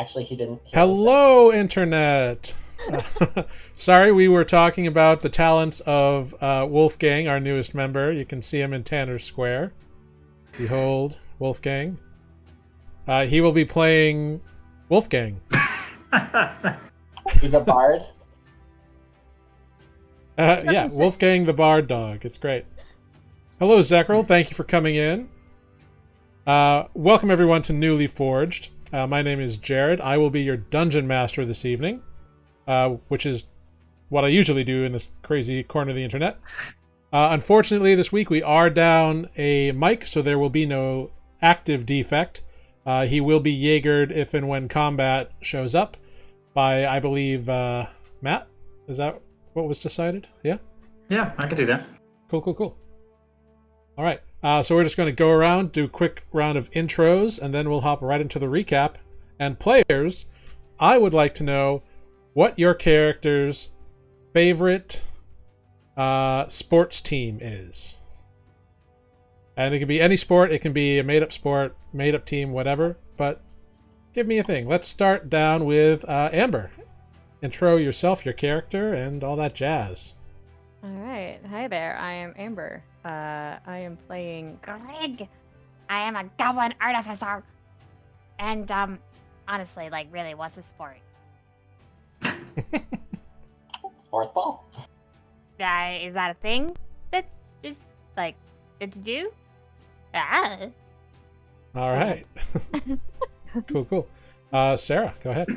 Actually, he didn't. Hello, Internet! Sorry, we were talking about the talents of Wolfgang, our newest member. You can see him in Tanner's Square. Behold, Wolfgang. He will be playing Wolfgang. He's a bard? Yeah, Wolfgang the Bard Dog. It's great. Hello, Zekril. Thank you for coming in. Welcome, everyone, to Nuuli Forged. My name is Jared. I will be your dungeon master this evening, which is what I usually do in this crazy corner of the internet. Unfortunately, this week we are down a mic, so there will be no active defect. He will be Jaegered if and when combat shows up by, I believe, Matt? Is that what was decided? Yeah? Yeah, I can do that. Cool. All right. So we're just going to go around, do a quick round of intros, and then we'll hop right into the recap. And players, I would like to know what your character's favorite sports team is. And it can be any sport. It can be a made-up sport, made-up team, whatever. But give me a thing. Let's start down with Amber. Intro yourself, your character, and all that jazz. All right. Hi there. I am Amber. I am playing Greg. I am a goblin artificer. And, honestly, like, really, what's a sport? Sports ball? Is that a thing that is, like, good to do? Ah. All right. Cool. Sarah, go ahead.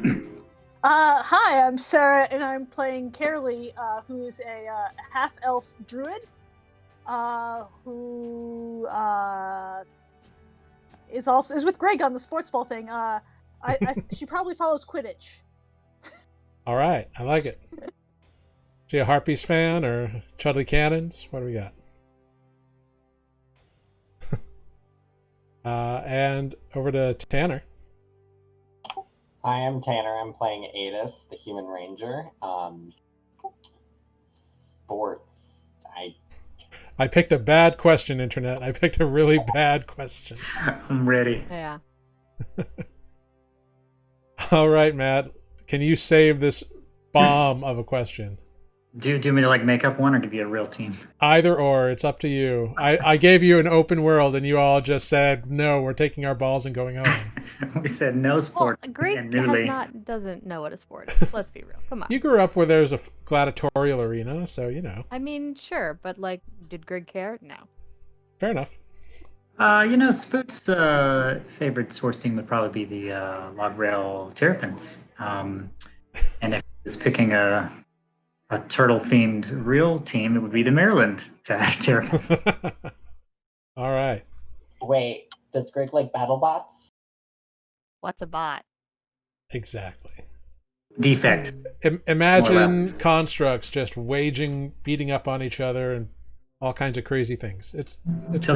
Hi, I'm Sarah, and I'm playing Carolee, who's a half-elf druid, who is with Greg on the sports ball thing. She probably follows Quidditch. All right, I like it. She a Harpies fan or Chudley Cannons? What do we got? And over to Tanner. I am Tanner. I'm playing Adis, the human ranger. Sports. I picked a bad question, Internet. I picked a really bad question. I'm ready. Yeah. All right, Matt. Can you save this bomb of a question? Do you me to like make up one or give you a real team? Either or. It's up to you. I gave you an open world, and you all just said, no, we're taking our balls and going home. We said no sports. Well, Greg and doesn't know what a sport is. Let's be real. Come on. You grew up where there's a gladiatorial arena, so you know. I mean, sure, but like, did Greg care? No. Fair enough. Spoot's favorite sports team would probably be the Log Rail Terrapins. And if he was picking a turtle-themed real team, it would be the Maryland Terrapins. All right. Wait, does Greg like battle bots? What's a bot? Exactly. Defect. Imagine constructs just beating up on each other and all kinds of crazy things. It's Till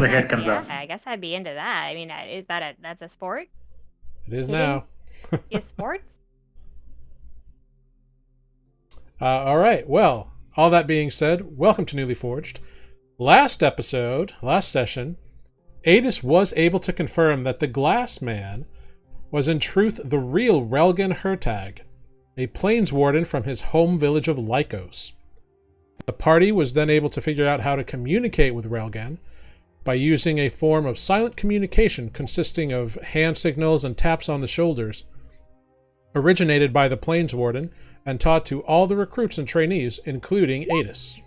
their head comes Yeah, off. I guess I'd be into that. I mean, that's a sport? It is now. Is sports? All right. Well, all that being said, welcome to Nuuli Forged. Last session, Adis was able to confirm that the Glass Man was in truth the real Relgan Hertag, a Plainswarden from his home village of Lycos. The party was then able to figure out how to communicate with Relgan by using a form of silent communication consisting of hand signals and taps on the shoulders, originated by the Plainswarden and taught to all the recruits and trainees, including Adis.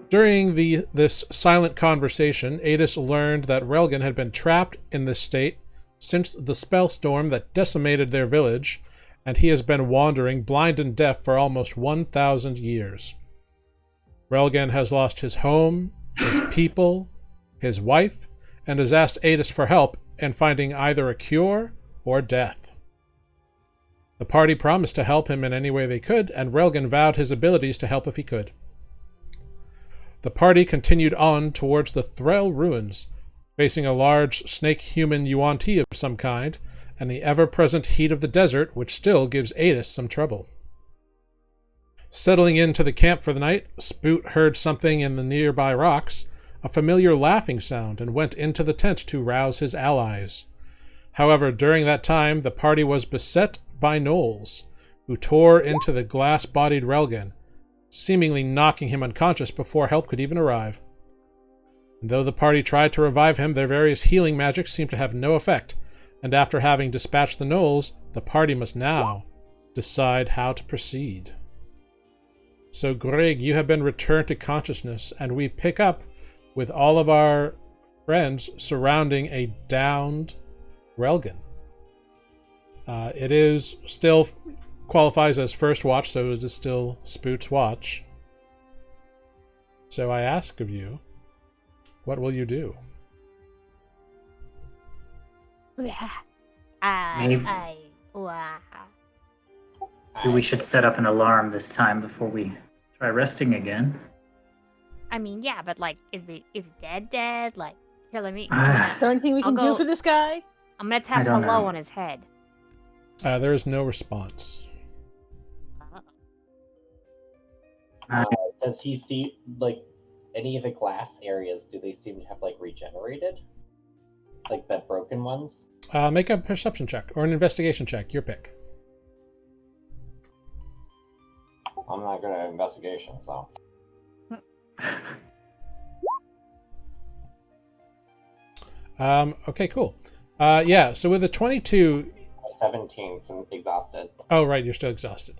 During this silent conversation, Adis learned that Relgan had been trapped in this state since the spell storm that decimated their village, and he has been wandering blind and deaf for almost 1,000 years. Relgan has lost his home, his people, his wife, and has asked Adis for help in finding either a cure or death. The party promised to help him in any way they could, and Relgan vowed his abilities to help if he could. The party continued on towards the Threll Ruins, facing a large snake-human yuan-ti of some kind, and the ever-present heat of the desert, which still gives Adis some trouble. Settling into the camp for the night, Spoot heard something in the nearby rocks, a familiar laughing sound, and went into the tent to rouse his allies. However, during that time, the party was beset by gnolls, who tore into the glass-bodied Relgan, seemingly knocking him unconscious before help could even arrive. And though the party tried to revive him, their various healing magics seemed to have no effect, and after having dispatched the gnolls, the party must now decide how to proceed. So, Greg, you have been returned to consciousness, and we pick up with all of our friends surrounding a downed Relgan. It is still qualifies as first watch, so it is still Spoot's watch. So I ask of you, what will you do? Wow. Maybe we should set up an alarm this time before we try resting again. I mean, yeah, but like, is dead? Like, here, let me. Is there anything we I'll can do go- for this guy? I'm gonna I tap don't hello know. on his head. There is no response. Does he see, like, any of the glass areas? Do they seem to have, like, regenerated? Like the broken ones? Make a perception check or an investigation check, your pick. I'm not good at investigation, so. Okay, cool. Yeah, so with a 22... 17, so I'm exhausted. Oh, right, you're still exhausted.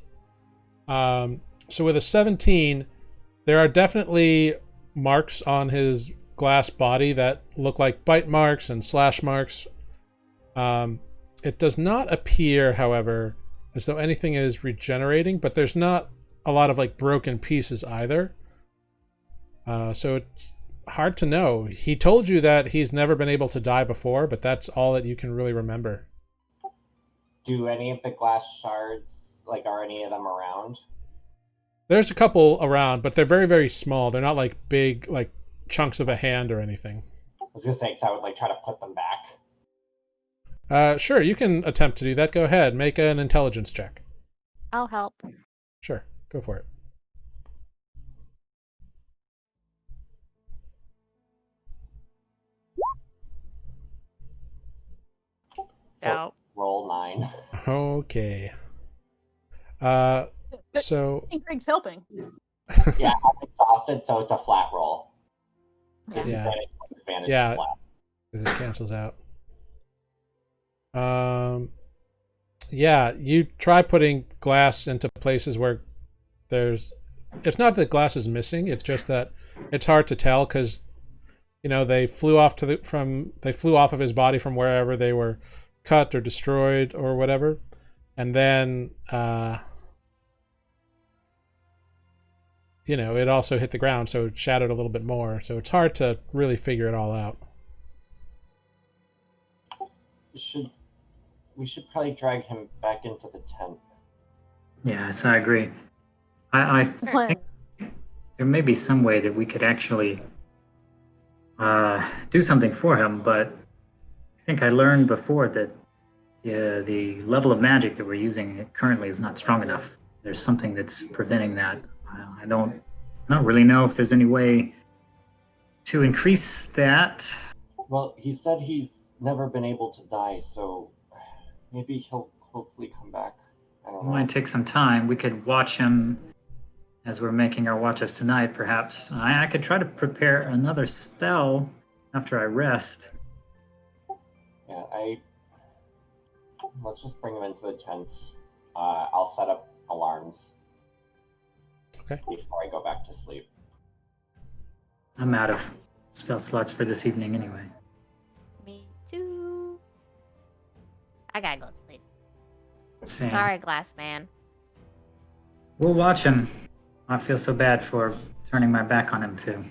So with a 17, there are definitely marks on his glass body that look like bite marks and slash marks. It does not appear, however, as though anything is regenerating, but there's not a lot of like broken pieces either. So it's hard to know. He told you that he's never been able to die before, but that's all that you can really remember. Do any of the glass shards, like, are any of them around? There's a couple around, but they're very, very small. They're not like big, like chunks of a hand or anything. I was gonna say, because I would, like, try to put them back. Sure, you can attempt to do that. Go ahead. Make an intelligence check. I'll help. Sure, go for it. So, No. roll 9. Okay. So I think Greg's helping. Yeah, I'm exhausted, so it's a flat roll. Disadvantage plus advantage Yeah. is flat. as it cancels out. Yeah, you try putting glass into places where there's. It's not that glass is missing. It's just that it's hard to tell because, you know, they flew off of his body from wherever they were cut or destroyed or whatever, and then you know, it also hit the ground, so it shattered a little bit more. So it's hard to really figure it all out. We should probably drag him back into the tent. Yes, I agree. I Plan. think there may be some way that we could actually do something for him, but I think I learned before that the level of magic that we're using currently is not strong enough. There's something that's preventing that. I don't really know if there's any way to increase that. Well, he said he's never been able to die, so maybe he'll hopefully come back. I don't It know. might take some time. We could watch him as we're making our watches tonight, perhaps. I could try to prepare another spell after I rest. Yeah, let's just bring him into the tent. I'll set up alarms. Okay. Before I go back to sleep. I'm out of spell slots for this evening anyway. Me too. I gotta go to sleep. Same. Sorry, glass man. We'll watch him. I feel so bad for turning my back on him too.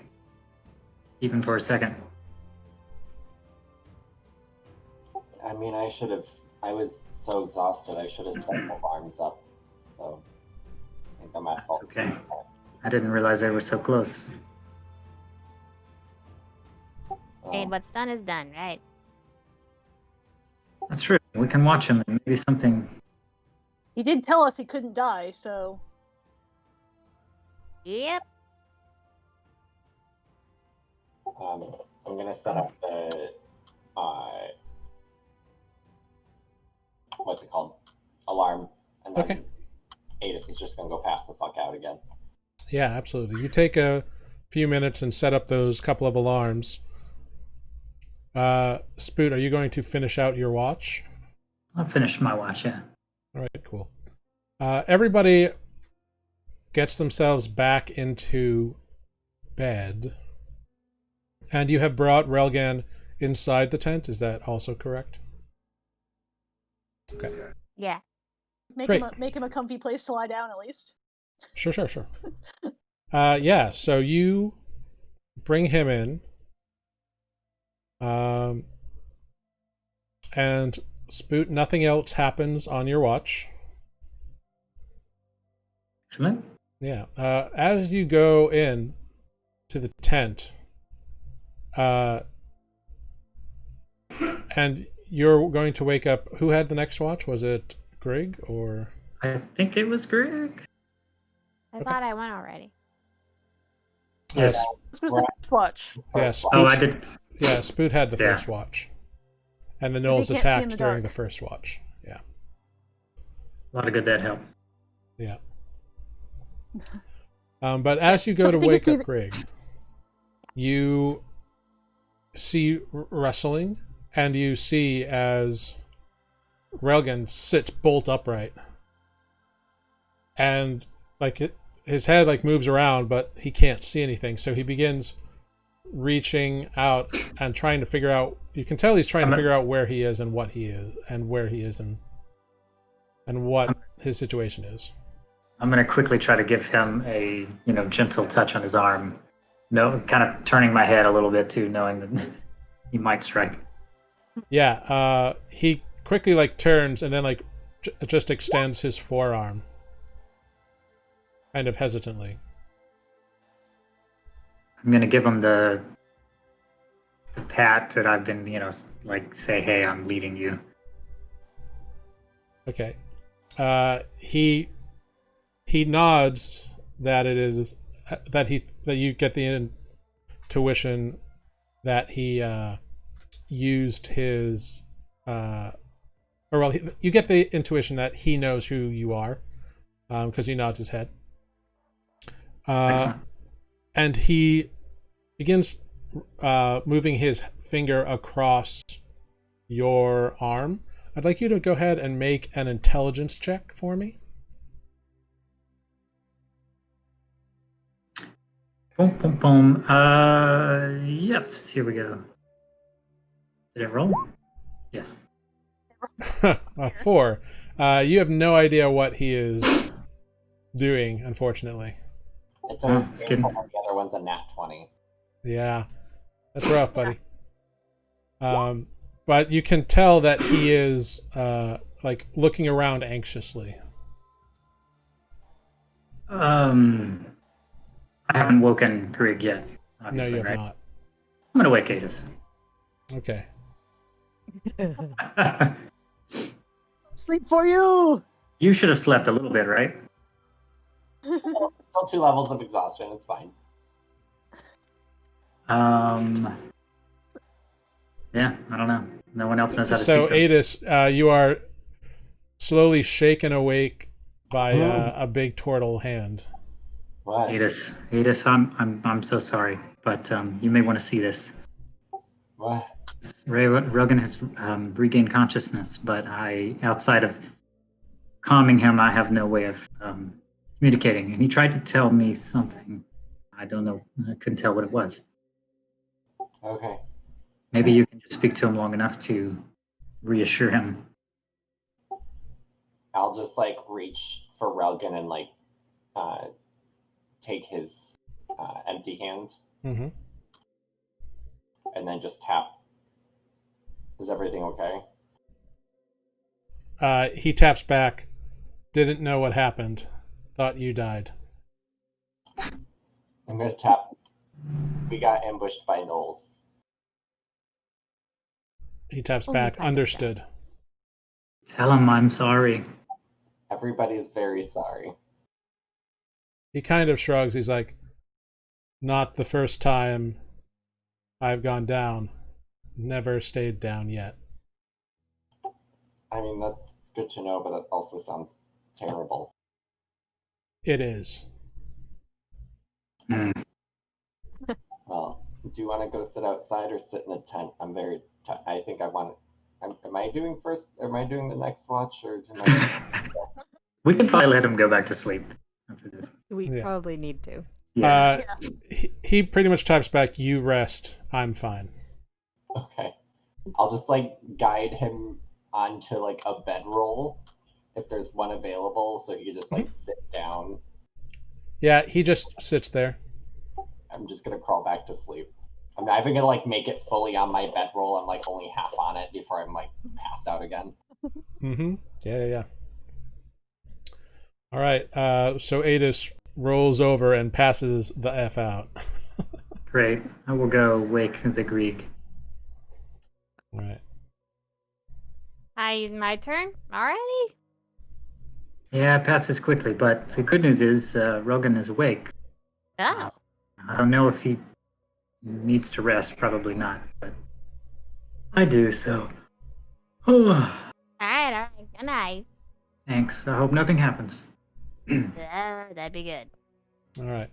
Even for a second. I mean, I was so exhausted, I should have set alarms up. So, I think I'm at fault. It's okay. I didn't realize they were so close. And what's done is done, right? That's true. We can watch him and maybe something. He did tell us he couldn't die, so Yep. I'm gonna set up the what's it called? Alarm. And then Okay. Adis is just gonna go pass the fuck out again. Yeah, absolutely. You take a few minutes and set up those couple of alarms. Spoot, are you going to finish out your watch? I'll finish my watch, yeah. All right, cool. Everybody gets themselves back into bed. And you have brought Relgan inside the tent. Is that also correct? Okay. Yeah. Make Great. make him a comfy place to lie down at least. Sure. Yeah, so you bring him in. And Spoot, nothing else happens on your watch. Excellent. Yeah. As you go in to the tent, and you're going to wake up. Who had the next watch? Was it Greg or? I think it was Greg. I thought I went already. Yes. This was the first watch. Yes. Oh, I did. Yeah, Spoot had the Yeah. first watch, and the Because he gnolls can't see in attacked the during dark. the first watch. Yeah. A lot of good that helped. Yeah. But as you go So to I think wake it's up either- Greg, you see wrestling, and you see as Relgan sits bolt upright, and his head moves around, but he can't see anything. So he begins reaching out and trying to figure out. You can tell he's trying to figure out where he is and what he is, and where he is, and what his situation is. I'm gonna quickly try to give him a gentle touch on his arm. No, kind of turning my head a little bit too, knowing that he might strike. Yeah, he quickly turns and then just extends his forearm, kind of hesitantly. I'm gonna give him the pat that I've been, say, hey, I'm leading you. Okay. He nods that it is that you get the intuition that he used his you get the intuition that he knows who you are, because he nods his head. Excellent. And he begins moving his finger across your arm. I'd like you to go ahead and make an intelligence check for me. Boom, boom, boom. Yep, here we go. Did it roll? Yes. 4. You have no idea what he is doing, unfortunately. It's Oh, a just kidding. the other one's a nat 20. Yeah, that's rough, buddy. But you can tell that he is looking around anxiously. I haven't woken Greg yet, No, obviously, you have right? not. I'm gonna wake Adis. Okay. Sleep for you. You should have slept a little bit, right? Still 2 levels of exhaustion. It's fine. Yeah, I don't know. No one else knows how to So, speak to him. Adis, you are slowly shaken awake by a big turtle hand. What? Adis, I'm so sorry, but you may want to see this. What? Rogan has regained consciousness, but outside of calming him, I have no way of communicating. And he tried to tell me something. I don't know. I couldn't tell what it was. Okay. Maybe you can just speak to him long enough to reassure him. I'll just reach for Relgan and take his empty hand Mm-hmm. and then just tap. Is everything okay? He taps back. Didn't know what happened. Thought you died. I'm gonna tap. We got ambushed by gnolls. He taps Only back. kind of Understood. Tell him I'm sorry. Everybody's very sorry. He kind of shrugs. He's like, not the first time I've gone down. Never stayed down yet. I mean, that's good to know, but that also sounds terrible. It is. Well, do you want to go sit outside or sit in a tent? I'm very. I think I want. Am I doing first? Am I doing the next watch or tonight? We could probably let him go back to sleep after this. We Yeah. probably need to. Yeah. He pretty much types back, "You rest. I'm fine." Okay. I'll just like guide him onto like a bedroll if there's one available, so he can just like sit down. Yeah, he just sits there. I'm just gonna crawl back to sleep. I'm not even gonna like make it fully on my bedroll. I'm like only half on it before I'm like passed out again. Mm-hmm. Yeah. All right. So Adis rolls over and passes the F out. Great. I will go wake the Greek. All right. Hi, my turn already. Yeah, it passes quickly, but the good news is Rogan is awake. Oh, I don't know if he needs to rest. Probably not, but I do, so. all right. Good night. Thanks. I hope nothing happens. That'd be good. All right.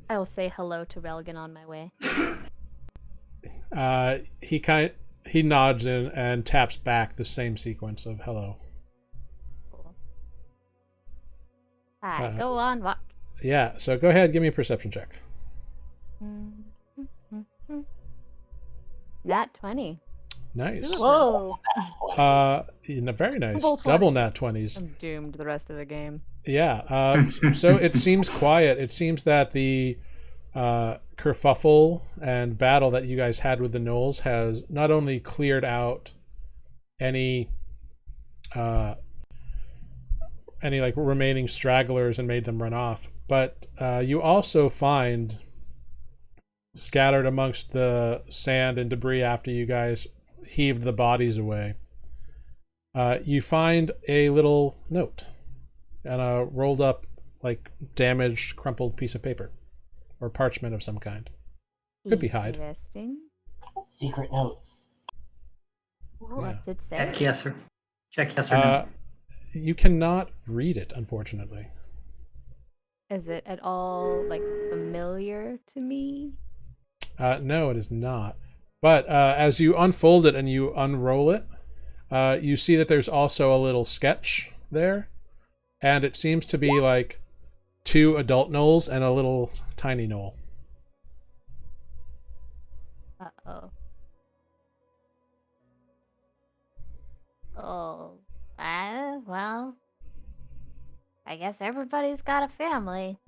I'll say hello to Relgan on my way. He nods in and taps back the same sequence of hello. Cool. All right, go on. What? Yeah. So go ahead, give me a perception check. Nat 20. Nice. Whoa. Very nice. Double 20. Double nat 20s. I'm doomed the rest of the game. Yeah. So it seems quiet. It seems that the kerfuffle and battle that you guys had with the gnolls has not only cleared out any like remaining stragglers and made them run off, but you also find scattered amongst the sand and debris after you guys heaved the bodies away, you find a little note and a rolled up, like damaged, crumpled piece of paper or parchment of some kind. Could be hide. Interesting. Secret notes. What's it say? Check yes or no. You cannot read it, unfortunately. Is it at all like familiar to me? No, it is not. But as you unfold it and you unroll it, you see that there's also a little sketch there, and it seems to be like 2 adult gnolls and a little tiny gnoll. Uh-oh. Oh, well, I guess everybody's got a family.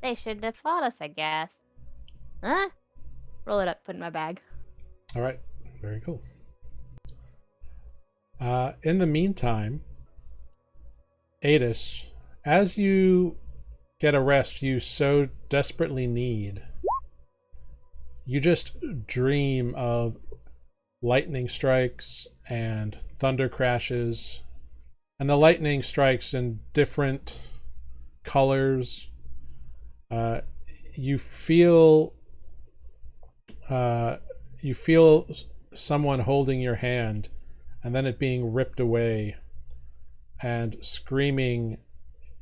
They shouldn't have fought us, I guess. Huh? Roll it up, put it in my bag. All right, very cool. In the meantime, Adis, as you get a rest you so desperately need, you just dream of lightning strikes and thunder crashes, and the lightning strikes in different colors. You feel someone holding your hand and then it being ripped away and screaming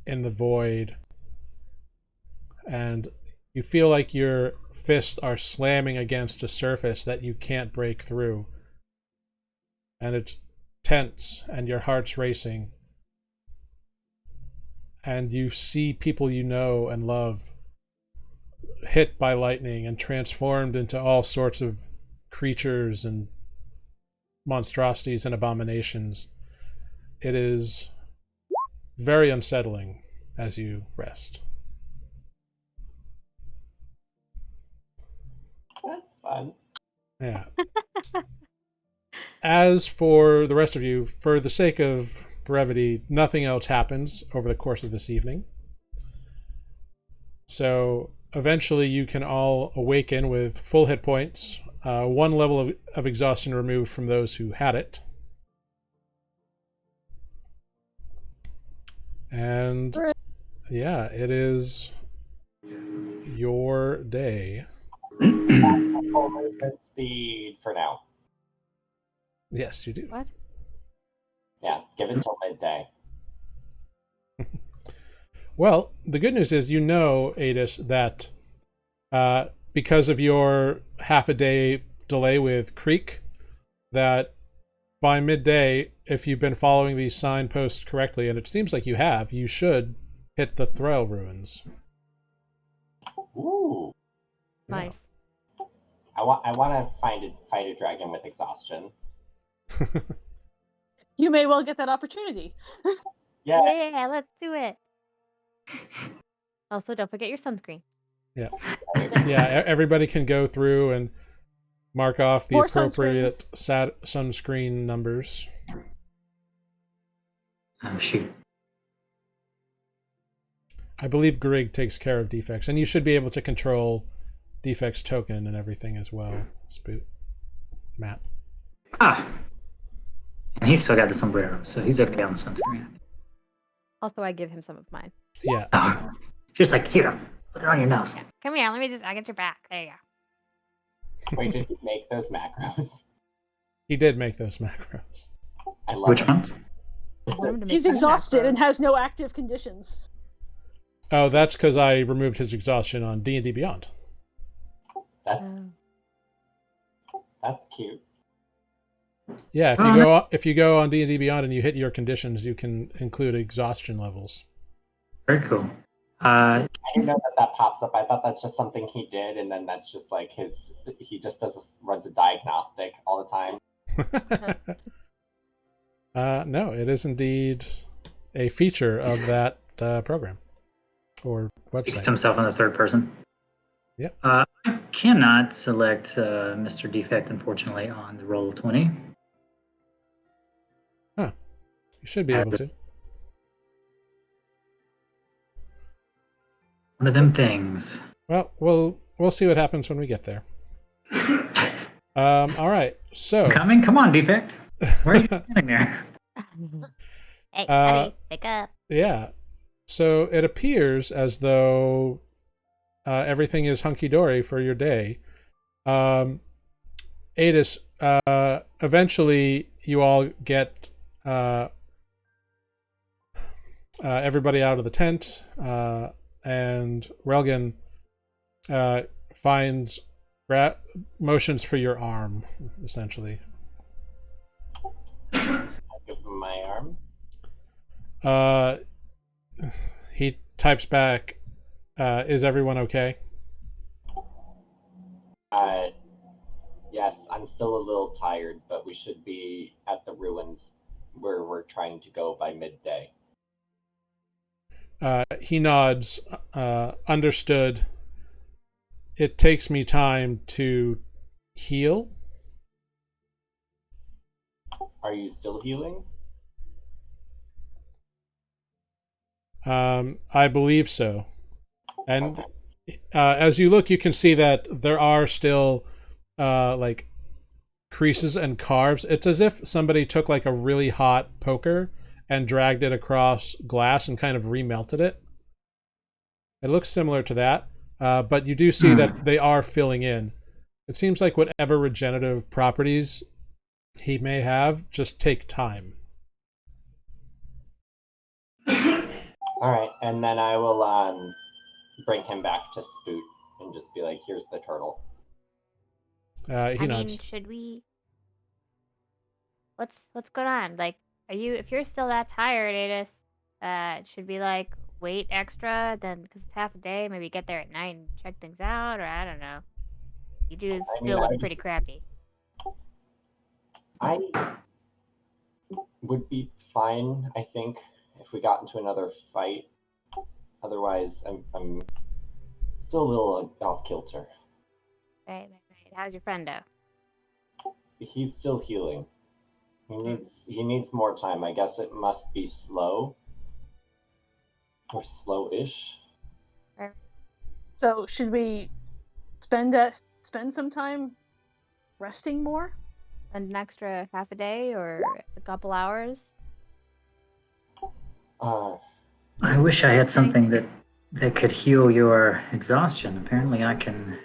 in the void, and you feel like your fists are slamming against a surface that you can't break through, and it's tense and your heart's racing, and you see people you know and love hit by lightning and transformed into all sorts of creatures and monstrosities and abominations. It is very unsettling as you rest. That's fun. Yeah. As for the rest of you, for the sake of brevity, nothing else happens over the course of this evening. So eventually you can all awaken with full hit points, 1 level of exhaustion removed from those who had it. And yeah, it is your day. Full movement speed for now. Yes, you do. What? Yeah, give it till midday. Well, the good news is, Adis, that because of your half a day delay with Creek, that by midday, if you've been following these signposts correctly, and it seems like you have, you should hit the Threll Ruins. Ooh. Nice. I want to fight a dragon with exhaustion. You may well get that opportunity. Yeah. Yeah, let's do it. Also, don't forget your sunscreen. Yeah. Yeah, everybody can go through and mark off the More appropriate sunscreen numbers. Oh, shoot. I believe Grig takes care of defects, and you should be able to control defects token and everything as well, Spoot. Matt. Ah. And he's still got the sombrero, so he's okay on the sunscreen. Also, I give him some of mine. Yeah. Oh. Just like, here, put it on your nose. Come here, I get your back. There you go. Wait, did he make those macros? He did make those macros. I love Which it. ones? I want him to make He's more exhausted macros. and has no active conditions. Oh, that's because I removed his exhaustion on D&D Beyond. That's Oh. that's cute. Yeah, if you go on D&D Beyond and you hit your conditions, you can include exhaustion levels. Very cool. I didn't know that pops up. I thought that's just something he did, and then that's just like he just runs a diagnostic all the time. No, it is indeed a feature of that program or Speaks to website. himself in the third person. Yep. I cannot select Mr. Defect, unfortunately, on the roll 20. You should be able to. One of them things. Well, we'll see what happens when we get there. All right, so Coming? Come on, Defect. Why are you just standing there? Hey, Uh, buddy, wake up. yeah, so it appears as though everything is hunky-dory for your day. Adis, eventually you all get everybody out of the tent, and Relgan finds motions for your arm, essentially. I give him my arm. He types back, is everyone okay? Yes, I'm still a little tired, but we should be at the ruins where we're trying to go by midday. He nods, understood. It takes me time to heal. Are you still healing? I believe so. And Okay. as you look, you can see that there are still like creases and carves. It's as if somebody took like a really hot poker and dragged it across glass and kind of remelted it. It looks similar to that, but you do see that they are filling in. It seems like whatever regenerative properties he may have just take time. All right, and then I will bring him back to Spoot and just be like, "Here's the turtle." He I mean, nods. should we? What's going on? Like, if you're still that tired, Adis, should we like wait extra then because it's half a day? Maybe get there at night and check things out, or I don't know. You do still look pretty crappy. I would be fine, I think, if we got into another fight. Otherwise, I'm still a little off kilter. Right. How's your friend though? He's still healing. He needs more time. I guess it must be slow or slow-ish. So should we spend some time resting more? An extra half a day or a couple hours? I wish I had something that could heal your exhaustion. Apparently I can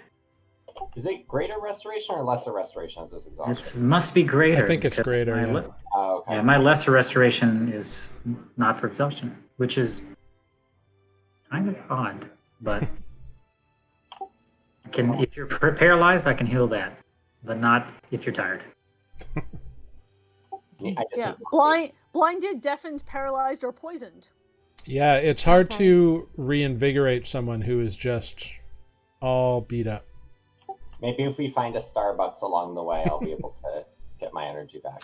Is it greater restoration or lesser restoration of this exhaustion? It must be greater. I think it's because greater, my yeah. Oh, okay. Yeah, my lesser restoration is not for exhaustion, which is kind of odd. But if you're paralyzed, I can heal that, but not if you're tired. Yeah, blinded, deafened, paralyzed, or poisoned. Yeah, it's hard Okay. to reinvigorate someone who is just all beat up. Maybe if we find a Starbucks along the way, I'll be able to get my energy back.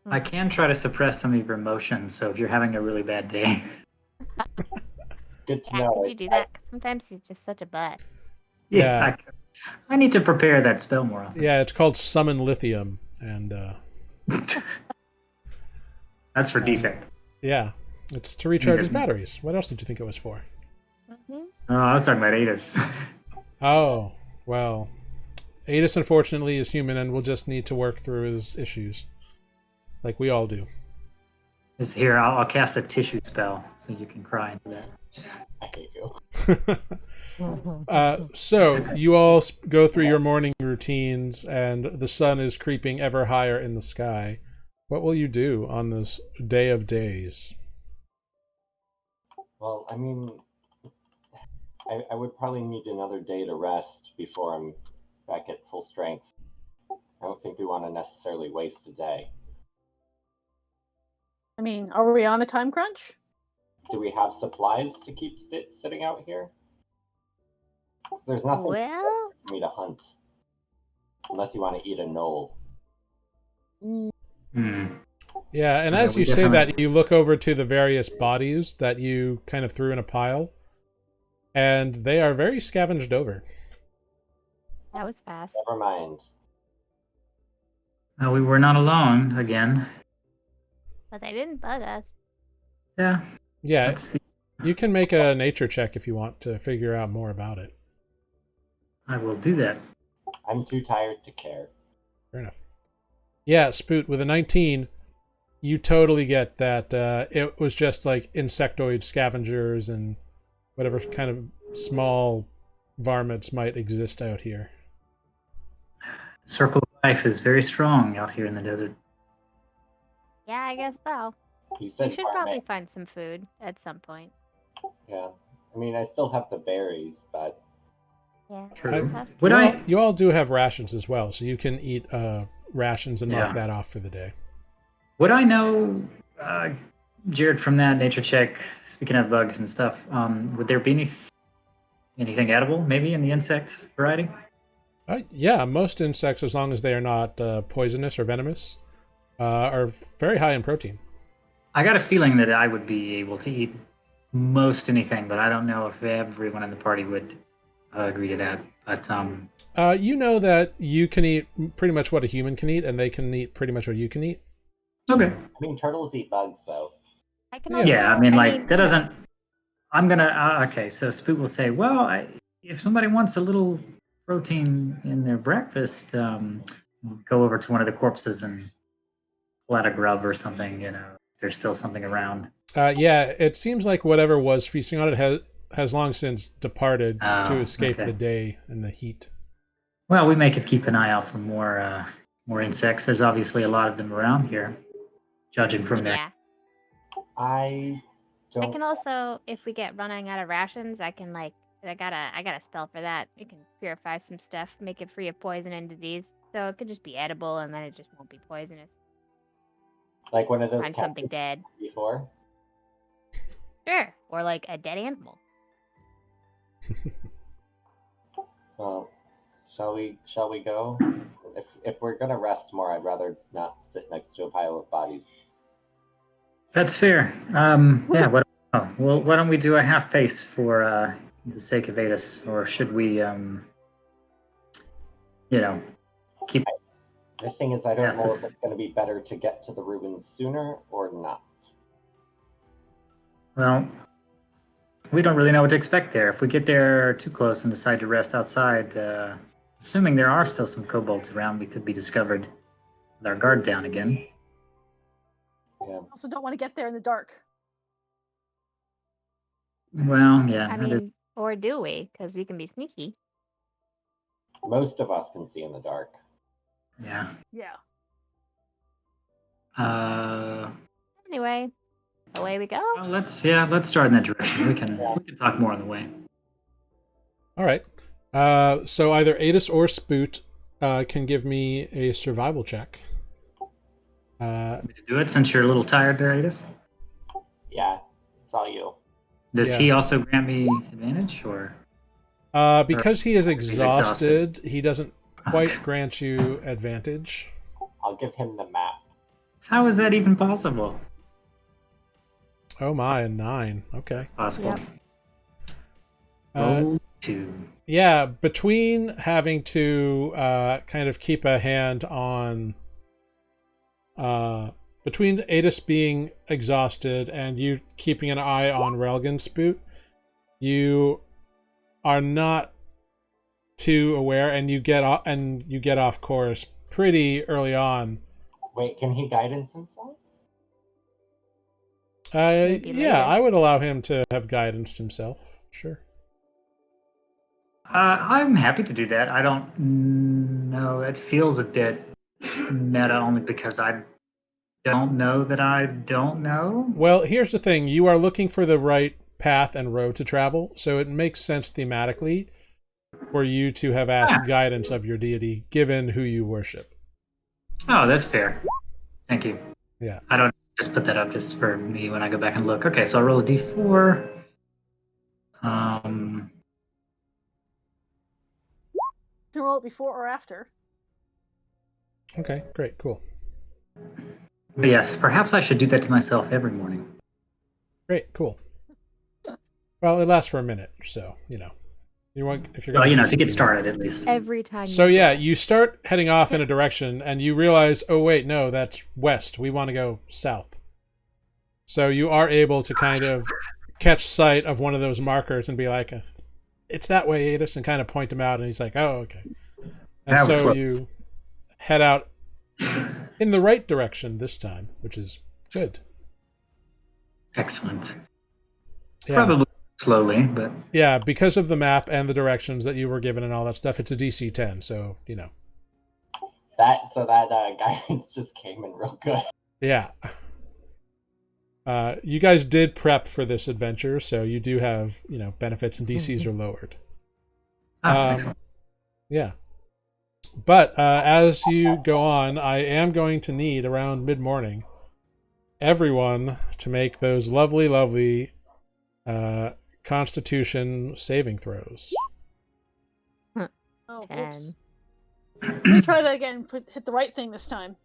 I can try to suppress some of your emotions, so if you're having a really bad day. Good to Yeah, know. could you do that? 'Cause sometimes he's just such a butt. Yeah. I need to prepare that spell more often. Yeah, it's called Summon Lithium, and That's for defect. yeah, it's to recharge his Neither- batteries. What else did you think it was for? Mm-hmm. Oh, I was talking about Adis. Oh, well, Adis unfortunately is human and will just need to work through his issues, like we all do. Is here, I'll cast a tissue spell so you can cry into that. I hate you. So you all go through your morning routines, and the sun is creeping ever higher in the sky. What will you do on this day of days? Well, I mean, I would probably need another day to rest before I'm back at full strength. I don't think we want to necessarily waste a day. I mean, are we on a time crunch? Do we have supplies to keep sitting out here? 'Cause there's nothing Well, for me to hunt. Unless you want to eat a knoll. Mm, Yeah, and Yeah, as we you say definitely- that, you look over to the various bodies that you kind of threw in a pile, and they are very scavenged over. that was fast. Never mind. We were not alone again. But they didn't bug us. Yeah, Yeah, that's the. you can make a nature check if you want to figure out more about it. I will do that. I'm too tired to care. Fair enough. Yeah, Spoot, with a 19, you totally get that it was just like insectoid scavengers and whatever kind of small varmints might exist out here. Circle of life is very strong out here in the desert. Yeah, I guess so. You We said should probably varmint. find some food at some point. Yeah. I mean, I still have the berries, but Yeah. True. That's Would you, I? all, you all do have rations as well, so you can eat rations and mark Yeah. that off for the day. Would I know, Jared, from that nature check? Speaking of bugs and stuff, would there be anything edible, maybe in the insect variety? Yeah, most insects, as long as they are not poisonous or venomous, are very high in protein. I got a feeling that I would be able to eat most anything, but I don't know if everyone in the party would agree to that. But You know that you can eat pretty much what a human can eat, and they can eat pretty much what you can eat. okay. I mean, turtles eat bugs, though. I can Yeah. also, Yeah, I mean, that doesn't. I'm gonna. Okay, so Spoot will say, well, if somebody wants a little protein in their breakfast, we'll go over to one of the corpses and pull out a grub or something. You know, if there's still something around. Yeah, it seems like whatever was feasting on it has long since departed Oh, to escape okay. the day and the heat. Well, we may could keep an eye out for more insects. There's obviously a lot of them around here, judging from their. yeah. I don't. I can also, if we get running out of rations, I can I got a spell for that. You can purify some stuff, make it free of poison and disease. So it could just be edible, and then it just won't be poisonous. Like one of those Find something cactus dead. before. Sure. Or like a dead animal. Well, shall we go? If we're gonna rest more, I'd rather not sit next to a pile of bodies. That's fair. Yeah. Well, why don't we do a half pace for the sake of Adis, or should we, keep? The thing is, I don't Yes, know it's- if it's going to be better to get to the ruins sooner or not. Well, we don't really know what to expect there. If we get there too close and decide to rest outside, assuming there are still some kobolds around, we could be discovered with our guard down again. Yeah. also don't want to get there in the dark. Well, yeah. I that is- mean, or do we? Because we can be sneaky. Most of us can see in the dark. Yeah. Yeah. Anyway, away we go. Well, let's start in that direction. We can talk more on the way. All right. So either Adis or Spoot can give me a survival check. Want me to do it since you're a little tired there, Adis? Yeah, it's all you. Does Yeah. he also grant me advantage, or? Because he is exhausted. exhausted, he doesn't quite grant you advantage. I'll give him the map. How is that even possible? Oh my, a 9. Okay. It's possible. Yep. Roll 2. Yeah, between having to kind of keep a hand on... between Adis being exhausted and you keeping an eye on Relgan Spoot, you are not too aware, and you get off course pretty early on. Wait, can he guidance himself? Maybe Yeah, later. I would allow him to have guidance himself. Sure. I'm happy to do that. I don't know. It feels a bit meta only because I don't know that I don't know. Well, here's the thing. You are looking for the right path and road to travel, so it makes sense thematically for you to have asked guidance of your deity, given who you worship. Oh, that's fair. Thank you. Yeah. I don't just put that up just for me when I go back and look. Okay, so I'll roll a d4. You can roll it before or after. Okay, great, cool. But yes, perhaps I should do that to myself every morning. Great, cool. Well, it lasts for a minute, so, you want, if you're Well, gonna do to get something- started at least. Every time. So you yeah, go. you start heading off in a direction and you realize, oh wait, no, that's west. We want to go south. So you are able to kind of catch sight of one of those markers and be like, it's that way, Adis, and kind of point him out, and he's like, oh, okay. And That was so close. you head out in the right direction this time, which is good. Excellent. Yeah. Probably slowly, but Yeah, because of the map and the directions that you were given and all that stuff, it's a DC 10, so, That guidance just came in real good. Yeah. You guys did prep for this adventure, so you do have, benefits, and DCs are lowered. excellent. Yeah. But as you go on, I am going to need, around mid-morning, everyone to make those lovely, lovely Constitution saving throws. Oh, 10. whoops. Let me try that again. Hit the right thing this time.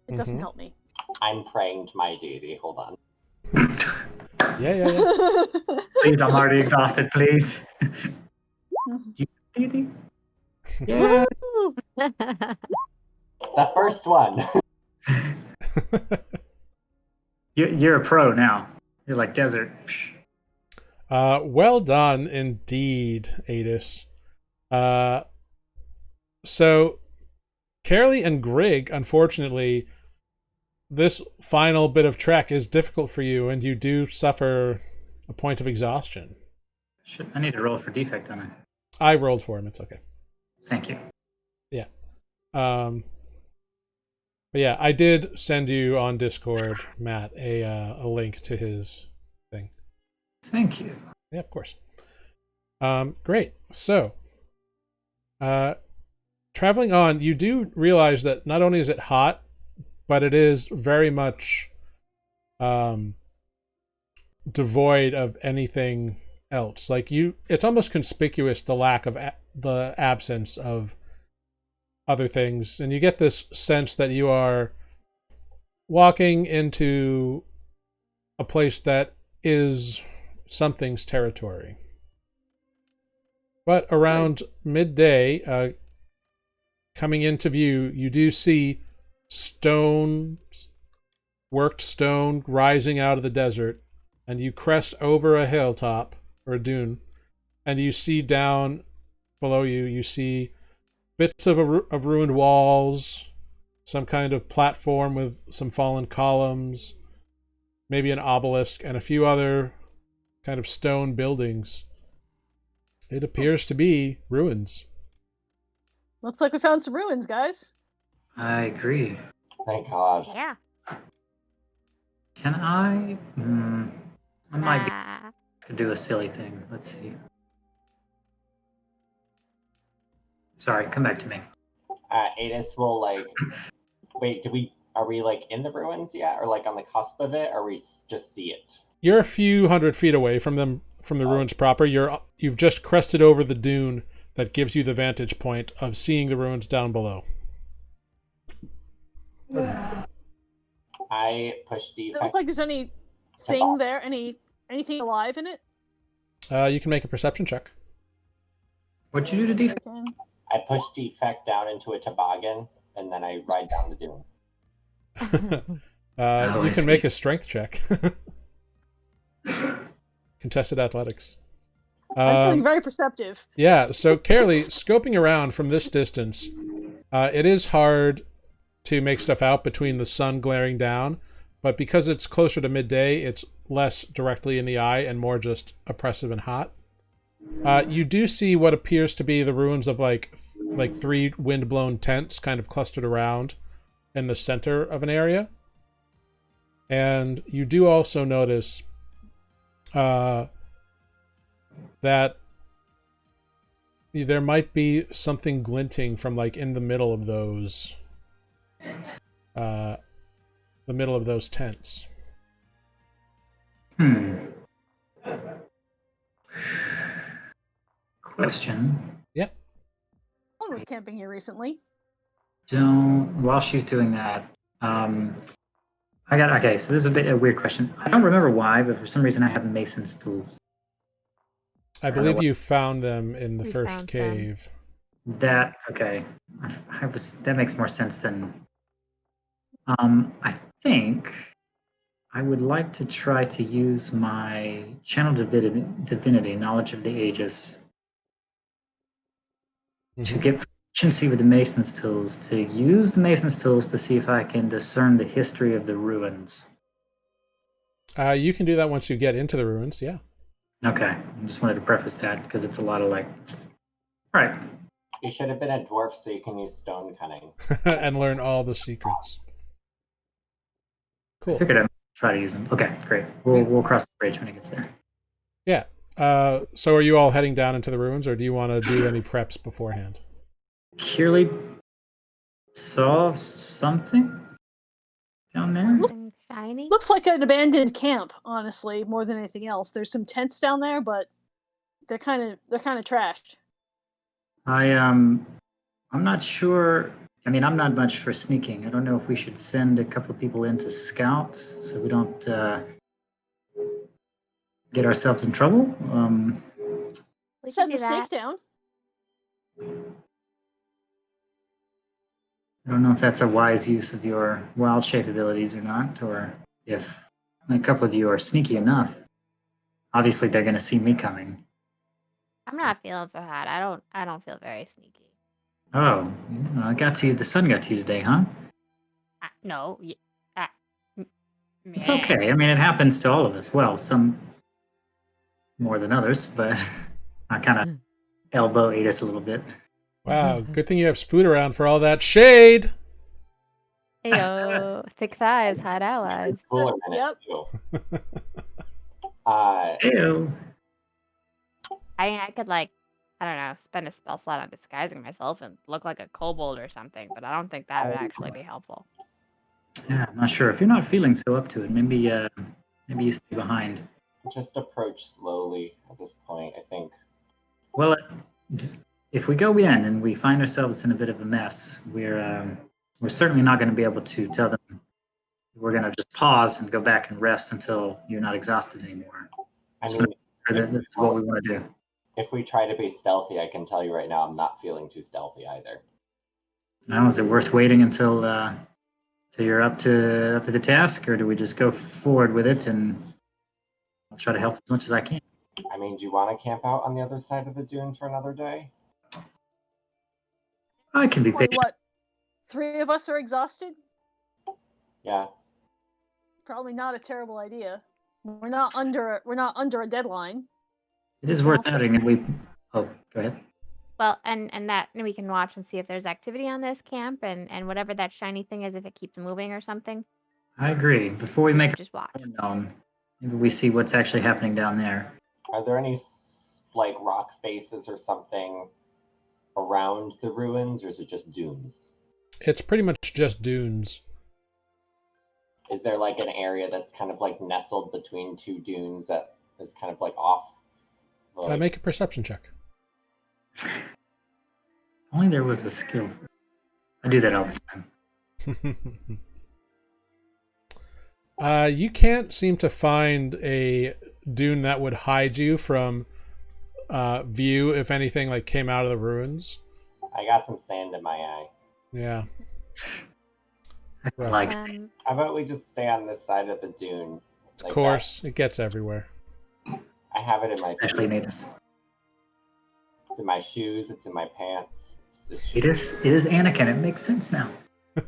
It doesn't Mhm. help me. I'm praying to my deity. Hold on. Yeah. Please, I'm already exhausted, please. Deity? Yeah. Woo! The first one. You're a pro now. You're like Desert. Well done indeed, Adis. So, Carolee and Grig, unfortunately, this final bit of trek is difficult for you, and you do suffer a point of exhaustion. I need to roll for defect, don't I? I rolled for him. It's okay. Thank you. Yeah. But yeah, I did send you on Discord, Matt, a link to his thing. Thank you. Yeah, of course. Great. So, traveling on, you do realize that not only is it hot, but it is very much devoid of anything else. Like it's almost conspicuous, the lack of the absence of other things, and you get this sense that you are walking into a place that is something's territory. But around midday, coming into view, you do see worked stone rising out of the desert, and you crest over a hilltop or a dune, and you see down below you, you see bits of ruined walls, some kind of platform with some fallen columns, maybe an obelisk, and a few other kind of stone buildings. It appears to be ruins. Looks like we found some ruins, guys. I agree. Thank God. Yeah. Can I? I might be Ah. to do a silly thing. Let's see. Sorry, come back to me. Adis will like. Wait, are we like in the ruins yet, or like on the cusp of it, or we just see it? You're a few hundred feet away from them, from the ruins proper. You've just crested over the dune that gives you the vantage point of seeing the ruins down below. I push Does it defect. look like there's anything there? Anything alive in it? You can make a perception check. What'd you do to defect? Okay. I push defect down into a toboggan, and then I ride down the dune. You can make a strength check. Contested athletics. I'm feeling very perceptive. Yeah, so Carolee, scoping around from this distance, it is hard to make stuff out between the sun glaring down, but because it's closer to midday, it's less directly in the eye and more just oppressive and hot. You do see what appears to be the ruins of like 3 wind-blown tents kind of clustered around in the center of an area. And you do also notice that there might be something glinting from like in the middle of those tents. Question. Yep. Someone was camping here recently. While she's doing that, okay, so this is a weird question. I don't remember why, but for some reason I have mason's tools. I believe you found them in the We first found cave. Okay. That makes more sense than. I think I would like to try to use my channel divinity, knowledge of the ages, to get proficiency with the mason's tools, to use the mason's tools to see if I can discern the history of the ruins. You can do that once you get into the ruins, yeah. Okay, I just wanted to preface that because it's a lot of like. All right. You should have been a dwarf so you can use stone cutting. And learn all the secrets. Cool. I figured I'd try to use them. Okay, great. We'll cross the bridge when it gets there. Yeah. So are you all heading down into the ruins, or do you want to do any preps beforehand? Kirley saw something down there. Something shiny. Looks like an abandoned camp, honestly, more than anything else. There's some tents down there, but they're kind of trashed. I'm not sure. I mean, I'm not much for sneaking. I don't know if we should send a couple of people in to scout so we don't get ourselves in trouble. We can Send do the snake that. down. I don't know if that's a wise use of your wild shape abilities or not, or if a couple of you are sneaky enough. Obviously, they're going to see me coming. I'm not feeling so hot. I don't feel very sneaky. Oh, I got to you. The sun got to you today, huh? No. It's okay. I mean, it happens to all of us. Well, some more than others, but I kind of elbow Adis a little bit. Wow, good thing you have Spoot around for all that shade. Heyo, thick thighs, hot allies. Cooler minute too. Ew. I mean, I could like, I don't know, spend a spell slot on disguising myself and look like a kobold or something, but I don't think that would actually be helpful. Yeah, I'm not sure. If you're not feeling so up to it, maybe you stay behind. Just approach slowly at this point, I think. Well, if we go in and we find ourselves in a bit of a mess, we're certainly not going to be able to tell them we're going to just pause and go back and rest until you're not exhausted anymore. I mean, This is what we want to do. if we try to be stealthy, I can tell you right now I'm not feeling too stealthy either. Now, is it worth waiting until you're up to the task, or do we just go forward with it and I'll try to help as much as I can? I mean, do you want to camp out on the other side of the dune for another day? I can be Only patient. what? 3 of us are exhausted? Yeah. Probably not a terrible idea. We're not under a deadline. It is worth noting that we Oh, go ahead. Well, and that and we can watch and see if there's activity on this camp and whatever that shiny thing is, if it keeps moving or something. I agree. Before we make Just watch. a known, maybe we see what's actually happening down there. Are there any like rock faces or something around the ruins, or is it just dunes? It's pretty much just dunes. Is there like an area that's kind of like nestled between two dunes that is kind of like off? Make a perception check. Only there was a skill. I do that all the time. You can't seem to find a dune that would hide you from view if anything like came out of the ruins. I got some sand in my eye. Yeah. I like How about we just stay on this side of the dune? Of course, it gets everywhere. I have it in my especially Natus. It's in my shoes. It's in my pants. It is Anakin. It makes sense now.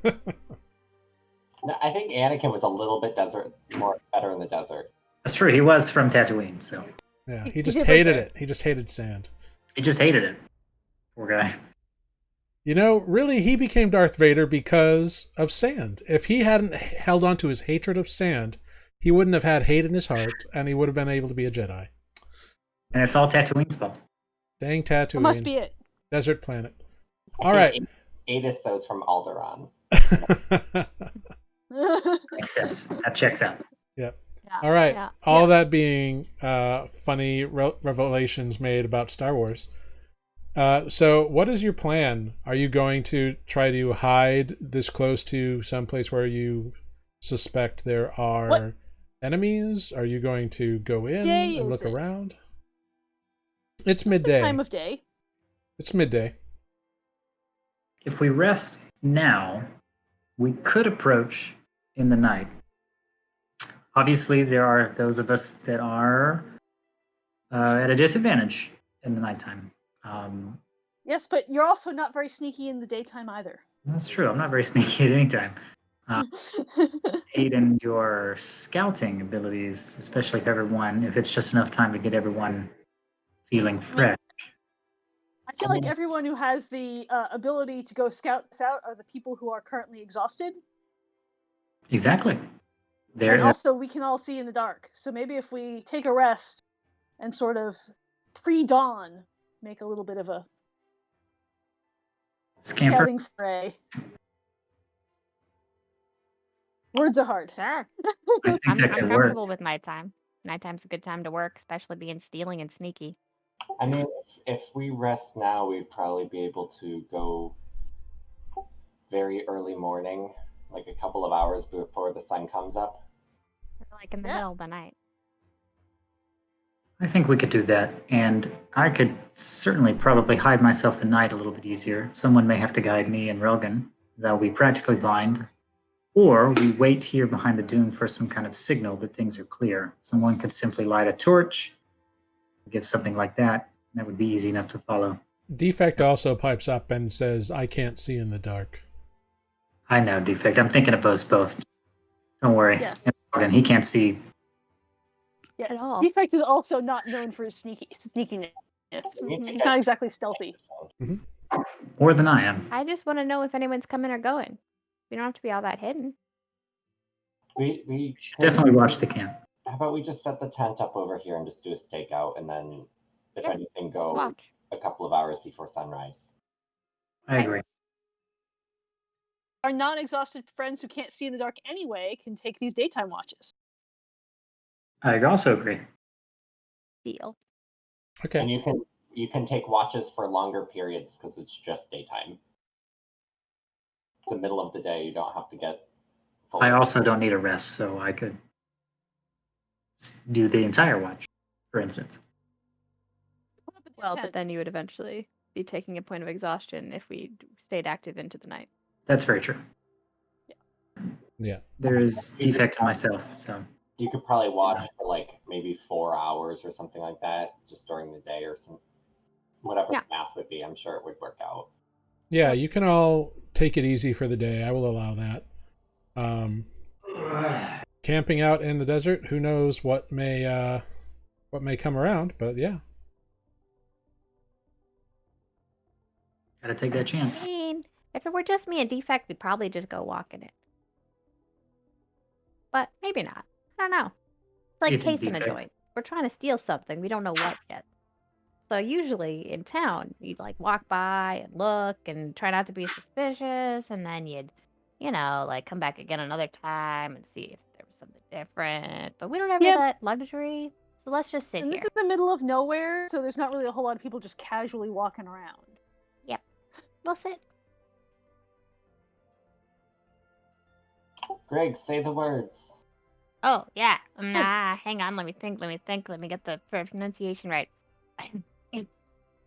No, I think Anakin was a little bit better in the desert. That's true. He was from Tatooine, so Yeah, he just hated it. He just hated sand. he just hated it. Poor guy. You know, really, he became Darth Vader because of sand. If he hadn't held on to his hatred of sand, he wouldn't have had hate in his heart, and he would have been able to be a Jedi. And it's all Tatooine's fault. Dang Tatooine. That must be it. Desert planet. All right. Adis, those from Alderaan. Makes sense. That checks out. Yep. Yeah. All right. Yeah. All that being funny revelations made about Star Wars. So what is your plan? Are you going to try to hide this close to some place where you suspect there are enemies? Are you going to go in Day and is look it? around? It's The midday. time of day. It's midday. If we rest now, we could approach in the night. Obviously, there are those of us that are at a disadvantage in the nighttime. Yes, but you're also not very sneaky in the daytime either. That's true. I'm not very sneaky at any time. Aid in your scouting abilities, especially if it's just enough time to get everyone feeling fresh. I feel like everyone who has the ability to go scout this out are the people who are currently exhausted. Exactly. And also, we can all see in the dark. So maybe if we take a rest and sort of pre-dawn, make a little bit of a Scamper. scouting fray. Words are hard. Sure. I think I'm that could work. comfortable with nighttime. Nighttime's a good time to work, especially being stealing and sneaky. I mean, if we rest now, we'd probably be able to go very early morning, like a couple of hours before the sun comes up. Or like in the Yeah. middle of the night. I think we could do that, and I could certainly probably hide myself at night a little bit easier. Someone may have to guide me and Relgan. That will be practically blind. Or we wait here behind the dune for some kind of signal that things are clear. Someone could simply light a torch, give something like that. That would be easy enough to follow. Defect also pipes up and says, I can't see in the dark. I know, Defect. I'm thinking of us both. Don't worry. Yeah. And Relgan, he can't see. Yeah. At all. Defect is also not known for his sneakiness. He's not exactly stealthy. More than I am. I just want to know if anyone's coming or going. We don't have to be all that hidden. We Definitely watch the camp. How about we just set the tent up over here and just do a stakeout, and then, if Yeah, anything, Just go watch. a couple of hours before sunrise. I agree. Our non-exhausted friends who can't see in the dark anyway can take these daytime watches. I also agree. Deal. Okay. And you can take watches for longer periods because it's just daytime. It's the middle of the day. You don't have to get. I also don't need a rest, so I could do the entire watch, for instance. Put up the Well, tent. but then you would eventually be taking a point of exhaustion if we stayed active into the night. That's very true. Yeah. There is Defect in myself, so You could probably watch for like maybe 4 hours or something like that, just during the day or some whatever Yeah. the math would be. I'm sure it would work out. Yeah, you can all take it easy for the day. I will allow that. Camping out in the desert, who knows what may come around, but yeah. Gotta take that I chance. mean, if it were just me and Defect, we'd probably just go walk in it. But maybe not. I don't know. It's What do you like think, casing a Defect? joint. We're trying to steal something. We don't know what yet. So usually in town, you'd like walk by and look and try not to be suspicious, and then you'd, like come back again another time and see if there was something different. But we don't have Yeah. that luxury, so let's just sit And here. this is the middle of nowhere, so there's not really a whole lot of people just casually walking around. Yep, we'll sit. Greg, say the words. Oh yeah. Hang on. Let me think. Let me get the pronunciation right.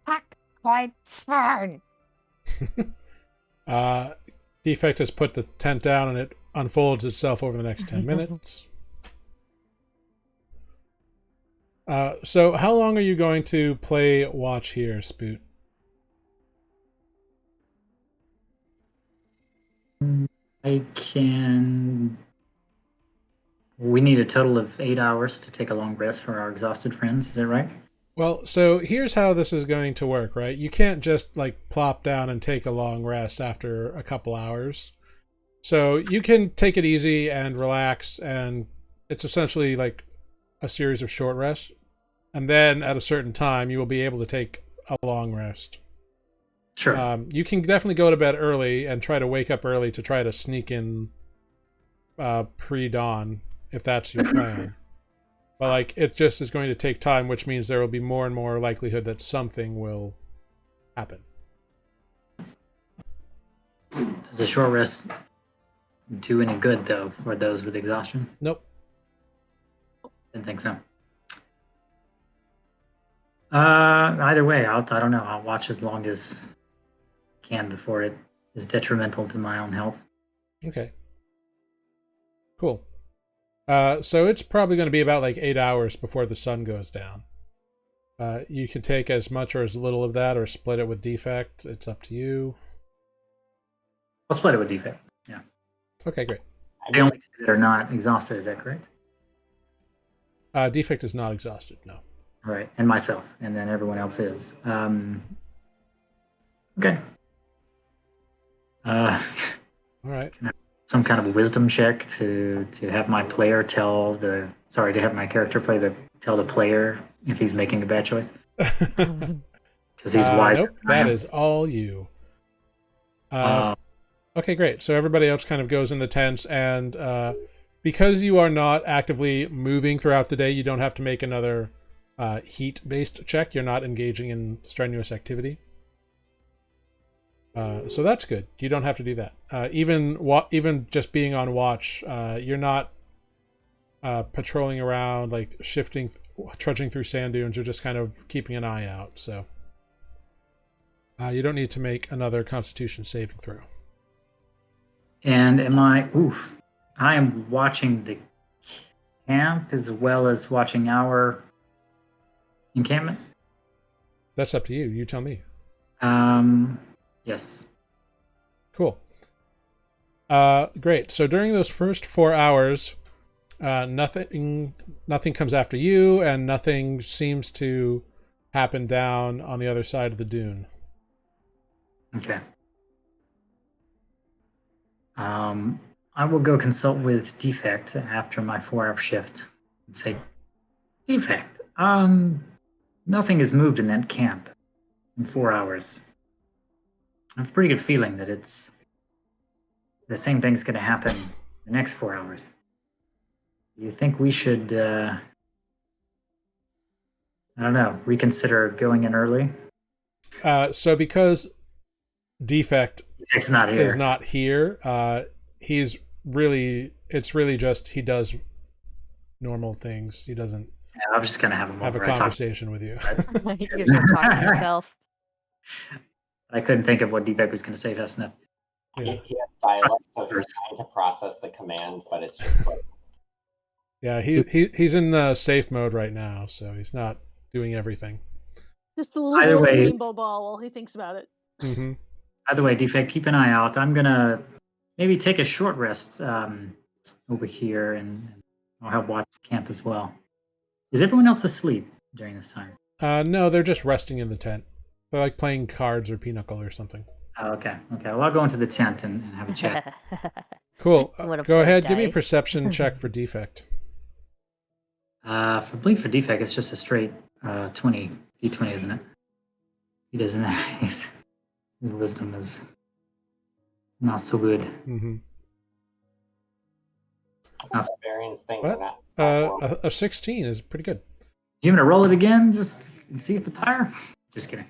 Pack quite smart. Defect has put the tent down and it unfolds itself over the next 10 minutes. So how long are you going to play watch here, Spoot? I can. We need a total of 8 hours to take a long rest for our exhausted friends. Is that right? Well, so here's how this is going to work, right? You can't just like plop down and take a long rest after a couple hours. So you can take it easy and relax, and it's essentially like a series of short rests. And then at a certain time, you will be able to take a long rest. Sure. You can definitely go to bed early and try to wake up early to try to sneak in pre-dawn, if that's your plan. But like, it just is going to take time, which means there will be more and more likelihood that something will happen. Does a short rest do any good, though, for those with exhaustion? Nope. Didn't think so. Either way, I don't know. I'll watch as long as I can before it is detrimental to my own health. Okay. Cool. So it's probably going to be about like 8 hours before the sun goes down. You can take as much or as little of that, or split it with Defect. It's up to you. I'll split it with Defect. Yeah. Okay, great. The only two that are not exhausted, is that correct? Defect is not exhausted, no. Right, and myself, and then everyone else is. Okay. All right. Some kind of wisdom check to have my player to have my character tell the player if he's making a bad choice. Because he's wise. Nope, that is all you. Okay, great. So everybody else kind of goes in the tents, and because you are not actively moving throughout the day, you don't have to make another heat-based check. You're not engaging in strenuous activity. So that's good. You don't have to do that. Even just being on watch, you're not patrolling around, like trudging through sand dunes. You're just kind of keeping an eye out. So you don't need to make another Constitution saving throw. And I am watching the camp as well as watching our encampment? That's up to you. You tell me. Yes. Cool. Great. So during those first 4 hours, nothing comes after you, and nothing seems to happen down on the other side of the dune. Okay. I will go consult with Defect after my 4-hour shift and say, Defect, nothing has moved in that camp in 4 hours. I have a pretty good feeling that the same thing's going to happen the next 4 hours. Do you think we should, I don't know, reconsider going in early? So because Defect is not here, it's really just he does normal things. He doesn't I'm just going to have a conversation with you. You're just talking to yourself. I couldn't think of what Defect was going to say fast enough. Yeah. He has dialect, so he's trying to process the command, but it's just like... Yeah, he's in the safe mode right now, so he's not doing everything. Just a little rainbow ball while he thinks about it. Mm-hmm. Either way, Defect, keep an eye out. I'm going to maybe take a short rest over here, and I'll help watch the camp as well. Is everyone else asleep during this time? No, they're just resting in the tent. They're like playing cards or pinochle or something. Oh, okay. Okay. Well, I'll go into the tent and have a chat. Cool. Wanna Go play ahead. Give me a dice? perception check for defect. For defect, it's just a straight 20 d20, isn't it? He doesn't. His wisdom is not so good. Mm-hmm. It's not so, Variance thing. What? Not horrible. A 16 is pretty good. you want me to roll it again? Just see if it's higher? Just kidding.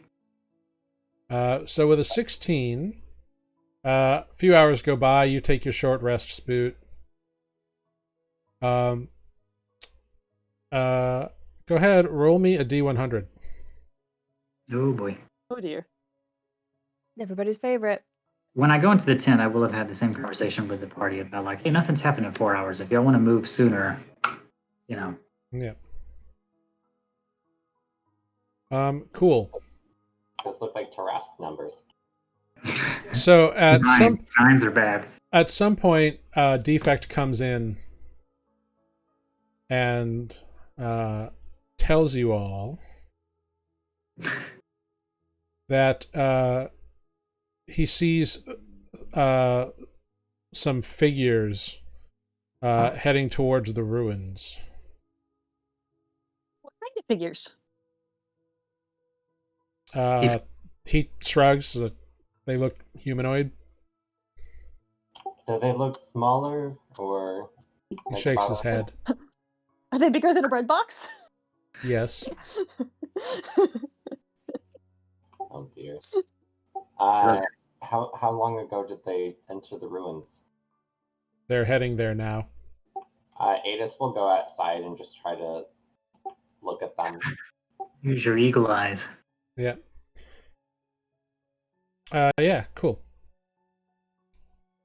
So with a 16, a few hours go by. You take your short rest, Spoot. Go ahead. Roll me a d100. Oh boy. Oh dear. Everybody's favorite. When I go into the tent, I will have had the same conversation with the party about like, hey, nothing's happened in 4 hours. If y'all want to move sooner, you know. Yeah. Cool. Those look like Tarrasque numbers. So at Signs are bad. some point, defect comes in and tells you all that he sees some figures heading towards the ruins. What kind of figures? He shrugs. They look humanoid. Do they look smaller or? He like shakes his powerful? head. Are they bigger than a bread box? Yes. Oh dear. How long ago did they enter the ruins? They're heading there now. Adis will go outside and just try to look at them. Use your eagle eyes. Yeah. Yeah, cool.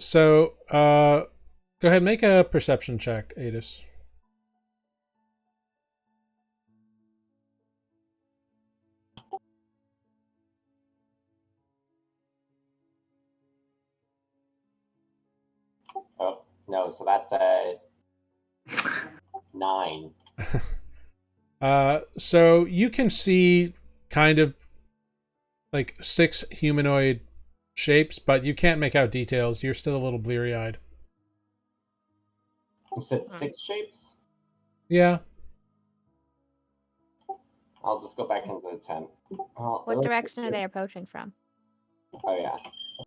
So, go ahead, make a perception check, Adis. Oh no, so that's a 9. So you can see kind of like 6 humanoid shapes, but you can't make out details. You're still a little bleary-eyed. You said 6 shapes? Yeah. I'll just go back into the tent. What direction are they approaching from? Oh yeah.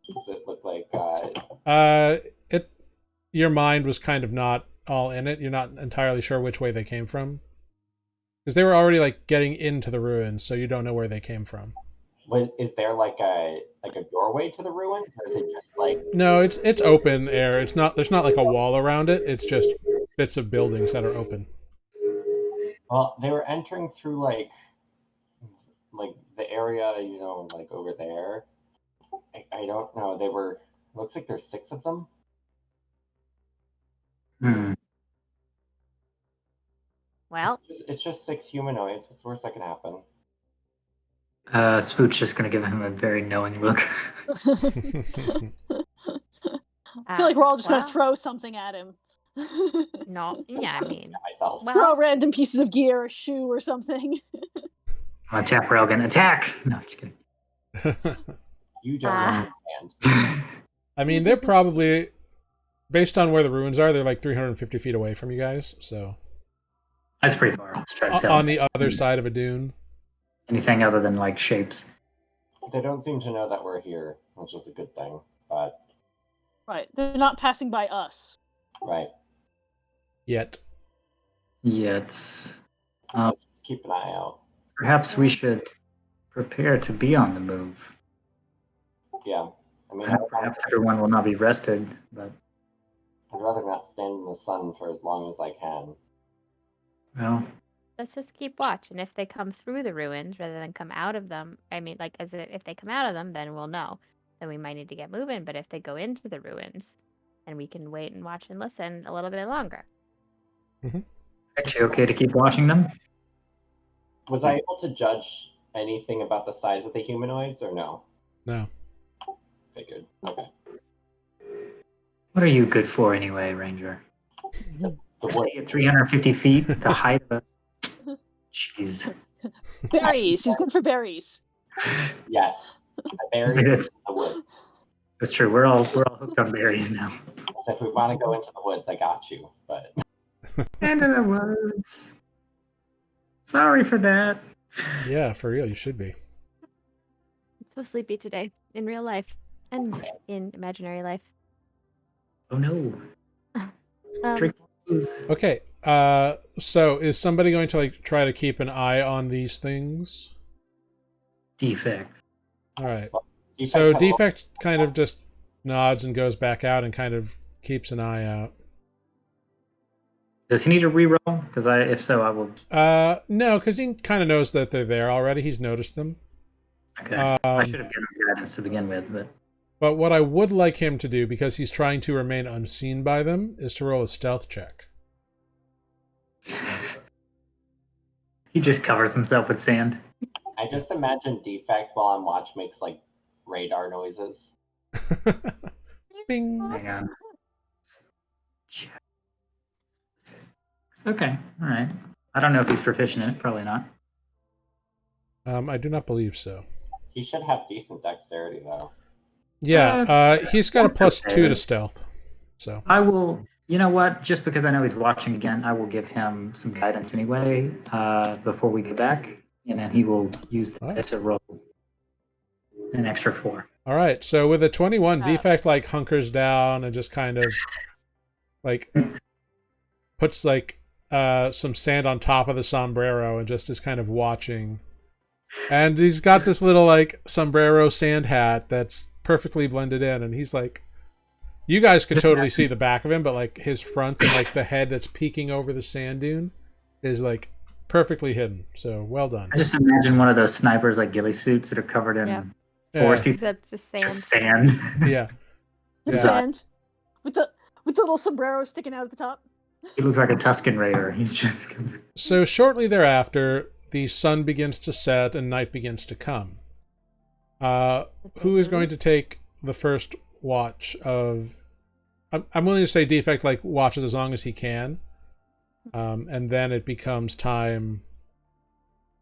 Does it look like Your mind was kind of not all in it. You're not entirely sure which way they came from. Because they were already like getting into the ruins, so you don't know where they came from. is there like a doorway to the ruins, or is it just like No, it's open air. It's not there's not like a wall around it. It's just bits of buildings that are open. well, they were entering through like the area, like over there. I don't know. They were looks like there's 6 of them. Hmm. Well, It's just 6 humanoids. What's the worst that can happen? Spook's just gonna give him a very knowing look. I feel like we're all just well, gonna throw something at him. no, yeah, I mean, Myself. well, Throw random pieces of gear, a shoe, or something. I'm gonna tap Railgun. Attack! No, just kidding. You don't Ah. understand. I mean, they're probably, based on where the ruins are, they're like 350 feet away from you guys. So That's pretty far. Let's try to tell. on the other side of a dune. Anything other than like shapes. They don't seem to know that we're here, which is a good thing. But Right. They're not passing by us. right, Yet. Yet, just keep an eye out. perhaps we should prepare to be on the move. Yeah, I mean, Perhaps everyone will not be rested, but I'd rather not stand in the sun for as long as I can. well, let's just keep watch. And if they come through the ruins rather than come out of them, I mean, like, if they come out of them, then we'll know. Then we might need to get moving. But if they go into the ruins, then we can wait and watch and listen a little bit longer. actually okay to keep watching them. Was I able to judge anything about the size of the humanoids, or no? No. Figured. Okay. What are you good for anyway, Ranger? The Stay at 350 feet, the height of a... Jeez. Berries. He's good for berries. Yes. The berries in the woods. That's true. We're all hooked on berries now. So if we want to go into the woods, I got you. But Into the woods. Sorry for that. Yeah, for real, you should be. I'm so sleepy today in real life and in imaginary life. Oh no. Drink booze. Okay. So is somebody going to like try to keep an eye on these things? Defect. All right. Defect So has- Defect kind of just nods and goes back out and kind of keeps an eye out. Does he need a reroll? Because if so, I will. No, because he kind of knows that they're there already. He's noticed them. Okay. I should have given him guidance to begin with, But what I would like him to do, because he's trying to remain unseen by them, is to roll a stealth check. he just covers himself with sand. I just imagine Defect while on watch makes like radar noises. Bing. Hang on. It's okay. All right. I don't know if he's proficient in it. Probably not. I do not believe so. He should have decent dexterity though. Yeah, he's got a that's +2 okay. to stealth. So I will. You know what? Just because I know he's watching again, I will give him some guidance anyway before we get back, and then he will use that to roll an extra 4. all right. So with a 21, Defect like hunkers down and just kind of like puts like some sand on top of the sombrero and just is kind of watching. And he's got this little like sombrero sand hat that's perfectly blended in, and he's like, you guys could totally see the back of him, but like his front and like the head that's peeking over the sand dune is like perfectly hidden. So well done. I just imagine one of those snipers like ghillie suits that are covered in foresty. That's just sand. Just sand. Yeah. Just sand with the little sombrero sticking out at the top. He looks like a Tuscan Raider. He's just. So shortly thereafter, the sun begins to set and night begins to come. Who is going to take the first watch of... I'm willing to say Defect like watches as long as he can. And then it becomes time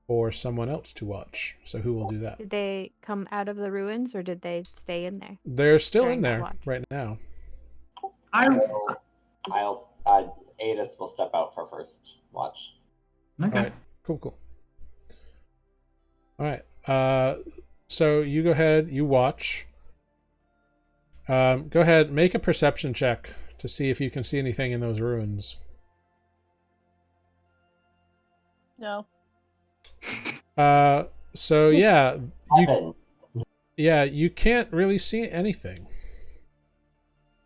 for someone else to watch. So who will do that? Did they come out of the ruins or did they stay in there? They're still during in that there watch? right now. Adis will step out for first watch. Okay. All right. Cool. All right. So you go ahead, you watch. Go ahead, make a perception check to see if you can see anything in those ruins. No. So yeah, Seven. you can't really see anything.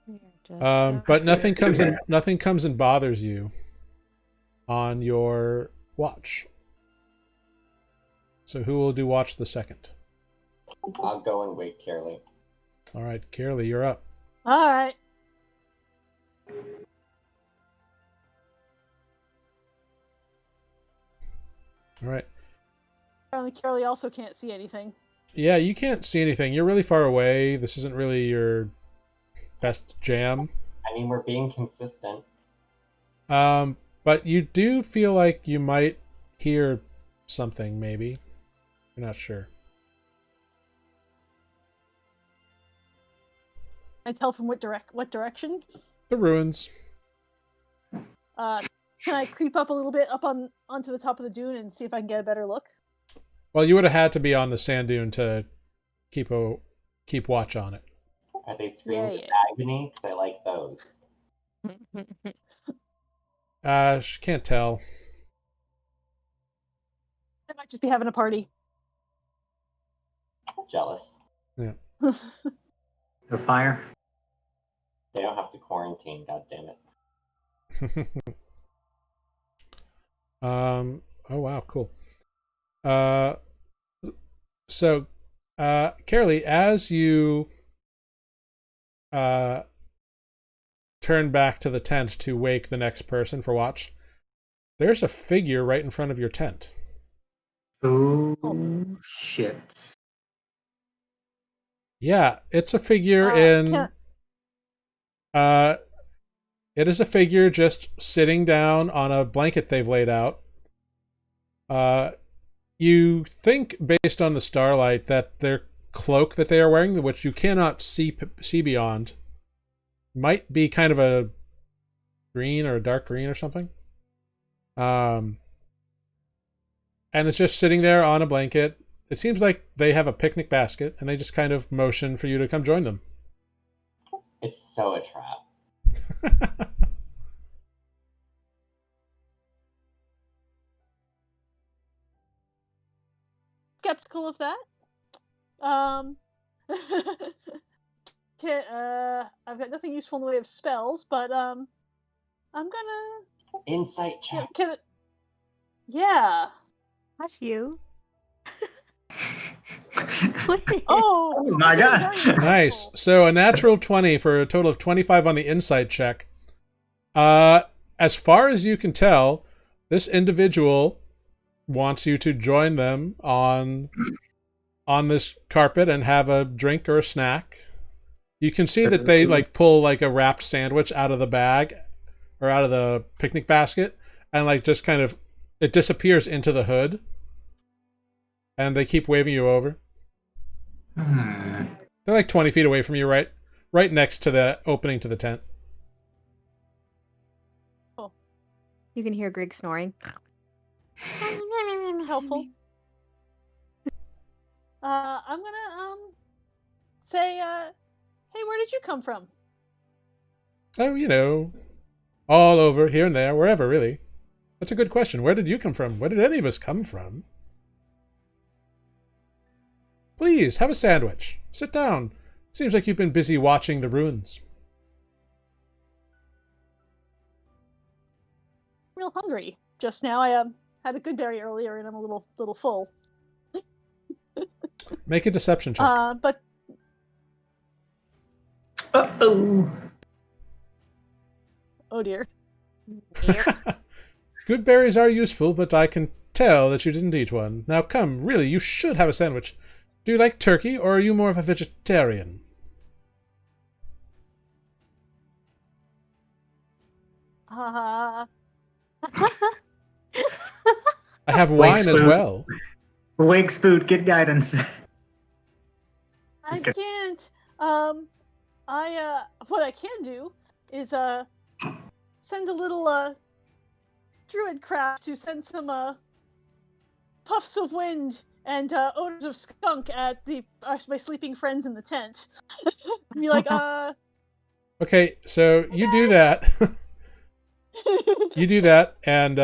You're just But nothing comes and bothers you on your watch. So who will do watch the second? I'll go and wake Carolee. All right, Carolee, you're up. All right. All right. Apparently, Carolee also can't see anything. Yeah, you can't see anything. You're really far away. This isn't really your best jam. I mean, we're being consistent. But you do feel like you might hear something, maybe. You're not sure. I tell from what direction. The ruins. Can I creep up a little bit up onto the top of the dune and see if I can get a better look? Well, you would have had to be on the sand dune to keep watch on it. Are they screams of agony? Because I like those. Can't tell. I might just be having a party. Jealous. Yeah. No fire. They don't have to quarantine, god damn it. Oh wow, cool. So Carolee, as you turn back to the tent to wake the next person for watch, there's a figure right in front of your tent. Oh shit. Yeah, it's a figure it is a figure just sitting down on a blanket they've laid out. You think, based on the starlight, that their cloak that they are wearing, which you cannot see beyond, might be kind of a green or a dark green or something. And it's just sitting there on a blanket. It seems like they have a picnic basket, and they just kind of motion for you to come join them. It's so a trap. Skeptical of that. I've got nothing useful in the way of spells, but I'm gonna Insight check. Yeah. Not you. Oh my god. Nice. So a natural 20 for a total of 25 on the insight check. As far as you can tell, this individual wants you to join them on this carpet and have a drink or a snack. You can see that they like pull like a wrapped sandwich out of the bag or out of the picnic basket, and like just kind of it disappears into the hood, and they keep waving you over. They're like 20 feet away from you, right next to the opening to the tent. Oh. You can hear Greg snoring. Helpful. I'm gonna say, hey, where did you come from? Oh, you know, all over, here and there, wherever, really. That's a good question. Where did you come from? Where did any of us come from? Please, have a sandwich. Sit down. Seems like you've been busy watching the ruins. Real hungry. Just now, I had a good berry earlier, and I'm a little full. Make a deception check. But. Uh-oh. Oh dear. Good berries are useful, but I can tell that you didn't eat one. Now come, really, you should have a sandwich. Do you like turkey, or are you more of a vegetarian? I have wine as well. Wake Spoot, get guidance. I can't. What I can do is send a little druid craft to send some puffs of wind and odors of skunk at my sleeping friends in the tent. And be like, Okay, so you do that. You do that, and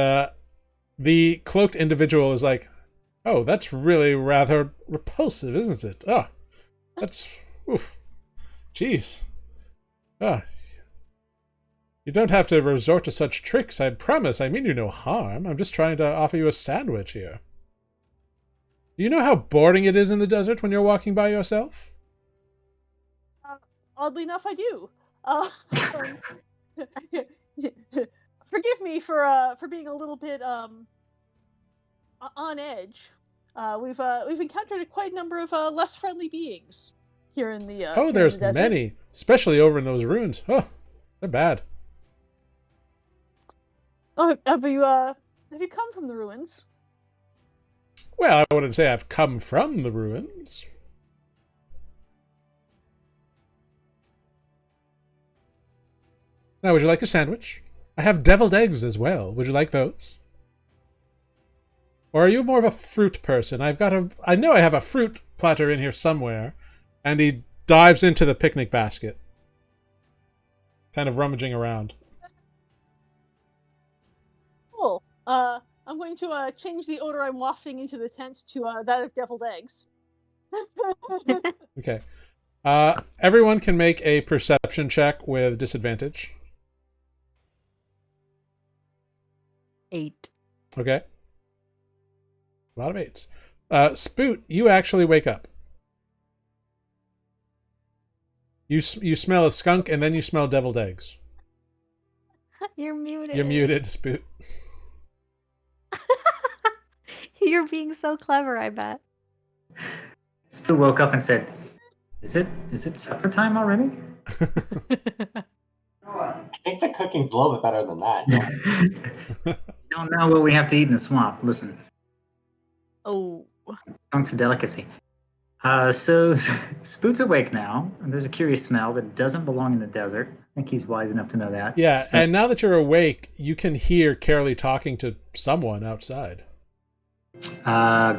the cloaked individual is like, oh, that's really rather repulsive, isn't it? Oh, that's... oof. Jeez. Ah. You don't have to resort to such tricks, I promise. I mean you no harm. I'm just trying to offer you a sandwich here. Do you know how boring it is in the desert when you're walking by yourself? Oddly enough, I do. Forgive me for being a little bit on edge. We've encountered quite a number of less friendly beings here in the oh, there's the many, especially over in those ruins. Oh, they're bad. Oh, have you come from the ruins? Well, I wouldn't say I've come from the ruins. Now, would you like a sandwich? I have deviled eggs as well. Would you like those? Or are you more of a fruit person? I know I have a fruit platter in here somewhere. And he dives into the picnic basket. Kind of rummaging around. Cool. I'm going to change the odor I'm wafting into the tent to that of deviled eggs. Okay. Everyone can make a perception check with disadvantage. 8. Okay. A lot of 8s. Spoot, you actually wake up. You smell a skunk, and then you smell deviled eggs. You're muted. You're muted, Spoot. You're being so clever, I bet. Spoot woke up and said, Is it supper time already? I think the cooking's a little bit better than that. You don't know what we have to eat in the swamp. Listen. Oh. Skunk's a delicacy. So Spoot's awake now, and there's a curious smell that doesn't belong in the desert. I think he's wise enough to know that. Yeah, So, and now that you're awake, you can hear Carolee talking to someone outside.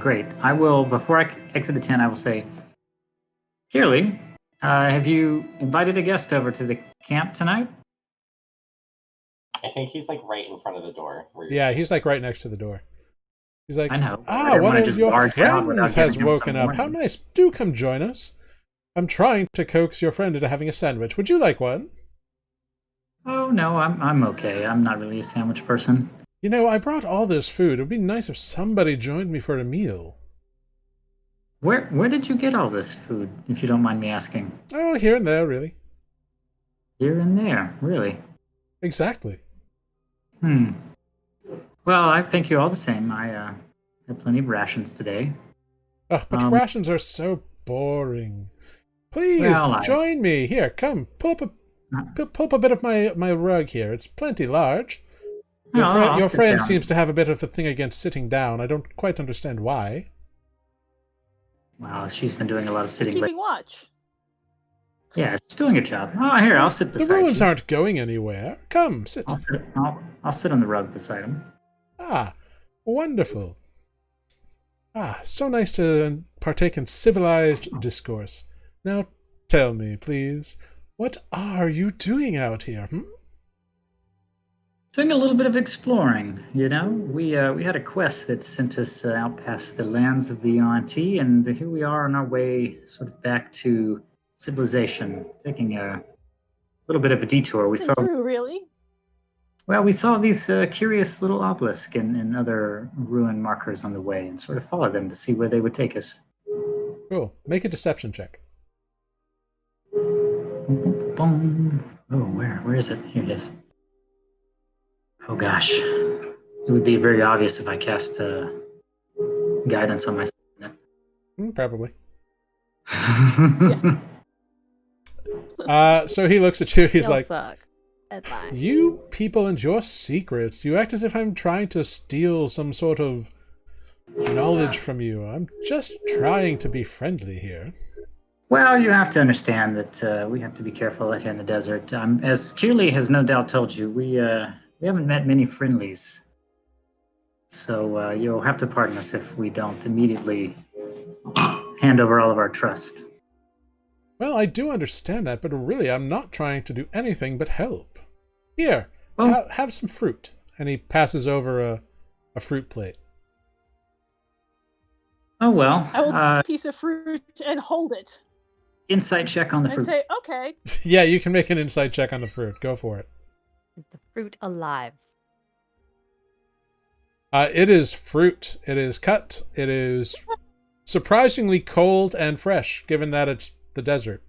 great. I will, before I exit the tent, I will say, Kirley, have you invited a guest over to the camp tonight? I think he's like right in front of the door. Yeah, he's like right next to the door. He's like, I know. ah, I didn't one wanna of just your barge out without friends has giving him some woken up. How warning. nice. Do come join us. I'm trying to coax your friend into having a sandwich. Would you like one? Oh no, I'm okay. I'm not really a sandwich person. You know, I brought all this food. It would be nice if somebody joined me for a meal. Where did you get all this food, if you don't mind me asking? Oh, here and there, really. Here and there, really. Exactly. Well, I thank you all the same. I had plenty of rations today. Ugh, but rations are so boring. Please, Well, join me. Here, come. Pull up a bit of my rug here. It's plenty large. Your sit friend down. seems to have a bit of a thing against sitting down. I don't quite understand why. Wow, she's been doing a lot of sitting. Keeping watch. Yeah, she's doing her job. Oh, here, I'll sit The beside ruins you. aren't going anywhere. Come, sit. I'll sit on the rug beside him. Ah, wonderful. Ah, so nice to partake in civilized discourse. Now, tell me, please, what are you doing out here? Doing a little bit of exploring, you know. We had a quest that sent us out past the lands of the Auntie, and here we are on our way, sort of back to civilization, taking a little bit of a detour. We saw, True, really? well, we saw these curious little obelisks and other ruin markers on the way, and sort of followed them to see where they would take us. Cool. Make a deception check. Boom. Oh, where is it? Here it is. Oh gosh, it would be very obvious if I cast guidance on myself. Probably. Yeah. So he looks at you. He's You'll like, suck. That's fine. you people and your secrets. You act as if I'm trying to steal some sort of knowledge from you. I'm just trying to be friendly here. Well, you have to understand that we have to be careful out here in the desert. As Kirley has no doubt told you, we haven't met many friendlies. So you'll have to pardon us if we don't immediately hand over all of our trust. Well, I do understand that, but really, I'm not trying to do anything but help. Here, Well, have some fruit. And he passes over a fruit plate. oh well. I will take a piece of fruit and hold it. Insight check on the And fruit. say, okay. Yeah, you can make an insight check on the fruit. Go for it. Is the fruit alive? It is fruit. It is cut. It is surprisingly cold and fresh, given that it's the desert.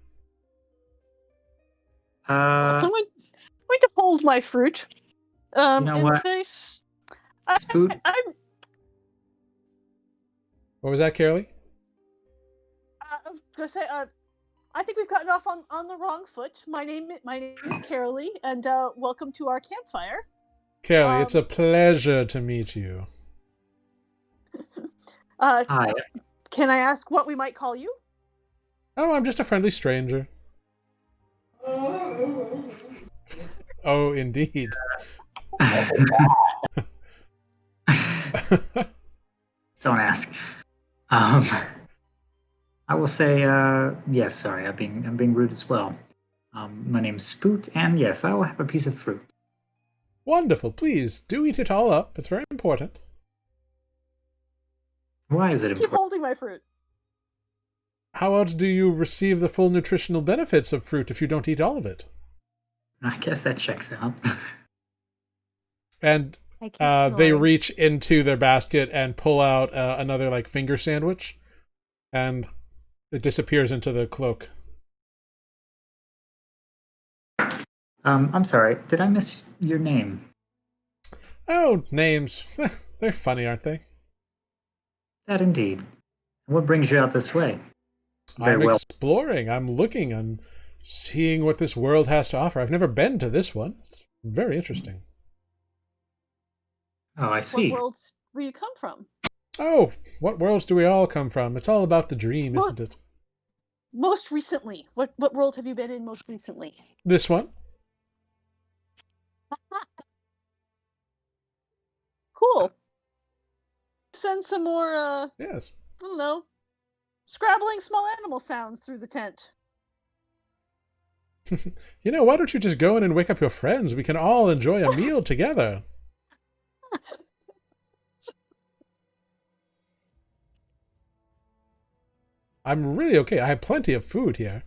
So I'm going to hold my fruit. You know and what? say, Spoot. What was that, Carolee? I was going to say, I think we've gotten off on the wrong foot. My name is Carolee, and welcome to our campfire. Carolee, it's a pleasure to meet you. Hi. Can I ask what we might call you? Oh, I'm just a friendly stranger. Oh, indeed. Don't ask. I will say yes. Sorry, I'm being rude as well. My name's Spoot, and yes, I will have a piece of fruit. Wonderful. Please do eat it all up. It's very important. Why is it Keep important? holding my fruit. How else do you receive the full nutritional benefits of fruit if you don't eat all of it? I guess that checks out. And I keep they snoring. reach into their basket and pull out another like finger sandwich, and it disappears into the cloak. I'm sorry. Did I miss your name? Oh, names. They're funny, aren't they? That indeed. What brings you out this way? I'm exploring. I'm looking. I'm seeing what this world has to offer. I've never been to this one. It's very interesting. Oh, I see. What worlds where you come from? Oh, what worlds do we all come from? It's all about the dream, isn't it? Most recently, what world have you been in most recently? This one? Cool. Send some more, Yes. I don't know, scrabbling small animal sounds through the tent. You know, why don't you just go in and wake up your friends? We can all enjoy a meal together. I'm really okay. I have plenty of food here.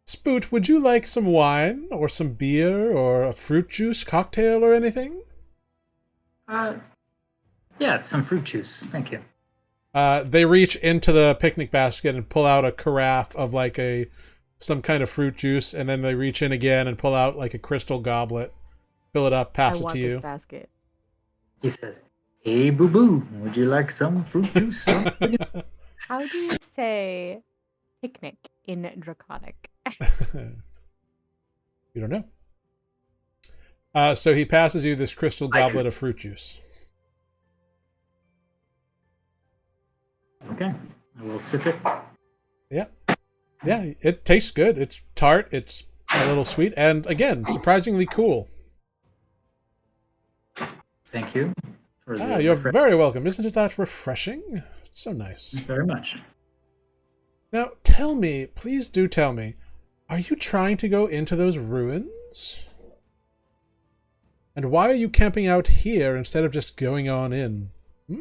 Spoot, would you like some wine or some beer or a fruit juice cocktail or anything? Yeah, some fruit juice. Thank you. They reach into the picnic basket and pull out a carafe of like some kind of fruit juice, and then they reach in again and pull out like a crystal goblet, fill it up, pass I it want to this you. basket. He says, "Hey, boo boo, would you like some fruit juice?" How do you say picnic in Draconic? You don't know. So he passes you this crystal goblet of fruit juice. Okay, I will sip it. Yeah. Yeah, it tastes good. It's tart, it's a little sweet, and again, surprisingly cool. Thank you for the You're very welcome. Isn't it that refreshing? It's so nice. very much. Now, tell me, please do tell me, are you trying to go into those ruins? And why are you camping out here instead of just going on in? Hmm?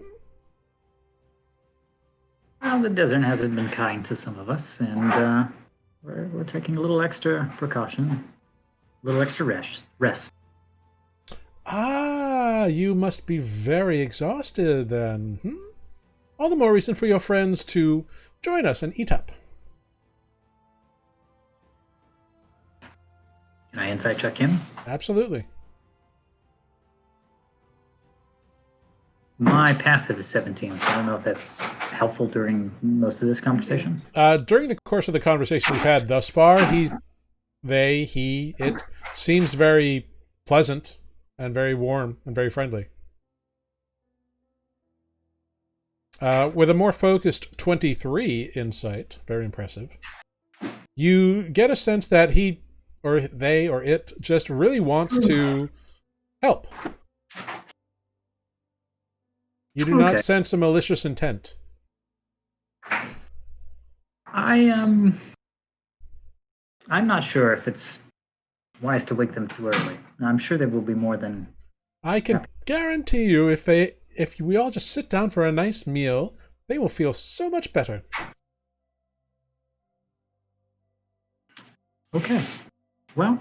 Well, the desert hasn't been kind to some of us, and we're taking a little extra precaution, a little extra rest. Ah, you must be very exhausted then. Hmm? All the more reason for your friends to join us and eat up. Can I insight check in? Absolutely. My passive is 17, so I don't know if that's helpful during most of this conversation. During the course of the conversation we've had thus far, it seems very pleasant and very warm and very friendly. With a more focused 23 insight, very impressive, you get a sense that he or they or it just really wants to help. You do not sense a malicious intent. I'm not sure if it's wise to wake them too early. I'm sure they will be more than... I can guarantee you if we all just sit down for a nice meal, they will feel so much better. Okay. Well,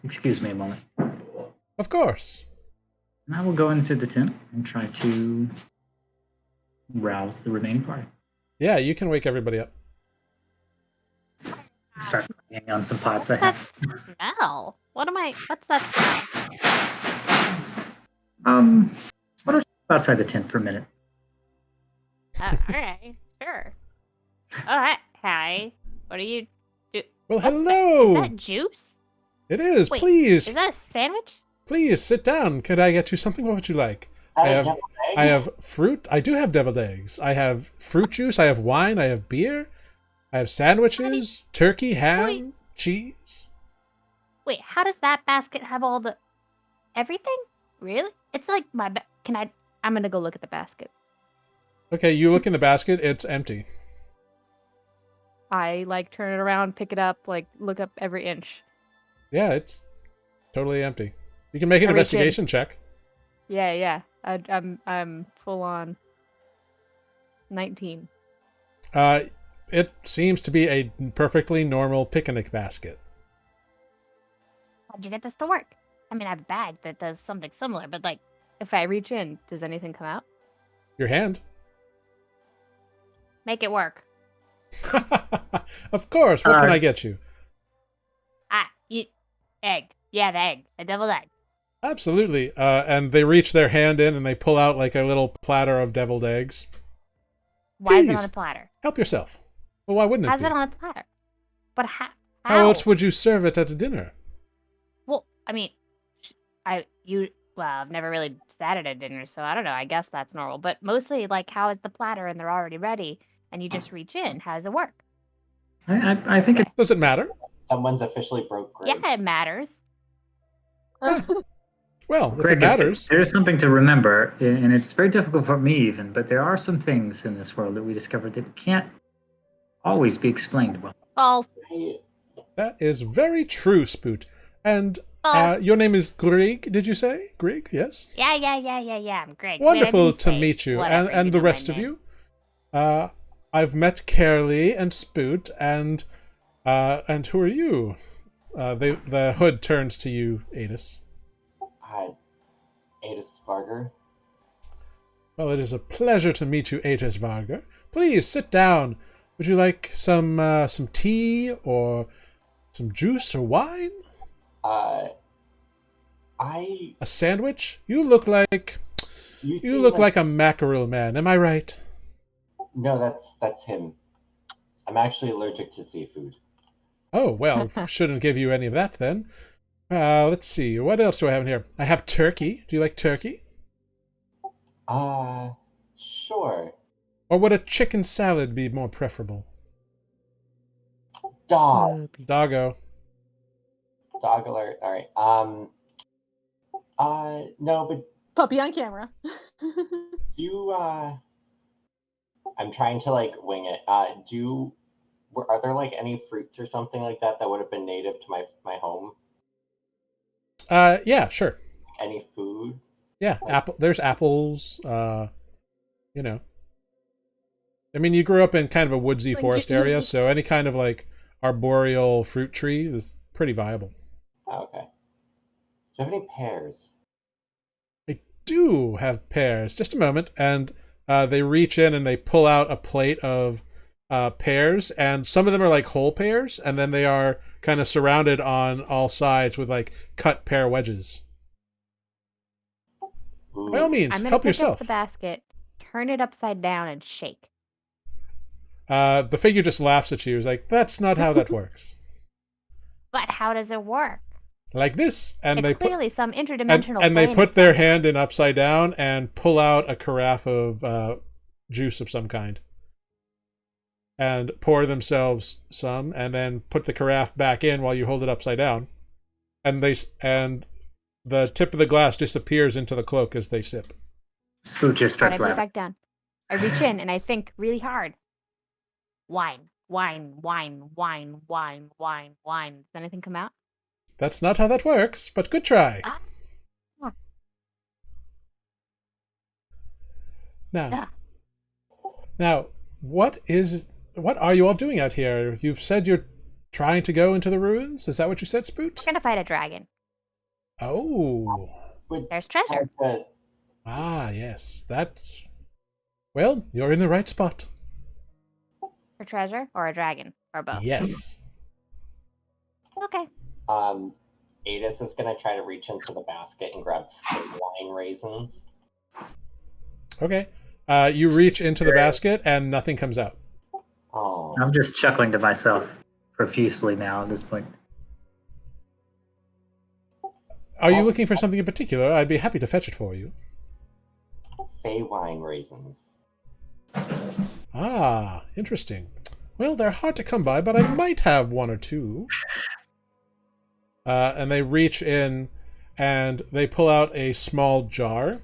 excuse me a moment. Of course. And I will go into the tent and try to rouse the remaining party. Yeah, you can wake everybody up. Start banging on some pots I What's that have. smell? What's that smell? What are outside the tent for a minute? All right, sure. Oh, hi. What are you do? Well, hello. Is that juice? It is. Wait, Please. Is that a sandwich? Please sit down. Could I get you something? What would you like? I have fruit. I do have deviled eggs. I have fruit juice. I have wine. I have beer. I have sandwiches, turkey, ham, cheese. Wait, how does that basket have all the everything? Really? It's like I'm gonna go look at the basket. Okay, you look in the basket. It's empty. I turn it around, pick it up, look up every inch. Yeah, it's totally empty. You can make an investigation check. Yeah. I'm full on 19. It seems to be a perfectly normal picnic basket. How'd you get this to work? I mean, I have a bag that does something similar, but If I reach in, does anything come out? Your hand. make it work. Of course. What can I get you? Egg. Yeah, the egg. A deviled egg. Absolutely. And they reach their hand in and they pull out a little platter of deviled eggs. Why is it Please, on a platter? help yourself. Well, why wouldn't it How's be? it on a platter? But how? How else would you serve it at a dinner? Well, I mean, I've never really sat at a dinner, so I don't know. I guess that's normal. But mostly, like, how is the platter and they're already ready, and you just reach in? How does it work? I think it. Does it matter? Someone's officially broke Greg. Yeah, it matters. Well, if Greg, it matters. there's something to remember, and it's very difficult for me even, but there are some things in this world that we discovered that can't always be explained well. False. That is very true, Spoot. And False. your name is Greg, did you say? Greg, yes? Yeah. I'm Greg. Wonderful Wait, I didn't to say meet you, whatever, and you the know my rest of name. you. I've met Carolee and Spoot, and who are you? The hood turns to you, Adis. Adis Varger. Well, it is a pleasure to meet you, Adis Varger. Please sit down. Would you like some tea or some juice or wine? A sandwich? You look like you look like a mackerel man. Am I right? No, that's him. I'm actually allergic to seafood. Oh, well, shouldn't give you any of that then. Let's see. What else do I have in here? I have turkey. Do you like turkey? Sure. Or would a chicken salad be more preferable? Dog. Doggo. Dog alert. All right. No, but Puppy on camera. you, I'm trying to, like, wing it. Are there, like, any fruits or something like that that would have been native to my home? Yeah, sure. Any food? Yeah, Like, there's apples, you know. I mean, you grew up in kind of a woodsy Like, forest area, so any kind of, like, arboreal fruit tree is pretty viable. okay. Do you have any pears? I do have pears. Just a moment, and they reach in and they pull out a plate of pears, and some of them are like whole pears, and then they are kind of surrounded on all sides with like cut pear wedges. Ooh. By all means, I'm gonna help pick yourself. up the basket, turn it upside down, and shake. The figure just laughs at you. He's like, "That's not how that works." But how does it work? Like this, and It's they clearly some interdimensional and they plane put of their something. hand in upside down and pull out a carafe of juice of some kind, and pour themselves some, and then put the carafe back in while you hold it upside down, and the tip of the glass disappears into the cloak as they sip. Spoot just Alright, starts I put it laughing. back down. I reach in and I think really hard. Wine. Does anything come out? That's not how that works, but good try. Ah. Now, what are you all doing out here? You've said you're trying to go into the ruins. Is that what you said, Spoot? We're gonna fight a dragon. Oh. There's treasure. Ah, yes. That's... Well, you're in the right spot. For treasure or a dragon or both. Yes. Okay. Adis is gonna try to reach into the basket and grab 3 wine raisins. Okay. You reach into the basket and nothing comes out. Oh. I'm just chuckling to myself profusely now at this point. Are you looking for something in particular? I'd be happy to fetch it for you. Fey wine raisins. Ah, interesting. Well, they're hard to come by, but I might have 1 or 2. And they reach in and they pull out a small jar.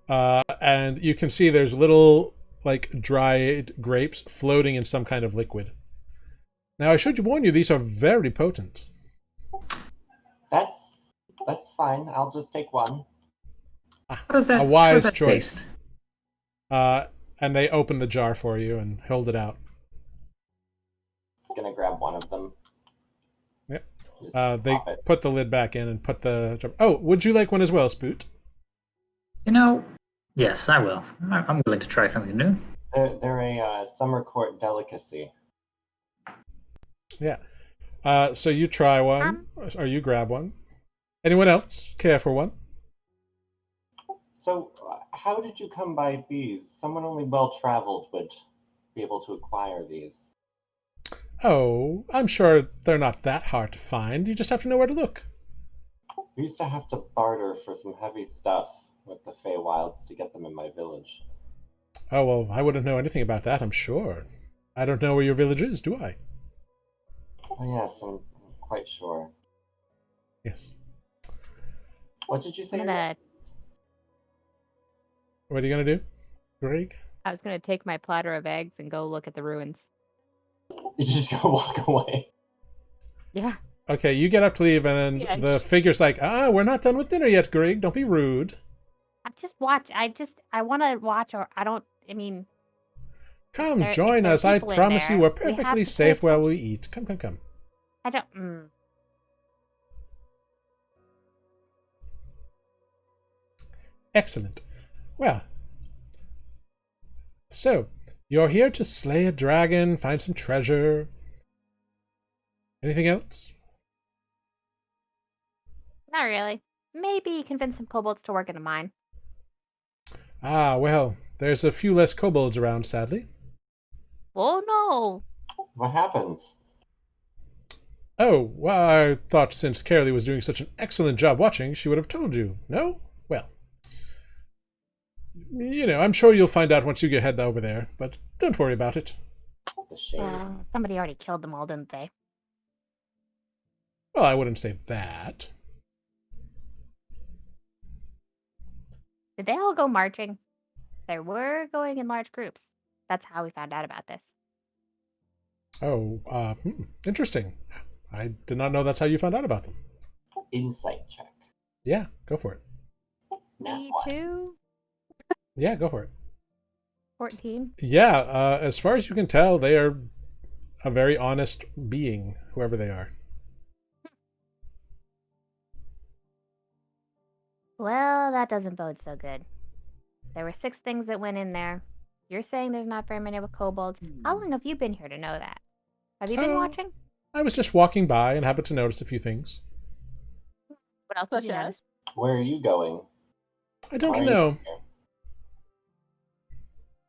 And you can see there's little, like, dried grapes floating in some kind of liquid. Now, I should warn you, these are very potent. That's fine. I'll just take 1. How does that, A wise how does that choice. taste? And they open the jar for you and hold it out. Just gonna grab 1 of them. Yep. Just They pop it. put the lid back in and put the jar... Oh, would you like one as well, Spoot? You know, yes, I will. I'm willing to try something new. They're a summer court delicacy. Yeah. So you try one, or you grab one. Anyone else care for one? So, how did you come by these? Someone only well-traveled would be able to acquire these. Oh, I'm sure they're not that hard to find. You just have to know where to look. We used to have to barter for some heavy stuff with the Feywilds to get them in my village. Oh, well, I wouldn't know anything about that, I'm sure. I don't know where your village is, do I? Oh yes, I'm quite sure. Yes. What did you say? I'm gonna. What are you going to do, Greg? I was gonna take my platter of eggs and go look at the ruins. You just gotta walk away. Yeah. Okay, you get up to leave, and Yeah, the figure's like, we're not done with dinner yet, Greg. Don't be rude. I just watch. I want to watch, or I don't. I mean, Come, if join there are us. I people in promise you there, we're we have perfectly to pay safe while attention. we eat. Come, come, come. I don't. Excellent. Well, so, you're here to slay a dragon, find some treasure. Anything else? Not really. Maybe convince some kobolds to work in a mine. Well, there's a few less kobolds around, sadly. Oh no! What happens? Oh, well, I thought since Carolee was doing such an excellent job watching, she would have told you. No? Well, I'm sure you'll find out once you head over there, but don't worry about it. The shade. Somebody already killed them all, didn't they? Well, I wouldn't say that. Did they all go marching? They were going in large groups. That's how we found out about this. Oh, interesting. I did not know that's how you found out about them. Insight check. Yeah, go for it. Me Nat 1. too. Yeah, go for it. 14. Yeah, as far as you can tell, they are a very honest being, whoever they are. Well, that doesn't bode so good. There were 6 things that went in there. You're saying there's not very many with kobolds. How long have you been here to know that? Have you been watching? I was just walking by and happened to notice a few things. What else Such did you notice? as? Where are you going? I don't Why are you know. here?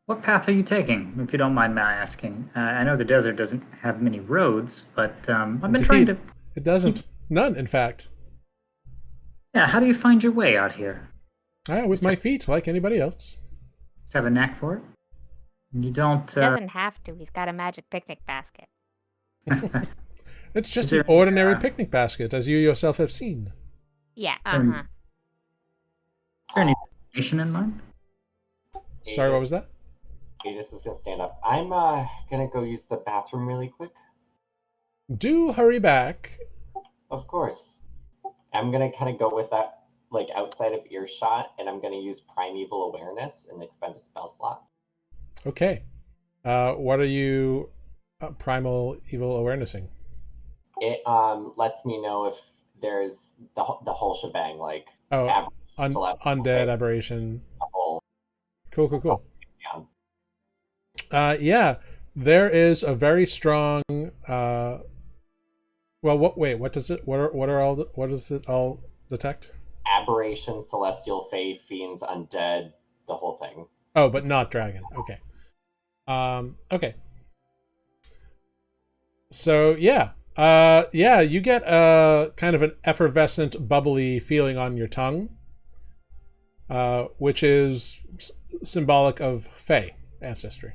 What path are you taking, if you don't mind my asking? I know the desert doesn't have many roads, but I've been trying to... It doesn't. None, in fact. Yeah, how do you find your way out here? With my feet, like anybody else. Just have a knack for it? You don't... He doesn't have to. He's got a magic picnic basket. It's just Is there an ordinary any, picnic basket, as you yourself have seen. Yeah, Um, uh-huh. Is there any destination in mind? Sorry, what was that? Adis is gonna stand up. I'm gonna go use the bathroom really quick. Do hurry back. Of course. I'm gonna kind of go with that, like, outside of earshot, and I'm gonna use primeval awareness and expend a spell slot. Okay. What are you primal evil awarenessing? It lets me know if there's the whole shebang, like Oh, celestial undead, fate, aberration. the whole. Cool. Yeah. Yeah, there is a very strong. Well, what does it? What does it all detect? Aberration, celestial fate, fiends, undead, the whole thing. Oh, but not dragon. Okay. Okay. So yeah, you get a kind of an effervescent, bubbly feeling on your tongue, which is symbolic of Fey ancestry.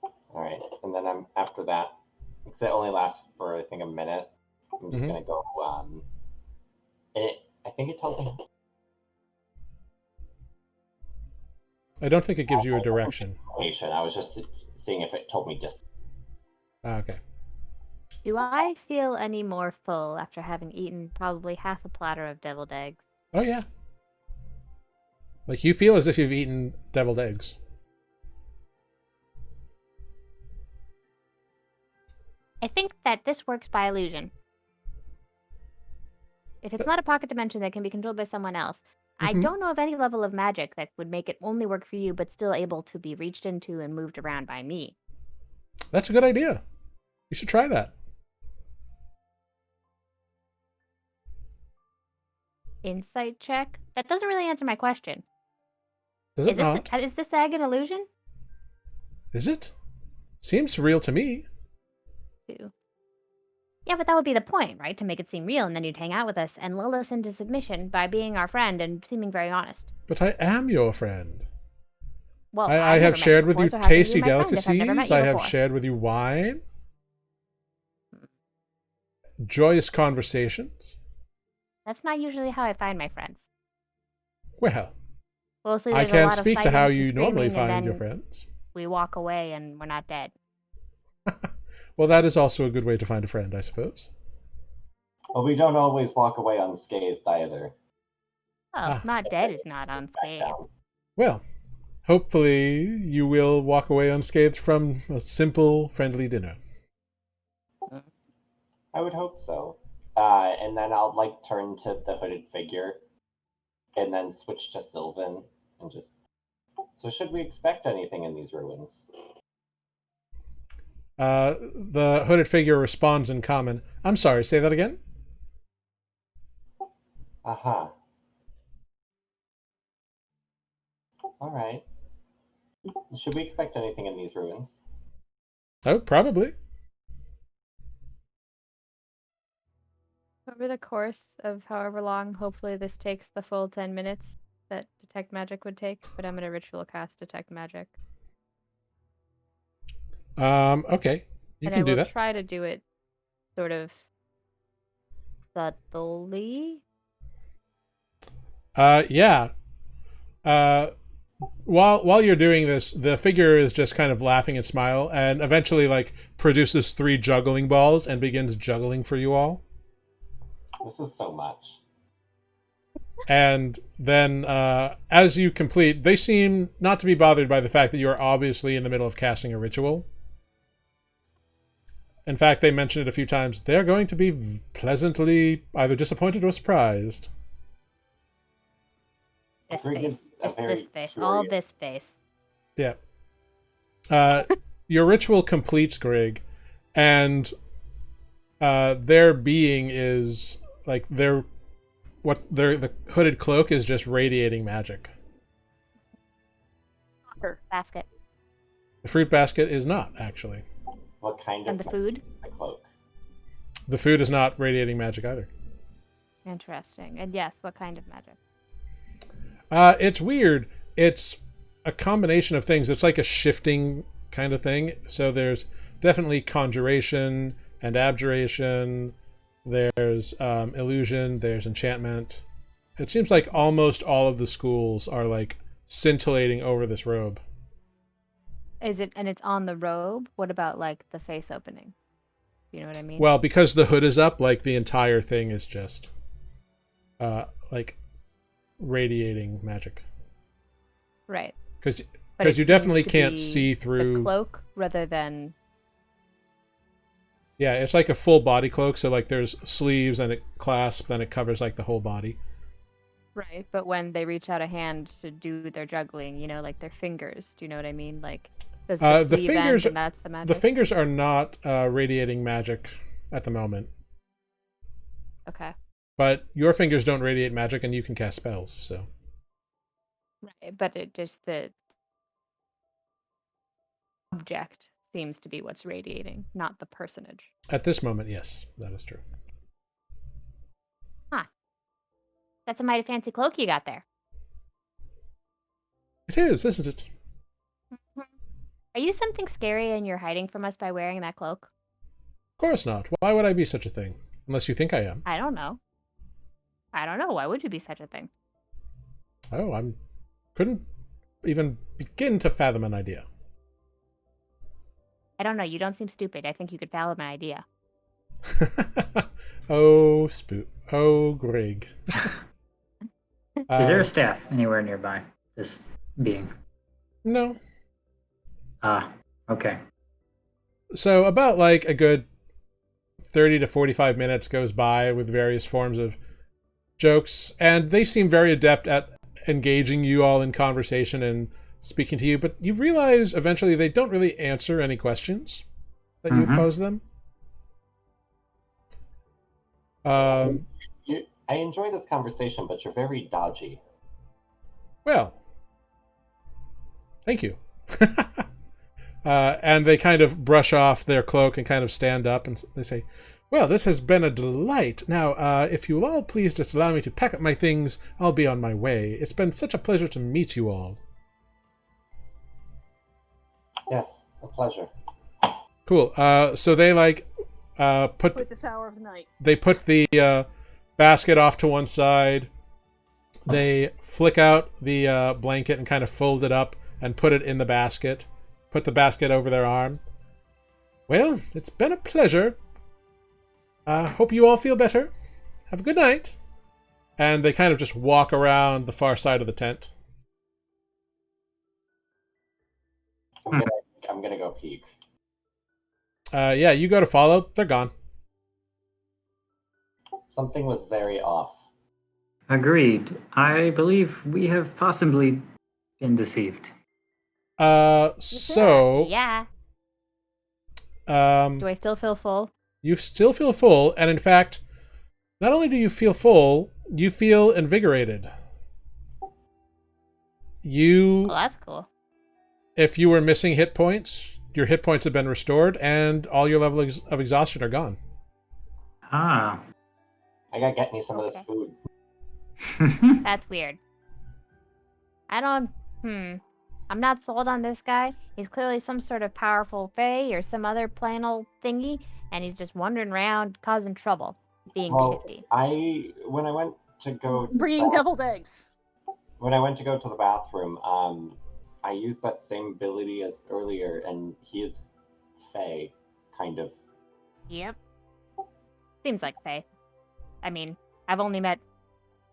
All right, and then I'm after that, because it only lasts for I think a minute. I'm just gonna go. I think it tells me. I don't think it gives you a direction. I was just seeing if it told me just. Okay. Do I feel any more full after having eaten probably half a platter of deviled eggs? Oh yeah. Like you feel as if you've eaten deviled eggs. I think that this works by illusion. If it's not a pocket dimension that can be controlled by someone else, I don't know of any level of magic that would make it only work for you, but still able to be reached into and moved around by me. That's a good idea. You should try that. Insight check? That doesn't really answer my question. Does it not? Is this egg an illusion? Is it? Seems real to me. 2. Yeah, but that would be the point, right? To make it seem real, and then you'd hang out with us and lull us into submission by being our friend and seeming very honest. But I am your friend. Well, I I've have never met shared you with before, you so how can you be tasty my friend if I've never met delicacies. you I have before? shared with you wine. Joyous conversations. That's not usually how I find my friends. Well, Mostly I there's a can't lot of speak to how fighting, you some normally screaming, find and your then friends. we walk away and we're not dead. Well, that is also a good way to find a friend, I suppose. Well, we don't always walk away unscathed either. Well, not dead is not Back unscathed. down. Well, hopefully you will walk away unscathed from a simple, friendly dinner. I would hope so. And then I'll turn to the hooded figure, and then switch to Sylvan, and just. So, should we expect anything in these ruins? The hooded figure responds in common. I'm sorry, say that again? Uh-huh. All right. Should we expect anything in these ruins? Oh, probably. Over the course of however long, hopefully this takes the full 10 minutes that Detect Magic would take, but I'm going to ritual cast Detect Magic. Okay. You and can I do will that. try to do it sort of subtly. Yeah. While you're doing this, the figure is just kind of laughing and smile, and eventually produces 3 juggling balls and begins juggling for you all. This is so much. And then as you complete, they seem not to be bothered by the fact that you are obviously in the middle of casting a ritual. In fact, they mentioned it a few times. They're going to be pleasantly either disappointed or surprised. This Grig face. is a Just very this face. All curious- this face. Yeah. Your ritual completes, Grig, and their being is the hooded cloak is just radiating magic. Basket. The fruit basket is not, actually. What kind And of the food? the cloak? The food is not radiating magic either. Interesting. And yes, what kind of magic? It's weird. It's a combination of things. It's like a shifting kind of thing. So there's definitely conjuration and abjuration. There's illusion. There's enchantment. It seems like almost all of the schools are scintillating over this robe. Is it, and it's on the robe? What about the face opening? You know what I mean? Well, because the hood is up, the entire thing is just radiating magic. Right. Because But you it definitely seems to can't be see through the cloak rather than. Yeah, it's like a full body cloak, so there's sleeves and it clasps and it covers the whole body. Right, but when they reach out a hand to do their juggling, their fingers, do you know what I mean? Does the sleeve fingers end and that's the magic? The fingers are not radiating magic at the moment. Okay. But your fingers don't radiate magic and you can cast spells, so. Right, but it just the object seems to be what's radiating, not the personage. At this moment, yes, that is true. That's a mighty fancy cloak you got there. It is, isn't it? Are you something scary and you're hiding from us by wearing that cloak? Of course not. Why would I be such a thing? Unless you think I am. I don't know. Why would you be such a thing? Oh, couldn't even begin to fathom an idea. I don't know. You don't seem stupid. I think you could fathom an idea. Oh, Grig. Is there a staff anywhere nearby this being? No. Ah, okay. So about a good 30 to 45 minutes goes by with various forms of jokes, and they seem very adept at engaging you all in conversation and speaking to you, but you realize eventually they don't really answer any questions that you pose them. I enjoy this conversation, but you're very dodgy. Well, thank you. And they kind of brush off their cloak and kind of stand up and they say, Well, this has been a delight. Now, if you will all please just allow me to pack up my things, I'll be on my way. It's been such a pleasure to meet you all. Yes, a pleasure. Cool. So they At this hour of the night. they put the basket off to one side. They flick out the blanket and kind of fold it up and put it in the basket. Put the basket over their arm. Well, it's been a pleasure. Hope you all feel better. Have a good night. And they kind of just walk around the far side of the tent. I'm gonna go peek. Yeah, you go to follow. They're gone. Something was very off. Agreed. I believe we have possibly been deceived. So Yeah. um, Do I still feel full? you still feel full, and in fact, not only do you feel full, you feel invigorated. Well, that's cool. If you were missing hit points, your hit points have been restored, and all your levels of exhaustion are gone. Ah. I gotta get me some of this Okay. food. That's weird. I don't. I'm not sold on this guy. He's clearly some sort of powerful fae or some other plain old thingy, and he's just wandering around causing trouble, being shifty. When I went to go Bringing deviled eggs. when I went to go to the bathroom, I used that same ability as earlier, and he is fae, kind of. Yep. Seems like fae. I mean, I've only met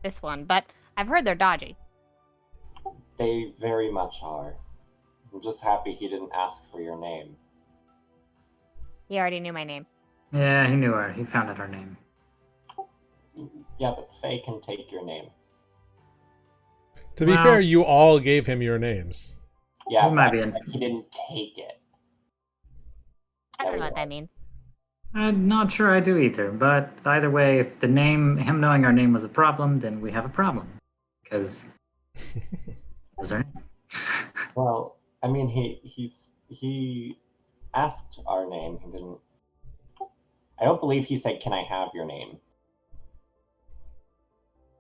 this one, but I've heard they're dodgy. They very much are. I'm just happy he didn't ask for your name. He already knew my name. Yeah, he knew her. He found out her name. Yeah, but fae can take your name. To be Well- fair, you all gave him your names. Yeah, He might but be he didn't take it. I don't know There what we that go. means. I'm not sure I do either, but either way, if him knowing our name was a problem, then we have a problem. Because it was our name. Well, I mean, he asked our name. He didn't. I don't believe he said, "Can I have your name?"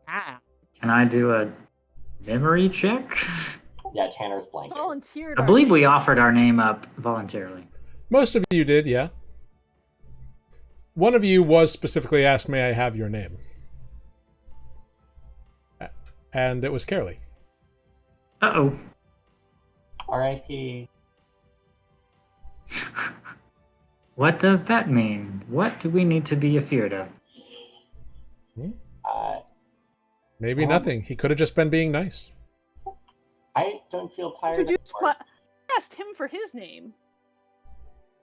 Ah. Can I do a memory check? Yeah, Tanner's blanket. Volunteered. I our believe we names. offered our name up voluntarily. Most of you did, yeah. One of you was specifically asked, "May I have your name?" And it was Carolee. Uh-oh. R.I.P. What does that mean? What do we need to be afeared of? Maybe nothing. He could have just been being nice. I don't feel tired Introduced anymore. I asked him for his name.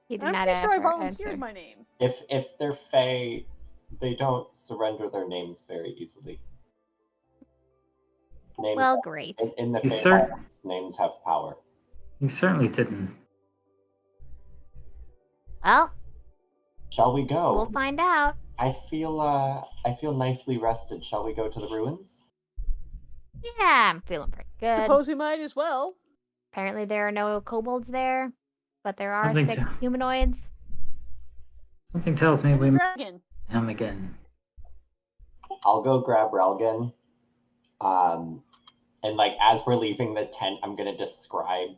He did I'm not pretty ask sure I for volunteered answer. my name. If they're fae, they don't surrender their names very easily. Names Well, great. in the Yes, fae sir. lands, names have power. He certainly didn't. Well, Shall we go? we'll find out. I feel nicely rested. Shall we go to the ruins? Yeah, I'm feeling pretty good. Suppose we might as well. Apparently there are no kobolds there, but there are Something 6 to- humanoids. Something tells me And we the met dragon. him again. I'll go grab Relgan. And like as we're leaving the tent, I'm gonna describe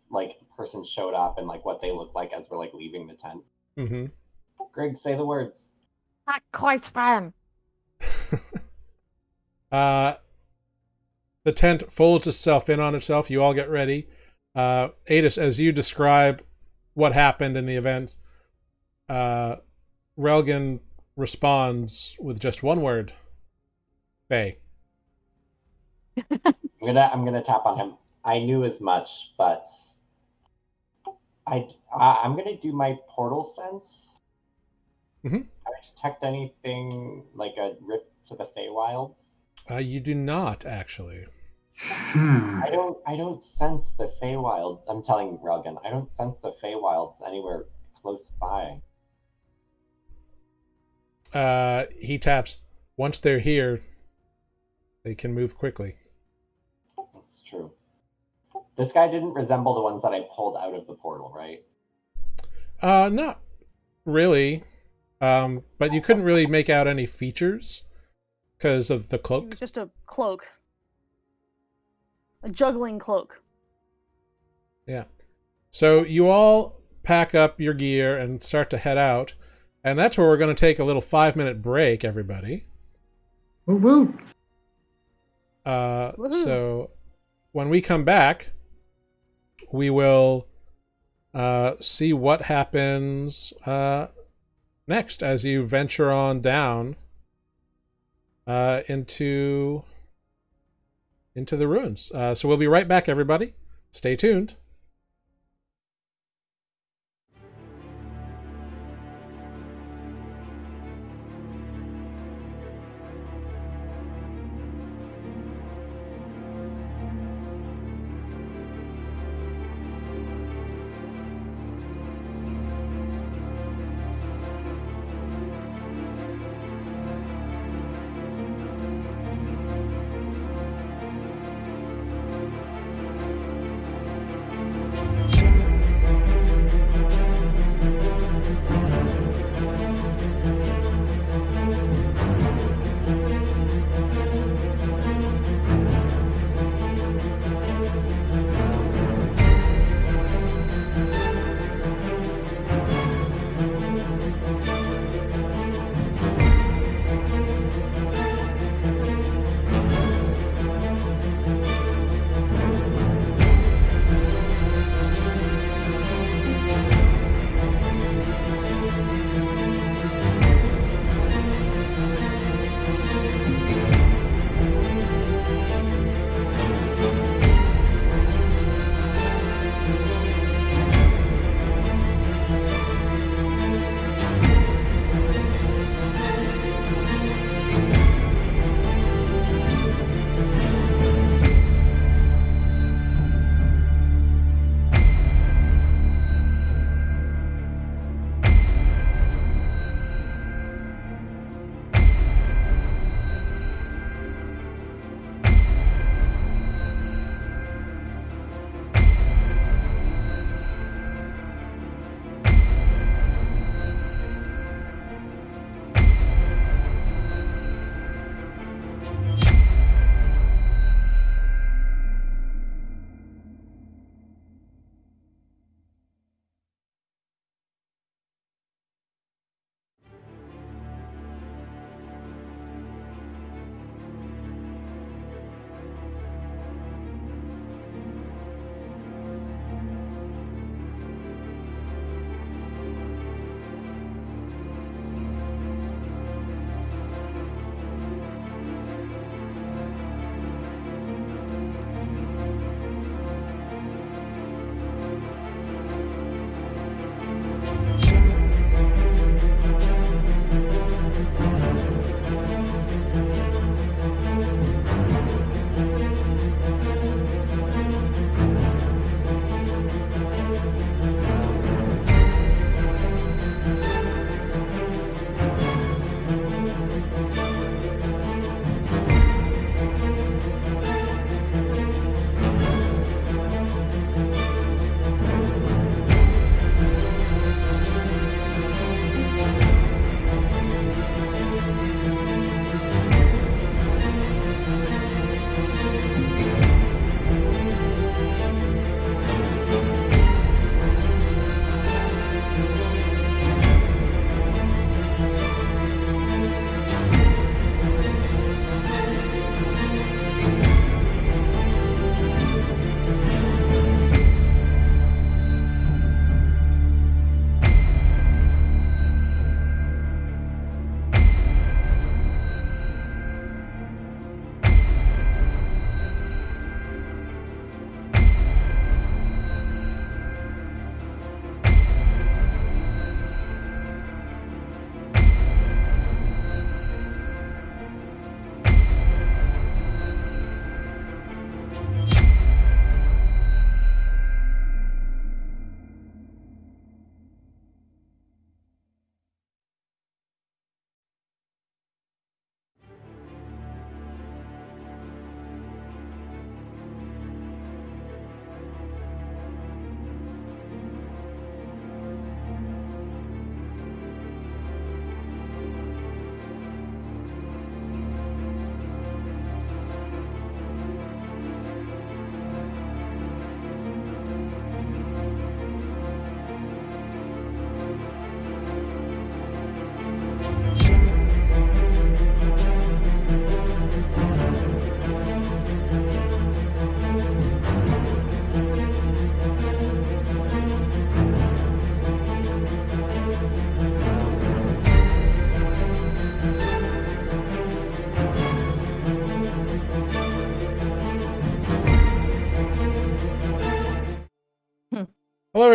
like a person showed up and like what they look like as we're like leaving the tent. Mm-hmm. Greg, say the words. Not quite fun. The tent folds itself in on itself. You all get ready. Adis, as you describe what happened in the event, Relgan responds with just one word. Faye. I'm gonna tap on him. I knew as much, but I'm gonna do my portal sense. Mhm. Can I detect anything like a rip to the Feywilds? You do not, actually. I don't sense the Feywild. I'm telling Relgan, I don't sense the Feywilds anywhere close by. He taps. Once they're here, they can move quickly. That's true. This guy didn't resemble the ones that I pulled out of the portal, right? Not really. but you couldn't really make out any features because of the It cloak. was just a cloak. A juggling cloak. Yeah. So you all pack up your gear and start to head out, and that's where we're going to take a little 5-minute break, everybody. Woo woo. Woohoo. So when we come back, we will see what happens next as you venture on down into the ruins. So we'll be right back, everybody. Stay tuned.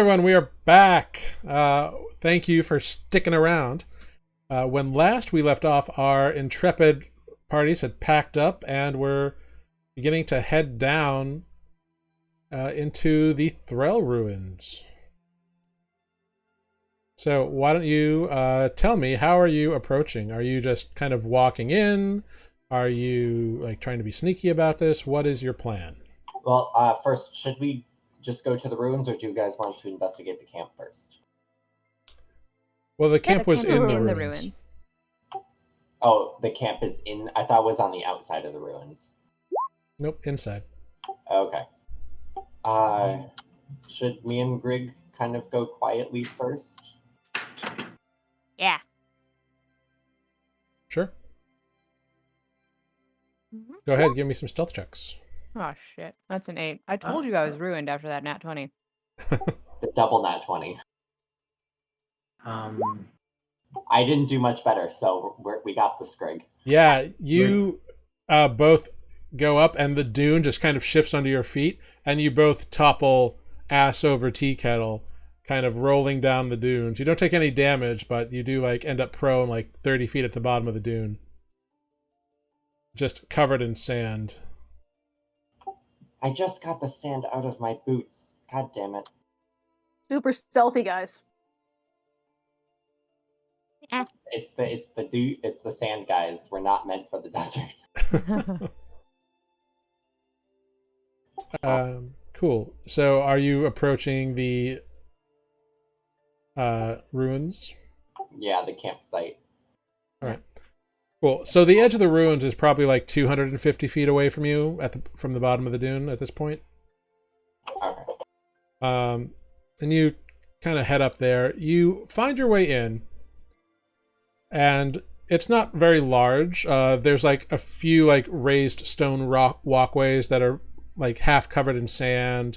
everyone, we are back. Thank you for sticking around. When last we left off, our intrepid parties had packed up and were beginning to head down into the Threll Ruins. So why don't you tell me, how are you approaching? Are you just kind of walking in? Are you like trying to be sneaky about this? What is your plan? Well, first, should we just go to the ruins, or do you guys want to investigate the camp first? Well, the camp was camp in is the in ruins. the ruins. Oh, the camp is in... I thought it was on the outside of the ruins. Nope, inside. Okay. Should me and Grig kind of go quietly first? Yeah. Sure. Mhm. Go ahead, give me some stealth checks. Oh shit, that's an 8. I told you I was ruined after that nat 20. The double nat 20. I didn't do much better, so we got this, Grig. Yeah, you both go up and the dune just kind of shifts under your feet and you both topple ass over tea kettle, kind of rolling down the dunes. You don't take any damage, but you do like end up prone like 30 feet at the bottom of the dune. Just covered in sand. I just got the sand out of my boots. God damn it. Super stealthy, guys. It's the sand guys. We're not meant for the desert. Cool. So are you approaching the ruins? Yeah, the campsite. All right. Cool. So the edge of the ruins is probably like 250 feet away from you from the bottom of the dune at this point. Okay. And you kind of head up there. You find your way in, and it's not very large. There's like a few like raised stone rock walkways that are like half covered in sand,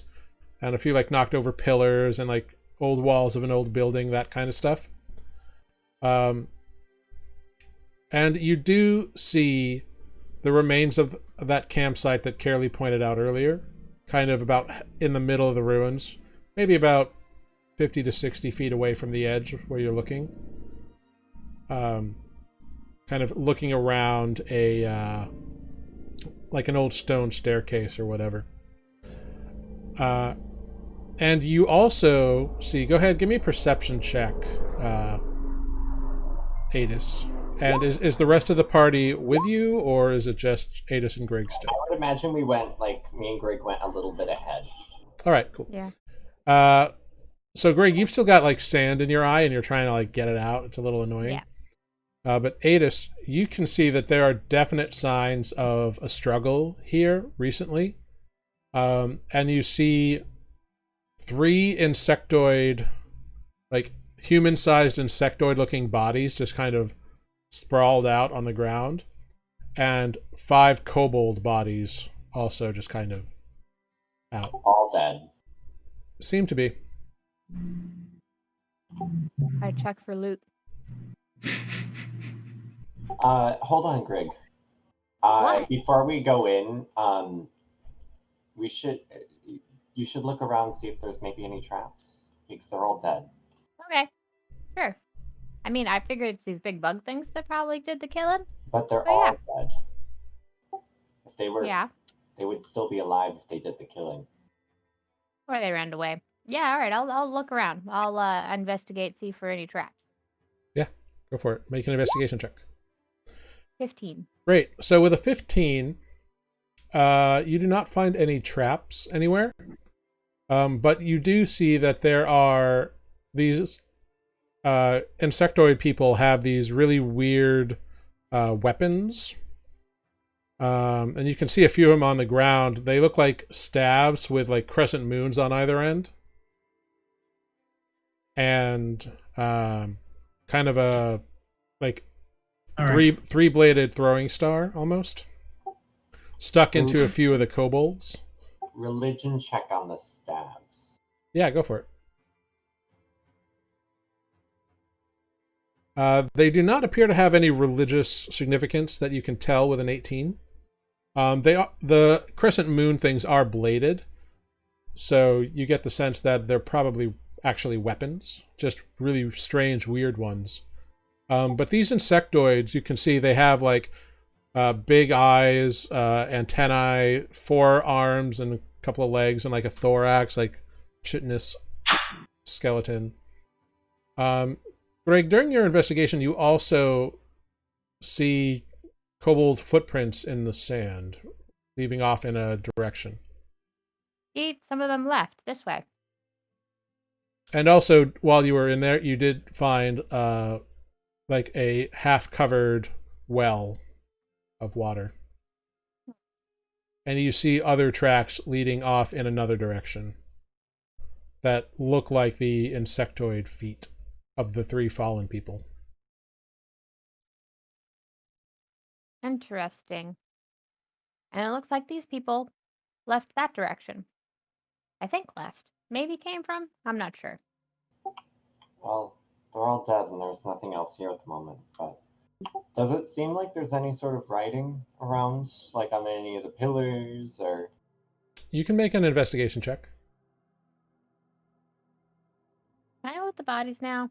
and a few like knocked over pillars and like old walls of an old building, that kind of stuff. And you do see the remains of that campsite that Carolee pointed out earlier, kind of about in the middle of the ruins, maybe about 50 to 60 feet away from the edge where you're looking. Kind of looking around a like an old stone staircase or whatever. And you also see, go ahead, give me a perception check, Adis. And is the rest of the party with you, or is it just Adis and Grig still? I would imagine me and Grig went a little bit ahead. All right, cool. Yeah. So Grig, you've still got like sand in your eye and you're trying to like get it out. It's a little annoying. Yeah. But Adis, you can see that there are definite signs of a struggle here recently. And you see 3 insectoid, like human-sized insectoid-looking bodies just kind of sprawled out on the ground, and 5 kobold bodies also just kind of out. All dead. Seem to be. I check for loot. Hold on, Grig. What? Before we go in, you should look around and see if there's maybe any traps, because they're all dead. Okay. Sure. I mean, I figured it's these big bug things that probably did the killing. But they're Oh, all dead. If they were, Yeah. they would still be alive if they did the killing. Or they ran away. Yeah, all right. I'll look around. I'll investigate, see for any traps. Yeah, go for it. Make an investigation check. 15. Great. So with a 15, you do not find any traps anywhere. But you do see that there are these insectoid people have these really weird weapons. And you can see a few of them on the ground. They look like staves with like crescent moons on either end. And kind of a like three-bladed throwing star almost. Stuck into a few of the kobolds. Religion check on the staves. Yeah, go for it. They do not appear to have any religious significance that you can tell with an 18. The crescent moon things are bladed, so you get the sense that they're probably actually weapons, just really strange, weird ones. But these insectoids, you can see they have like big eyes, antennae, 4 arms, and a couple of legs, and like a thorax, like chitinous skeleton. Greg, during your investigation, you also see kobold footprints in the sand, leaving off in a direction. See, some of them left this way. And also, while you were in there, you did find like a half-covered well of water. And you see other tracks leading off in another direction that look like the insectoid feet of the 3 fallen people. Interesting. And it looks like these people left that direction. I think left. Maybe came from? I'm not sure. Well, they're all dead and there's nothing else here at the moment, but does it seem like there's any sort of writing around, like on any of the pillars, or... You can make an investigation check. Can I loot the bodies now?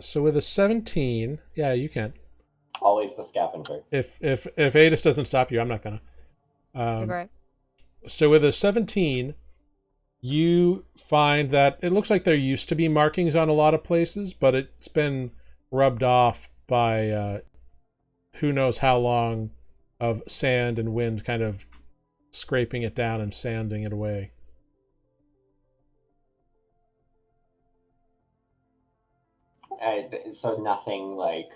So with a 17, yeah, you can. Always the scavenger. If Adis doesn't stop you, I'm not gonna. Right. So with a 17, you find that it looks like there used to be markings on a lot of places, but it's been rubbed off by who knows how long of sand and wind kind of scraping it down and sanding it away. So nothing like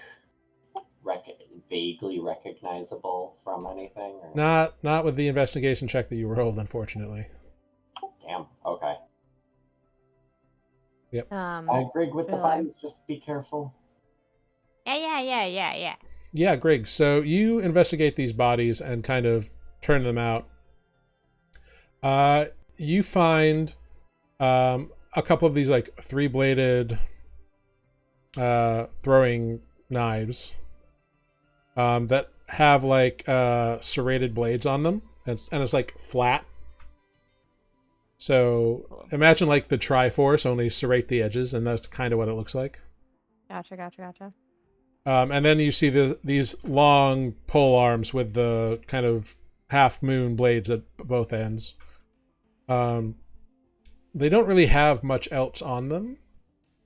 vaguely recognizable from anything? Or... Not with the investigation check that you rolled, unfortunately. Damn, okay. Yep. Greg, with the bodies, just be careful. Yeah. Yeah, Greg, so you investigate these bodies and kind of turn them out. You find a couple of these like 3-bladed throwing knives that have like serrated blades on them, and it's like flat. So imagine like the Triforce, only serrate the edges, and that's kind of what it looks like. Gotcha. And then you see these long pole arms with the kind of half-moon blades at both ends. They don't really have much else on them.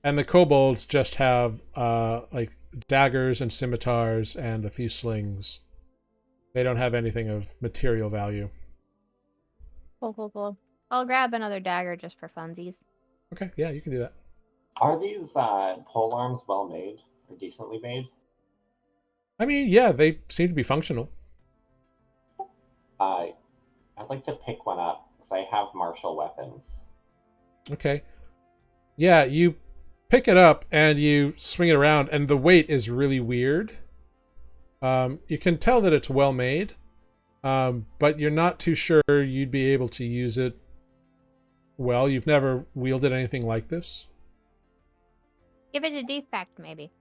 And the kobolds just have like daggers and scimitars and a few slings. They don't have anything of material value. Cool. I'll grab another dagger just for funsies. Okay, yeah, you can do that. Are these pole arms well made or decently made? I mean, yeah, they seem to be functional. I'd like to pick one up because I have martial weapons. Okay. Yeah, you pick it up and you swing it around, and the weight is really weird. You can tell that it's well made, but you're not too sure you'd be able to use it well. You've never wielded anything like this. Give it a defect, maybe.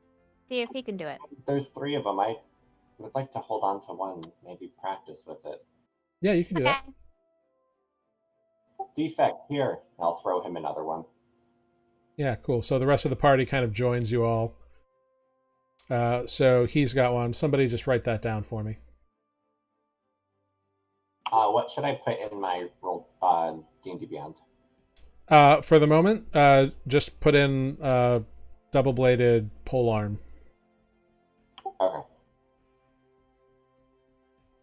See if he can do it. There's 3 of them. I would like to hold on to one, maybe practice with it. Yeah, you can do that. Defect, here. I'll throw him another one. Yeah, cool. So the rest of the party kind of joins you all. So he's got one. Somebody just write that down for me. What should I put in my roll D&D Beyond? For the moment, just put in double-bladed polearm. Okay.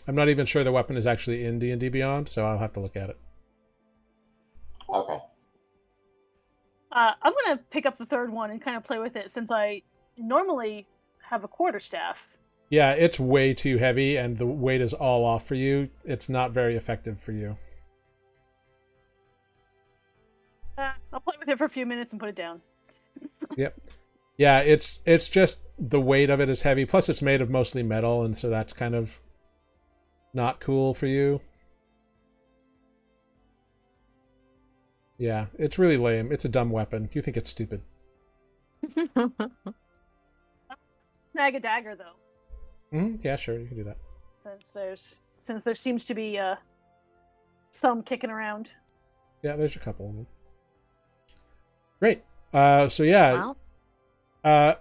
I'm not even sure the weapon is actually in D&D Beyond, so I'll have to look at it. Okay. I'm gonna pick up the third one and kind of play with it since I normally have a quarterstaff. Yeah, it's way too heavy, and the weight is all off for you. It's not very effective for you. I'll play with it for a few minutes and put it down. Yep. Yeah, it's just the weight of it is heavy. Plus, it's made of mostly metal, and so that's kind of not cool for you. Yeah, it's really lame. It's a dumb weapon. You think it's stupid. Snag a dagger though. Yeah, sure, you can do that. Since there seems to be some kicking around. Yeah, there's a couple of them. Great. So yeah, Wow.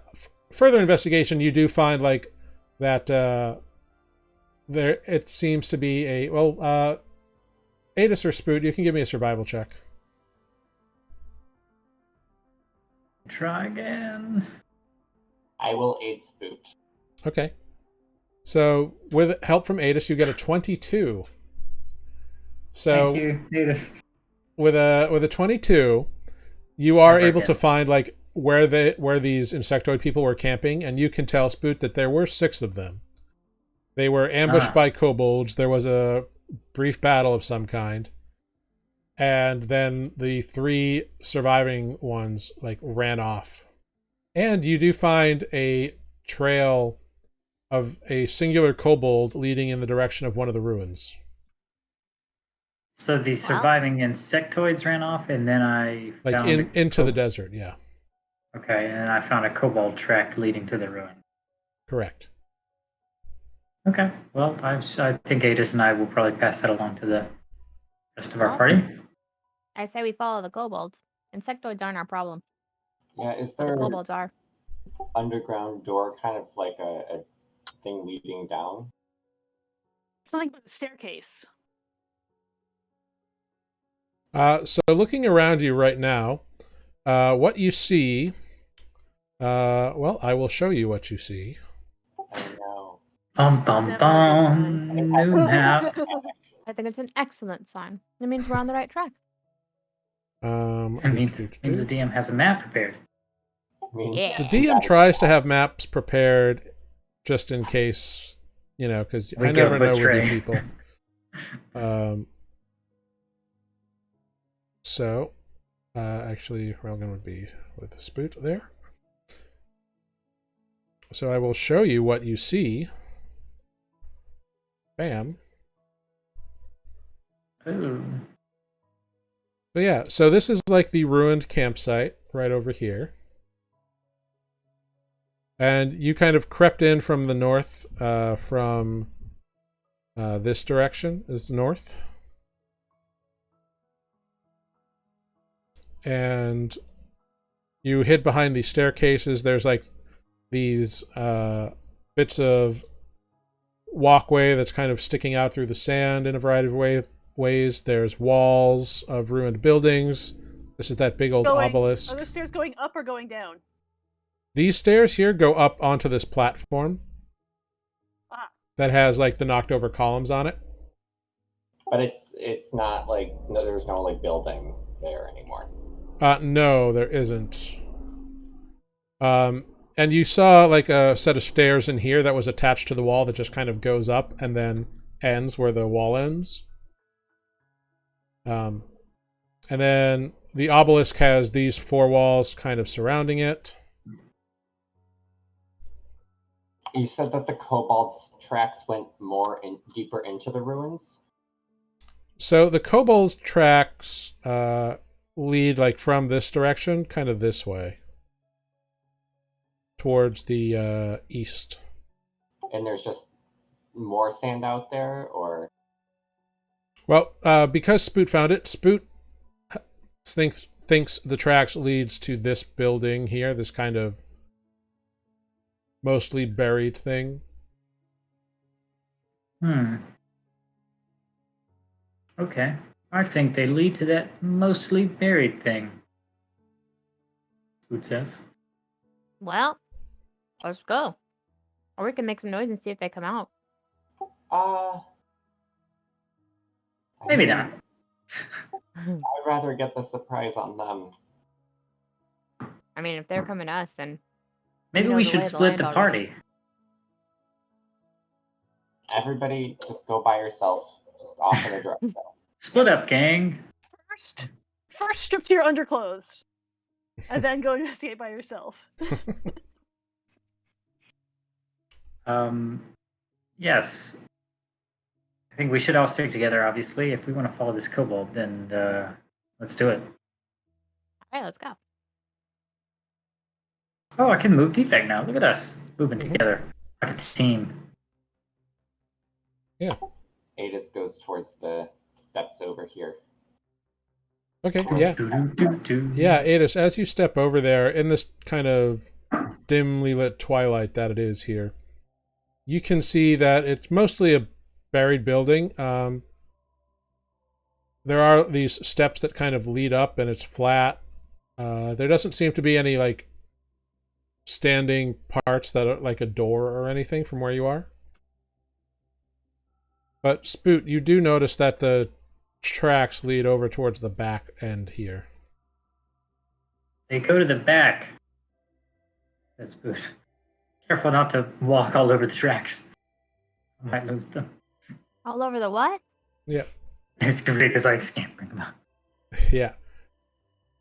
further investigation, you do find like that there it seems to be a Adis or Spoot, you can give me a survival check. Try again. I will aid Spoot. Okay. So with help from Adis, you get a 22. So Thank you, Natus. with a 22, you are Never able to again. find like where these insectoid people were camping, and you can tell Spoot that there were 6 of them. They were ambushed by kobolds. There was a brief battle of some kind, and then the 3 surviving ones like ran off. And you do find a trail of a singular kobold leading in the direction of one of the ruins. So the surviving insectoids ran off, and then I Like found into the desert, yeah. Okay, and then I found a kobold track leading to the ruin. Correct. Okay, well, I think Adis and I will probably pass that along to the rest of our Well, party. I say we follow the kobolds. Insectoids aren't our problem, Yeah, is but the there kobolds are. underground door kind of like a thing leading down? Something with a staircase. So looking around you right now, what you see, well, I will show you what you see. I know. Bum bum Never a bum. good New map. I think it's an excellent sign. It means we're on the right track. It means the DM has a map prepared. I mean, Yeah. The DM tries to have maps prepared just in case, because We I go never know with astray. you people. So, actually, Relgan would be with the Spoot there. So I will show you what you see. Bam. Ooh. So yeah, so this is like the ruined campsite right over here. And you kind of crept in from the north, from this direction is north. And you hid behind these staircases. There's like these bits of walkway that's kind of sticking out through the sand in a variety of ways. There's walls of ruined buildings. This is that big old obelisk. Are the stairs going up or going down? These stairs here go up onto this platform that has like the knocked over columns on it. but it's not like there's no like building there anymore. No, there isn't. And you saw like a set of stairs in here that was attached to the wall that just kind of goes up and then ends where the wall ends. And then the obelisk has these 4 walls kind of surrounding it. You said that the kobolds tracks went deeper into the ruins. So the kobolds tracks lead like from this direction, kind of this way, towards the east. And there's just more sand out there, or? Well, because Spoot found it, Spoot thinks the tracks leads to this building here, this kind of mostly buried thing. Okay. I think they lead to that mostly buried thing. Spoot says. Well, let's go. Or we can make some noise and see if they come out. Maybe not. I'd rather get the surprise on them. I mean, if they're coming to us, then Maybe we should split the party. Everybody just go by yourself, just off in a direction. Split up, gang. First strip to your underclothes, and then go investigate by yourself. Yes. I think we should all stick together, obviously. If we want to follow this kobold, then let's do it. All right, let's go. Oh, I can move defect now. Look at us moving together like a team. Yeah. Adis goes towards the steps over here. Okay, yeah. Yeah, Adis, as you step over there in this kind of dimly lit twilight that it is here, you can see that it's mostly a buried building. There are these steps that kind of lead up and it's flat. There doesn't seem to be any like standing parts that are like a door or anything from where you are. But Spoot, you do notice that the tracks lead over towards the back end here. They go to the back. That's good. Careful not to walk all over the tracks. I might lose them. All over the what? Yeah. It's great because I scampering about. Yeah.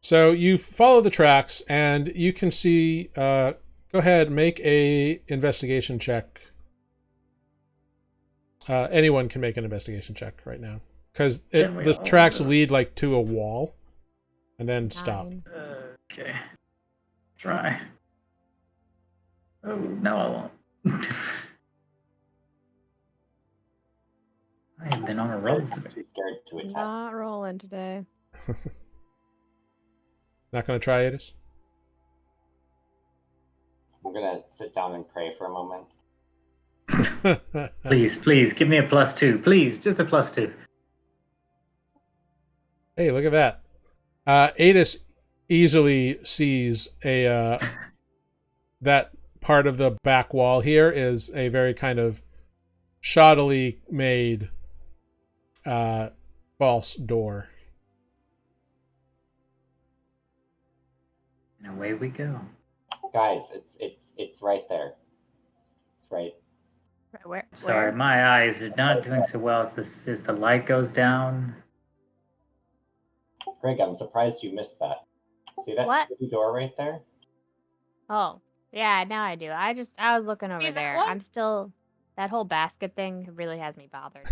So you follow the tracks and you can see, go ahead, make a investigation check. Anyone can make an investigation check right now. Because the tracks lead like to a wall and then stop. Okay. Try. Oh, no, I won't. I have been on a roll today. Too scared to attack. Not rolling today. Not going to try it? I'm gonna sit down and pray for a moment. Please, give me a +2. Please, just a +2. Hey, look at that. Adis easily sees a that part of the back wall here is a very kind of shoddily made false door. And away we go. Guys, it's right there. It's right. Where? Sorry, my eyes are not doing so well as the light goes down. Greg, I'm surprised you missed that. See that What? spooky door right there? Oh, yeah, now I do. I was looking over that there. one? I'm still, that whole basket thing really has me bothered.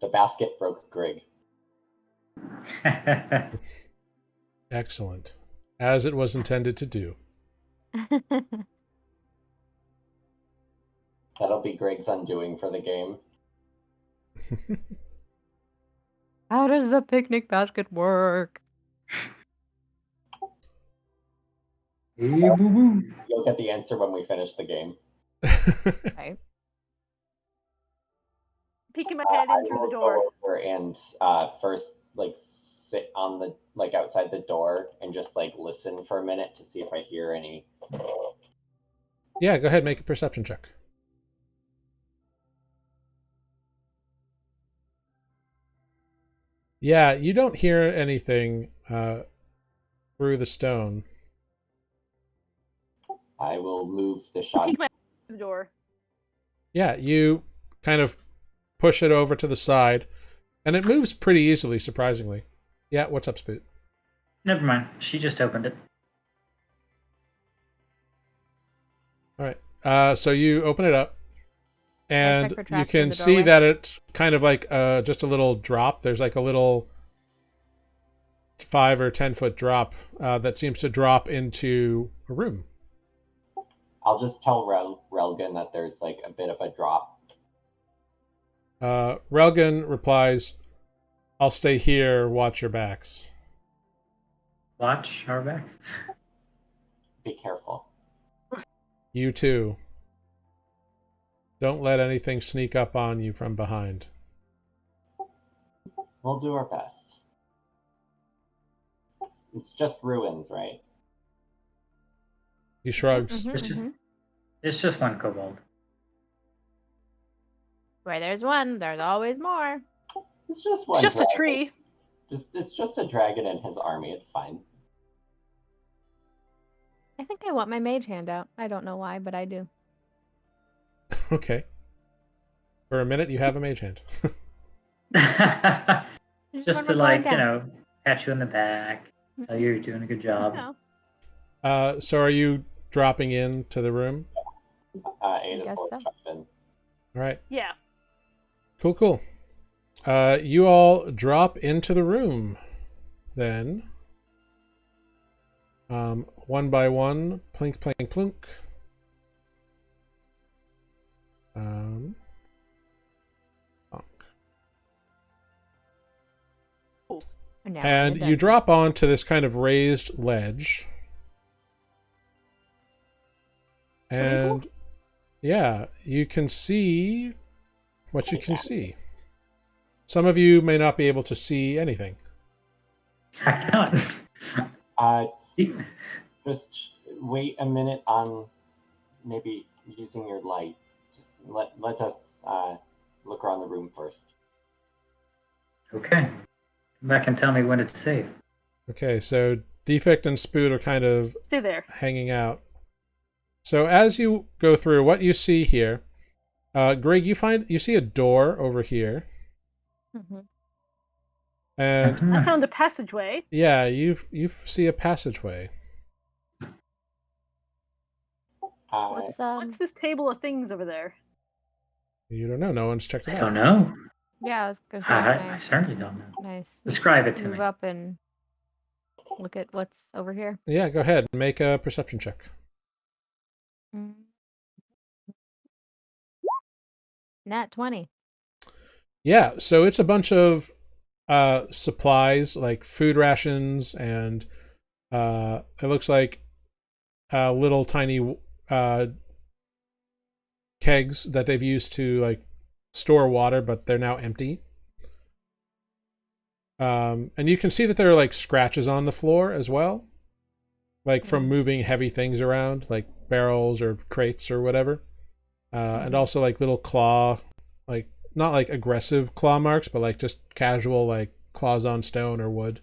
The basket broke Greg. Excellent. As it was intended to do. That'll be Greg's undoing for the game. How does the picnic basket work? Hey, boo-boo. You'll get the answer when we finish the game. Right. Peeking my head I in through will the door. go over and first sit on the outside the door and just listen for a minute to see if I hear any. Yeah, go ahead, make a perception check. Yeah, you don't hear anything through the stone. I will move the shot. Peek my head in the door. Yeah, you kind of push it over to the side, and it moves pretty easily, surprisingly. Yeah, what's up, Spoot? Never mind. She just opened it. All right. So you open it up, and check for you tracks in can the see doorway? that it's kind of like just a little drop. There's like a little 5 or 10 foot drop that seems to drop into a room. I'll just tell Relgan that there's a bit of a drop. Relgan replies, "I'll stay here. Watch your backs." Watch our backs. Be careful. You too. Don't let anything sneak up on you from behind. We'll do our best. It's just ruins, right? He shrugs. It's just one kobold. Where there's one, there's always more. It's just It's one. just a dragon. tree. It's just a dragon and his army. It's fine. I think I want my mage hand out. I don't know why, but I do. Okay. For a minute, you have a mage hand. Just to pat you on the back, tell you you're doing a good job. No. So are you dropping into the room? Ada's guess will so. jump in. All right. Yeah. Cool. You all drop into the room, then. One by one, plink, plink, plunk. Plunk. Now And you drop onto this kind of raised ledge. Swimming pool? And yeah, you can see what you can see. Some of you may not be able to see anything. I cannot. Just wait a minute on maybe using your light. Just let us look around the room first. Okay. Come back and tell me when it's safe. Okay, so Defect and Spoot are kind of Stay there. hanging out. So as you go through, what you see here, Greg, you see a door over here, and I found a passageway. yeah, you see a passageway. What's this table of things over there? You don't know. No one's checked it I out. don't know. Yeah, I was gonna say. I certainly don't know. Nice. Describe it to Move me. up and look at what's over here. Yeah, go ahead. Make a perception check. Nat 20. Yeah, so it's a bunch of supplies like food rations, and it looks like little tiny kegs that they've used to like store water, but they're now empty. And you can see that there are like scratches on the floor as well, like from moving heavy things around, like barrels or crates or whatever. And also like little claw, like not like aggressive claw marks, but like just casual like claws on stone or wood.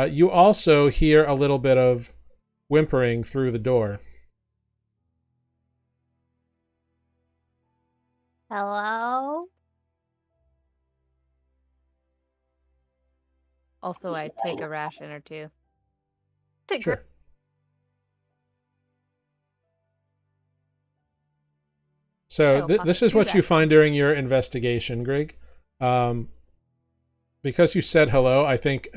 You also hear a little bit of whimpering through the door. Hello? Also, I take a ration or two. Sure. So this is what you find during your investigation, Greg. Because you said hello, I think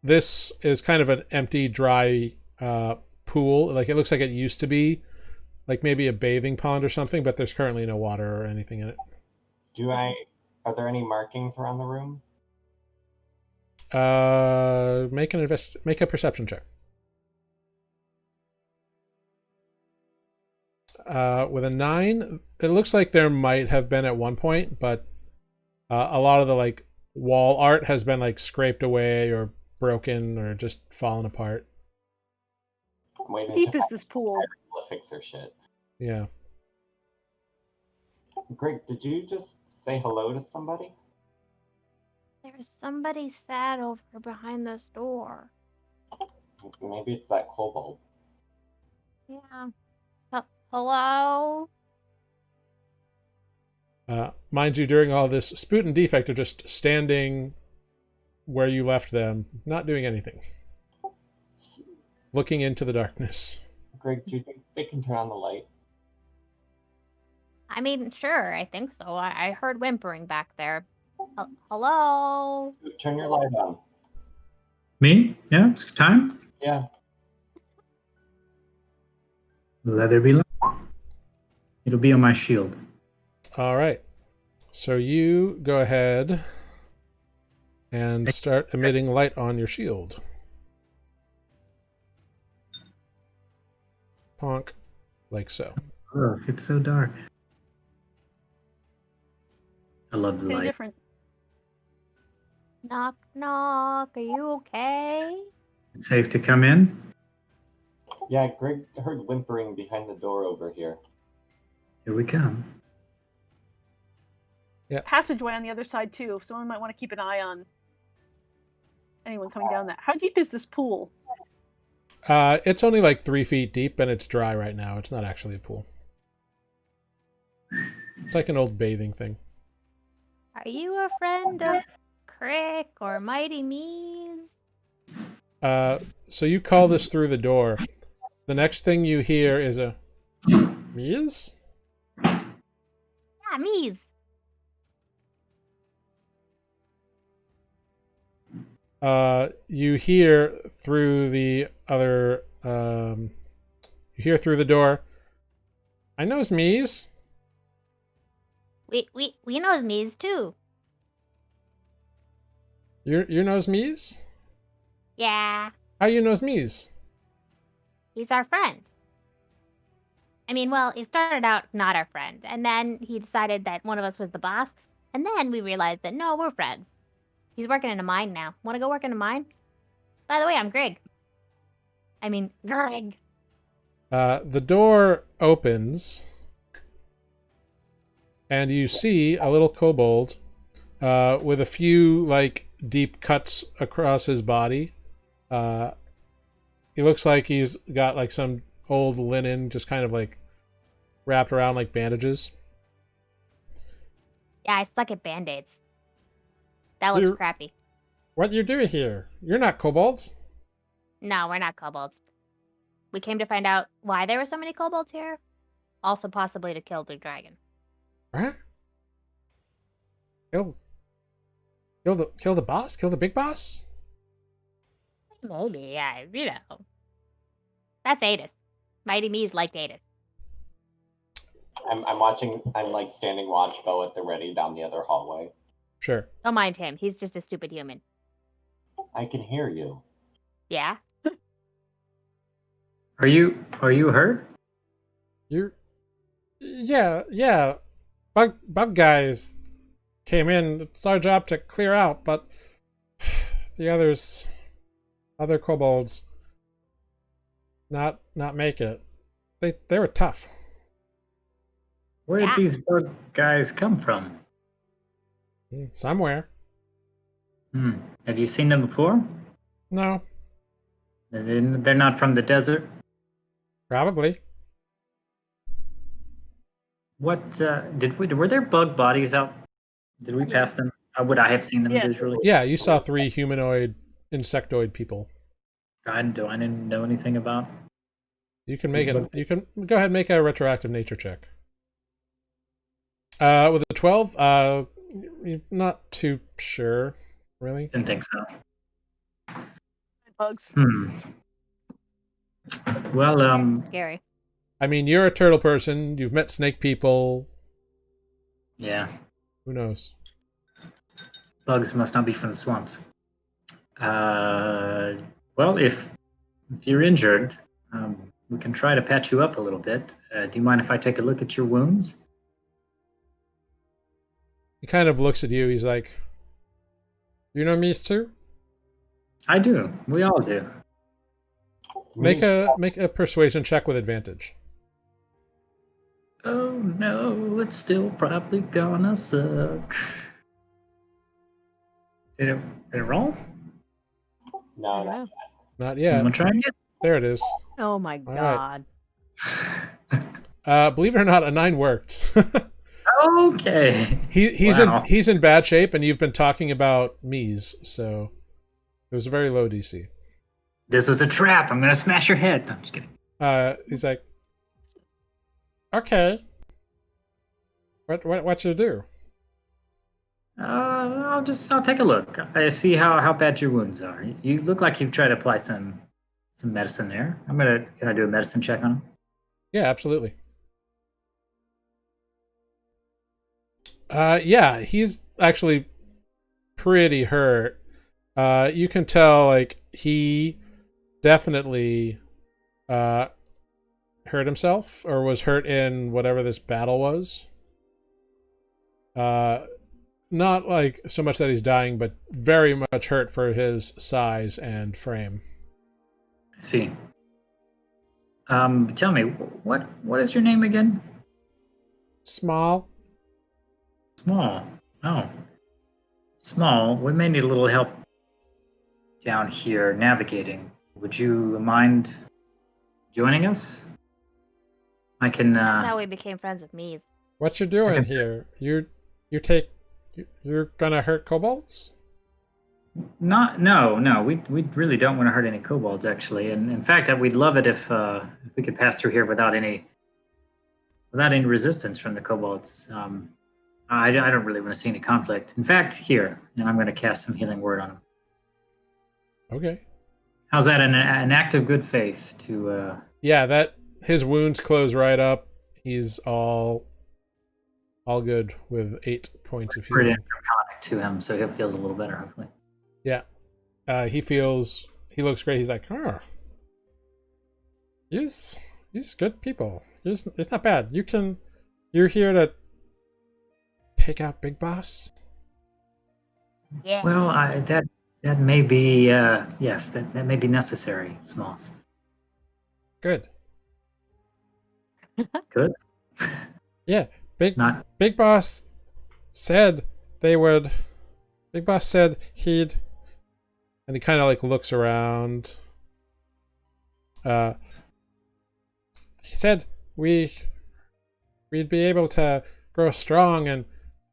this is kind of an empty, dry pool. Like it looks like it used to be, like maybe a bathing pond or something, but there's currently no water or anything in it. Are there any markings around the room? Make a perception check. With a 9, it looks like there might have been at one point, but a lot of the like wall art has been like scraped away or broken or just fallen apart. How deep is this pool? Fixer shit. Yeah. Greg, did you just say hello to somebody? There's somebody sad over behind this door. Maybe it's that kobold. Yeah. Hello? Mind you, during all this, Spoot and Defect are just standing where you left them, not doing anything. Looking into the darkness. Greg, do you think they can turn on the light? I mean, sure, I think so. I heard whimpering back there. Hello? Turn your light on. Me? Yeah, it's time. Yeah. Let there be light. It'll be on my shield. All right. So you go ahead and start emitting light on your shield. Honk, like so. Look, it's so dark. I love the light. Different. Knock, knock. Are you okay? It's safe to come in? Yeah, Greg heard whimpering behind the door over here. Here we come. Yeah. Passageway on the other side too. Someone might want to keep an eye on anyone coming down that. How deep is this pool? It's only like 3 feet deep and it's dry right now. It's not actually a pool. It's like an old bathing thing. Are you a friend of Crick or Mighty Mees? So you call this through the door. The next thing you hear is a Mees? Yeah, Mees. You hear through the other you hear through the door. I knows Mees. We knows Mees too. You knows Mies? Yeah, How you knows Mies? he's our friend. I mean, well, he started out not our friend, and then he decided that one of us was the boss, and then we realized that no, we're friends. He's working in a mine now. Want to go work in a mine? By the way, I'm Greg. I mean, Greg. The door opens, and you see a little kobold with a few like deep cuts across his body. He looks like he's got like some old linen just kind of like wrapped around like bandages. Yeah, I suck at band-aids. That looks crappy. What you doing here? You're not kobolds. No, we're not kobolds. We came to find out why there were so many kobolds here. Also possibly to kill the dragon. Huh? Kill the boss? Kill the big boss? Maybe, yeah, you know. That's Adis. Mighty Mies liked Adis. I'm watching. I'm like standing watch, bow at the ready down the other hallway. Sure. Don't mind him. He's just a stupid human. I can hear you. Yeah? Are you hurt? Yeah. Bug guys came in. It's our job to clear out, but the other kobolds not make it. They were tough. Where did these bug guys come from? Somewhere. Have you seen them before? No. They're not from the desert? Probably. What were there bug bodies out? Did we pass them? Would I have seen them visually? Yeah, you saw 3 humanoid insectoid people. I didn't know anything about. You can make it. You can go ahead and make a retroactive nature check. With a 12, you're not too sure, really. Didn't think so. Bugs. Well, Scary. I mean, you're a turtle person. You've met snake people. Yeah. Who knows? Bugs must not be from the swamps. Well, if you're injured, we can try to patch you up a little bit. Do you mind if I take a look at your wounds? He kind of looks at you. He's like, "You know Mies too?" I do. We all do. Make a persuasion check with advantage. Oh no, it's still probably gonna suck. Did it roll? No, not Not I'm yet. gonna try again. There it is. Oh my All god. Believe it or not, a 9 worked. Okay. He's in bad shape, and you've been talking about Mies, so it was a very low DC. This was a trap. I'm gonna smash your head. No, I'm just kidding. He's like, okay. What you do? I'll take a look. I see how bad your wounds are. You look like you've tried to apply some medicine there. Can I do a medicine check on him? Yeah, absolutely. Yeah, he's actually pretty hurt. You can tell, like, he definitely hurt himself, or was hurt in whatever this battle was. Not like so much that he's dying, but very much hurt for his size and frame. I see. Tell me, what is your name again? Small. Small. Oh. Small. We may need a little help down here navigating. Would you mind joining us? I can. That's how we became friends with Mies. What you doing here? You're gonna hurt kobolds? No. We really don't want to hurt any kobolds, actually. And in fact, we'd love it if we could pass through here without any resistance from the kobolds. I don't really want to see any conflict. In fact, here, and I'm going to cast some healing word on him. Okay. How's that? An act of good faith to? Yeah, that his wounds close right up. He's all good with 8 points of Pretty healing. draconic to him, so he feels a little better, hopefully. Yeah. He looks great. He's like, oh, he's good people. It's not bad. You're here to take out Big Boss? Yeah. Well, that may be yes, that may be necessary, Smalls. Good. Good. Yeah, Not Big Boss said they would. Big Boss said he'd, and he kind of like looks around. He said we'd be able to grow strong, and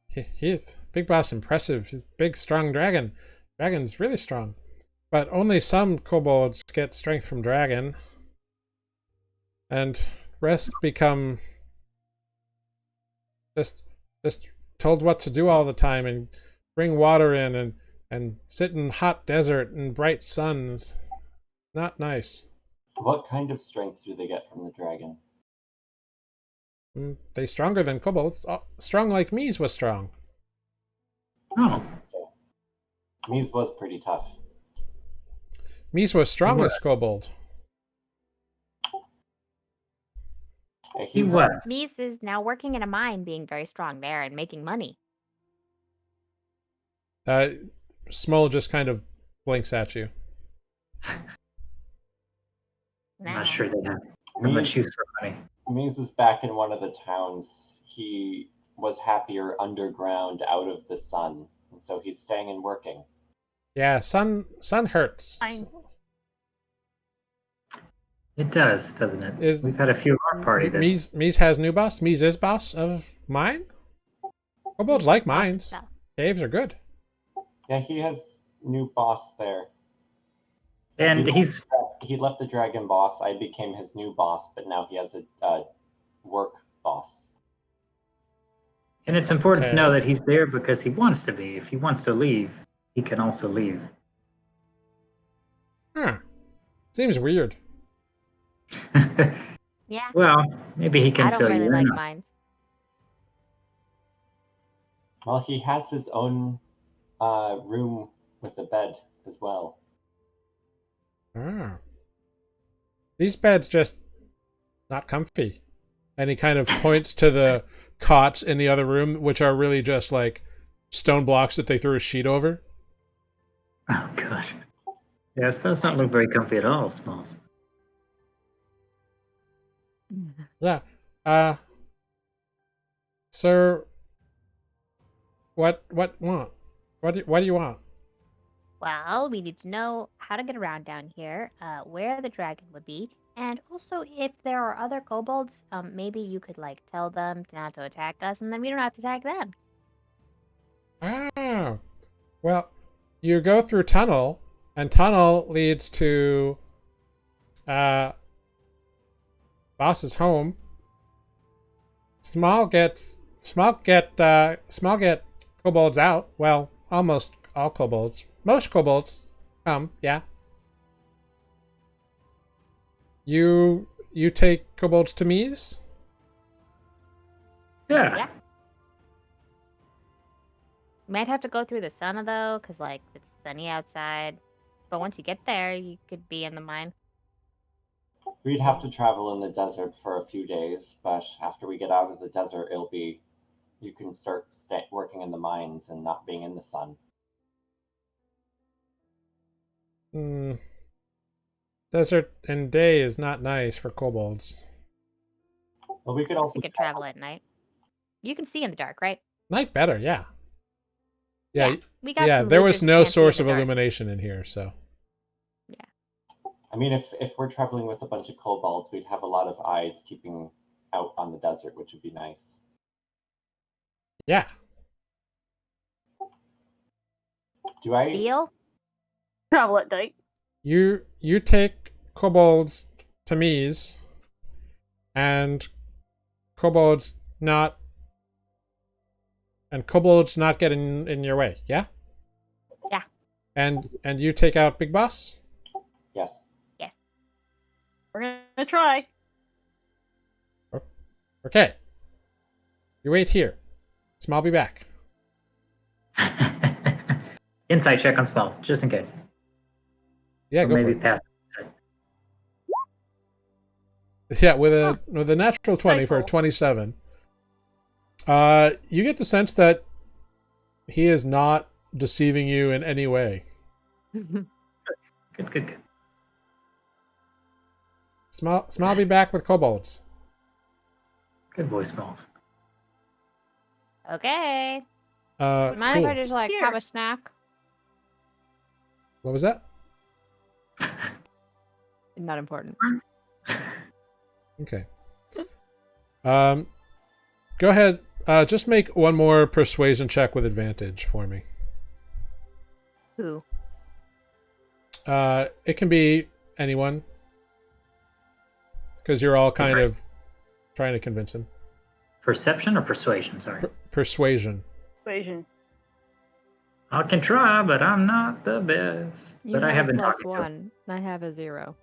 he's Big Boss impressive. He's a big, strong dragon. Dragon's really strong, but only some kobolds get strength from dragon, and rest become just told what to do all the time and bring water in and sit in hot desert and bright sun. Not nice. What kind of strength do they get from the dragon? They stronger than kobolds. Strong like Mies was strong. oh, Mies was pretty tough. Mies was strongest kobold. Yeah, he he's was. Mies is now working in a mine, being very strong there and making money. Small just kind of blinks at you. I'm Now. not sure they have much use for money. Mies is back in one of the towns. He was happier underground out of the sun, and so he's staying and working. Yeah, sun hurts. Fine. It does, doesn't it? Is- We've had a few at our party that Mies has new boss. Mies is boss of mine. Kobolds like mines. No. Caves are good. Yeah, he has new boss there. and He left the dragon boss. I became his new boss, but now he has a work boss. and it's important Okay. to know that he's there because he wants to be. If he wants to leave, he can also leave. Huh. Seems weird. Yeah. Well, maybe he can I don't fill really you like in. mines. Well, he has his own room with a bed as well. Ah. These beds just not comfy. And he kind of points to the cots in the other room, which are really just like stone blocks that they threw a sheet over. Oh god. Yes, those don't look very comfy at all, Smalls. Yeah. Sir, what do you want? Well, we need to know how to get around down here, where the dragon would be, and also if there are other kobolds, maybe you could like tell them not to attack us, and then we don't have to attack them. Ah. Well, you go through tunnel, and tunnel leads to boss's home. Small get kobolds out. Well, almost all kobolds. Most kobolds come, yeah. You take kobolds to Mies? Yeah. Yeah. You might have to go through the sun though, cause like it's sunny outside. But once you get there, you could be in the mine. We'd have to travel in the desert for a few days, but after we get out of the desert, you can start working in the mines and not being in the sun. Desert and day is not nice for kobolds. Well, we could Guess also we could travel at night. You can see in the dark, right? Night better, yeah. Yeah, We got yeah. some There was losers who no can't see in source the of dark. illumination in here, so. I mean, if we're traveling with a bunch of kobolds, we'd have a lot of eyes keeping out on the desert, which would be nice. Yeah. Do I? Deal? Travel at night. You take kobolds to Mies, and kobolds not get in your way, yeah? Yeah. And you take out Big Boss? Yes. We're gonna try. Okay. You wait here. Small be back. Insight check on spells, just in case. Yeah, Or go maybe for it. pass insight. Yeah, with a natural 20 for a Insightful. 27. You get the sense that he is not deceiving you in any way. Good. Small be back with kobolds. Good voice smells. Okay. Mind if I Cool. just like Here. have a snack? What was that? Not important. Okay. Go ahead. Just make one more persuasion check with advantage for me. Who? It can be anyone, because you're all kind of trying to convince him. Perception or persuasion? Sorry. Persuasion. Persuasion. I can try, but I'm not the best. You But I have have a been plus talking to him. 1. I have a 0.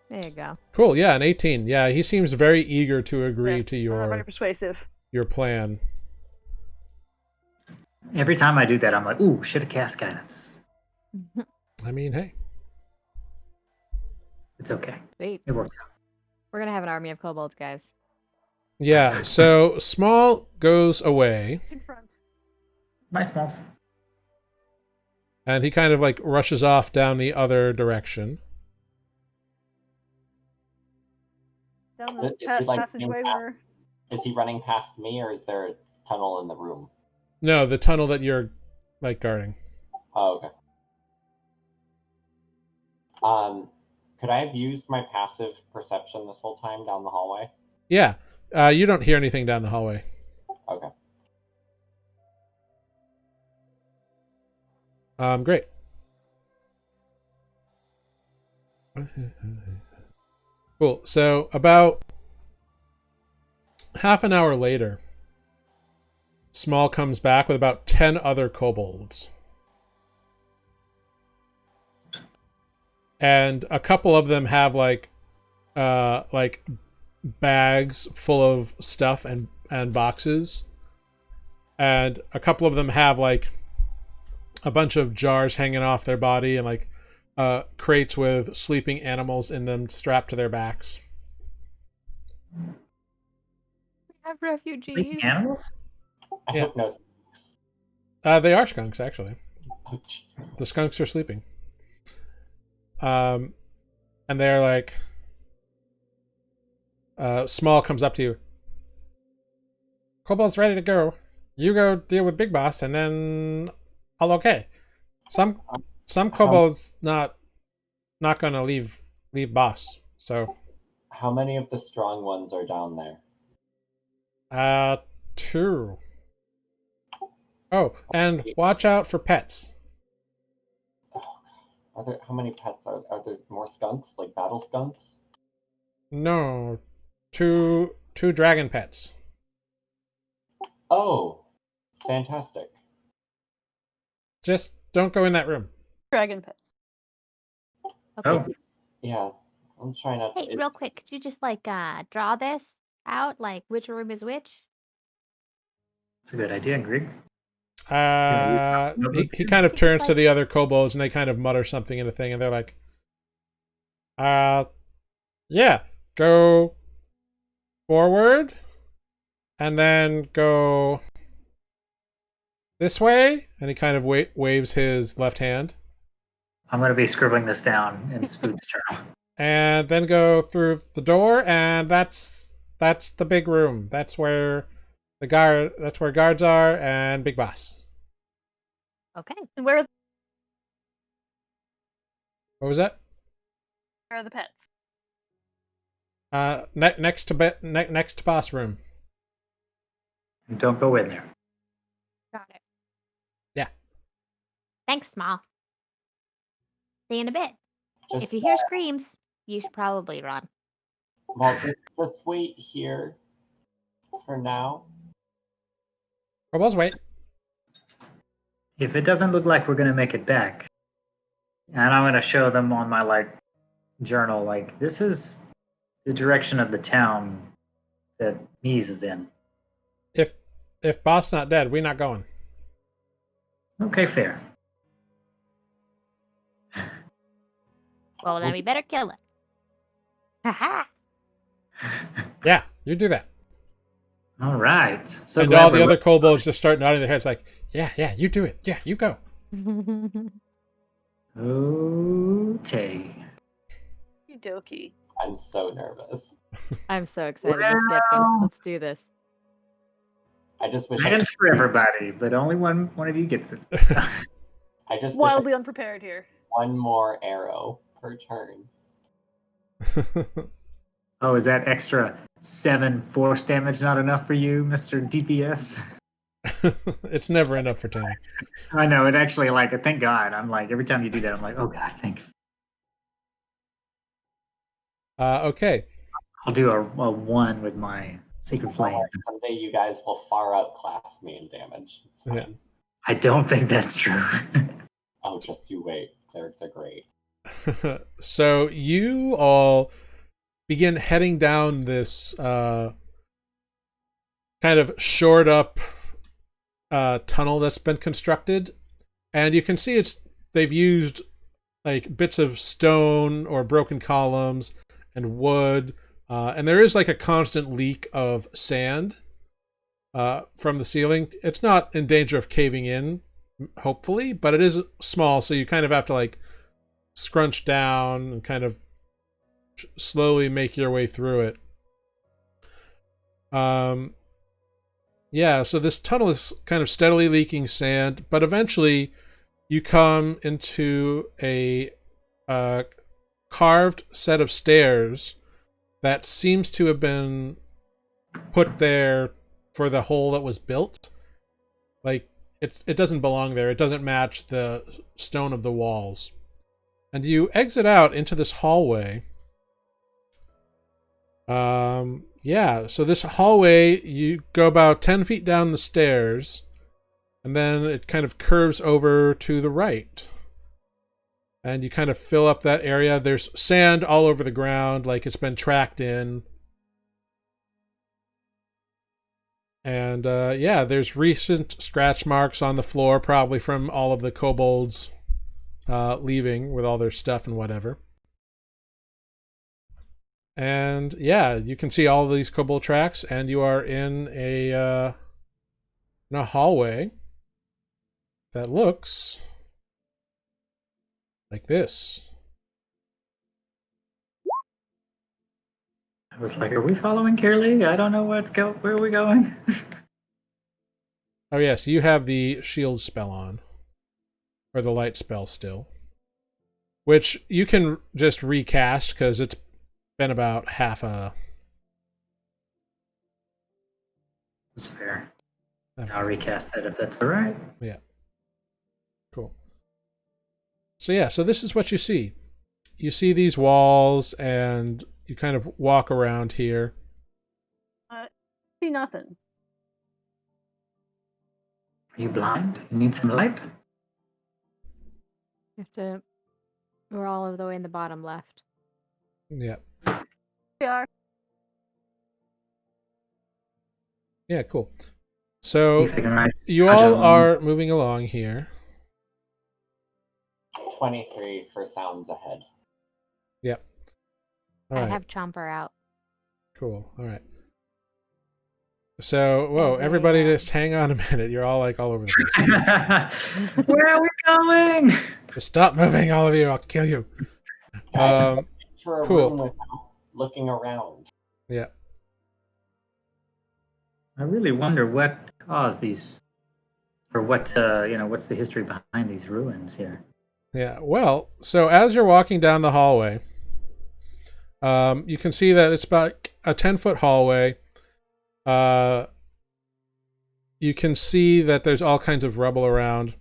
There you go. Cool. Yeah, an 18. Yeah, he seems very eager to agree Yeah, to not very persuasive. your plan. Every time I do that, I'm like, ooh, should have cast guidance. I mean, hey. It's okay. Sweet. It worked out. We're gonna have an army of kobolds, guys. Yeah, so Small goes away, Confront. Bye, Smalls. and he kind of like rushes off down the other direction. Down Is the he, like, passageway being where. Is he running past me, or is there a tunnel in the room? No, the tunnel that you're like guarding. Oh, okay. Could I have used my passive perception this whole time down the hallway? Yeah, you don't hear anything down the hallway. Okay. Great. Cool. So about half an hour later, Small comes back with about 10 other kobolds. And a couple of them have like bags full of stuff and boxes. And a couple of them have like a bunch of jars hanging off their body and like crates with sleeping animals in them strapped to their backs. We have refugees. Sleeping animals? I Yeah. hope no skunks. They are skunks, actually. Oh, Jesus. The skunks are sleeping. And they're like, Small comes up to you. Kobold's ready to go. You go deal with Big Boss, and then I'll okay. Some kobolds not gonna leave Boss. So How many of the strong ones are down there? 2. Oh, and watch out for pets. How many pets are there? More skunks, like battle skunks? No, 2 dragon pets. Oh, fantastic. Just don't go in that room. Dragon pets. Okay. Oh, Yeah, I'm trying not to. Hey, real quick, could you just like draw this out, like which room is which? it's a good idea, Greg. He kind of turns to the other kobolds and they kind of mutter something in a thing and they're like, yeah, go forward and then go this way. And he kind of waves his left hand. I'm going to be scribbling this down in Spook's journal. And then go through the door, and that's the big room. That's where guards are and Big Boss. Okay. And where What was that? are the pets? Next to Boss room. And don't go in there. Got it. Yeah. Thanks, Small. See you in a bit. Just, If you hear screams, you should probably run. well, just wait here for now. Kobolds, wait. If it doesn't look like we're going to make it back, and I'm going to show them on my like journal, like this is the direction of the town that Mies is in. If Boss not dead, we not going. Okay, fair. Well, then we better kill it. Haha. Yeah, you do that. All right. So And glad all the we're other kobolds just start nodding their heads like, yeah, you do it. Yeah, you go. Okay. Okie I'm so nervous. I'm so excited. Let's get this. Well- Let's do this. I just wish I, Plans for everybody, but only one of you gets it. I just wish I Wildly unprepared here. had one more arrow per turn. Oh, is that extra 7 force damage not enough for you, Mr. DPS? It's never enough for Tanner. I know, it actually, like, thank God. I'm like, every time you do that, I'm like, oh God, thank. Okay. I'll do a 1 with my Sacred Flame. Someday you guys will far outclass me in damage. It's fine. Yeah. I don't think that's true. Oh, just you wait. Clerics are great. So you all begin heading down this kind of shored up tunnel that's been constructed, and you can see they've used like bits of stone or broken columns and wood, and there is like a constant leak of sand from the ceiling. It's not in danger of caving in, hopefully, but it is small, so you kind of have to like scrunch down and kind of slowly make your way through it. Yeah, so this tunnel is kind of steadily leaking sand, but eventually you come into a carved set of stairs that seems to have been put there for the hole that was built. Like, it doesn't belong there. It doesn't match the stone of the walls. And you exit out into this hallway. Yeah, so this hallway, you go about 10 feet down the stairs, and then it kind of curves over to the right. And you kind of fill up that area. There's sand all over the ground, like it's been tracked in. And yeah, there's recent scratch marks on the floor, probably from all of the kobolds leaving with all their stuff and whatever. And yeah, you can see all of these kobold tracks, and you are in a hallway that looks like this. I was like, are we following Curly? I don't know where are we going? Oh yes, you have the shield spell on, or the light spell still, which you can just recast because it's been about half a. That's fair. Okay. I'll recast that if that's all right. Yeah. Cool. So yeah, so this is what you see. You see these walls, and you kind of walk around here. See nothing. Are you blind? You need some light? You have to. We're all of the way in the bottom left. Yeah. We are. Yeah, cool. So If I can write- you all are moving along here. 23 for sounds ahead. Yep. All I right. have Chomper out. Cool. All right. So, whoa, Okay, everybody just hang on a minute. You're all like all over the place. Where are we going? Just stop moving, all of you. I'll kill you. For a Cool. room without looking around. Yeah. I really wonder what caused these, or what, what's the history behind these ruins here? Yeah. Well, so as you're walking down the hallway, you can see that it's about a 10-foot hallway. You can see that there's all kinds of rubble around.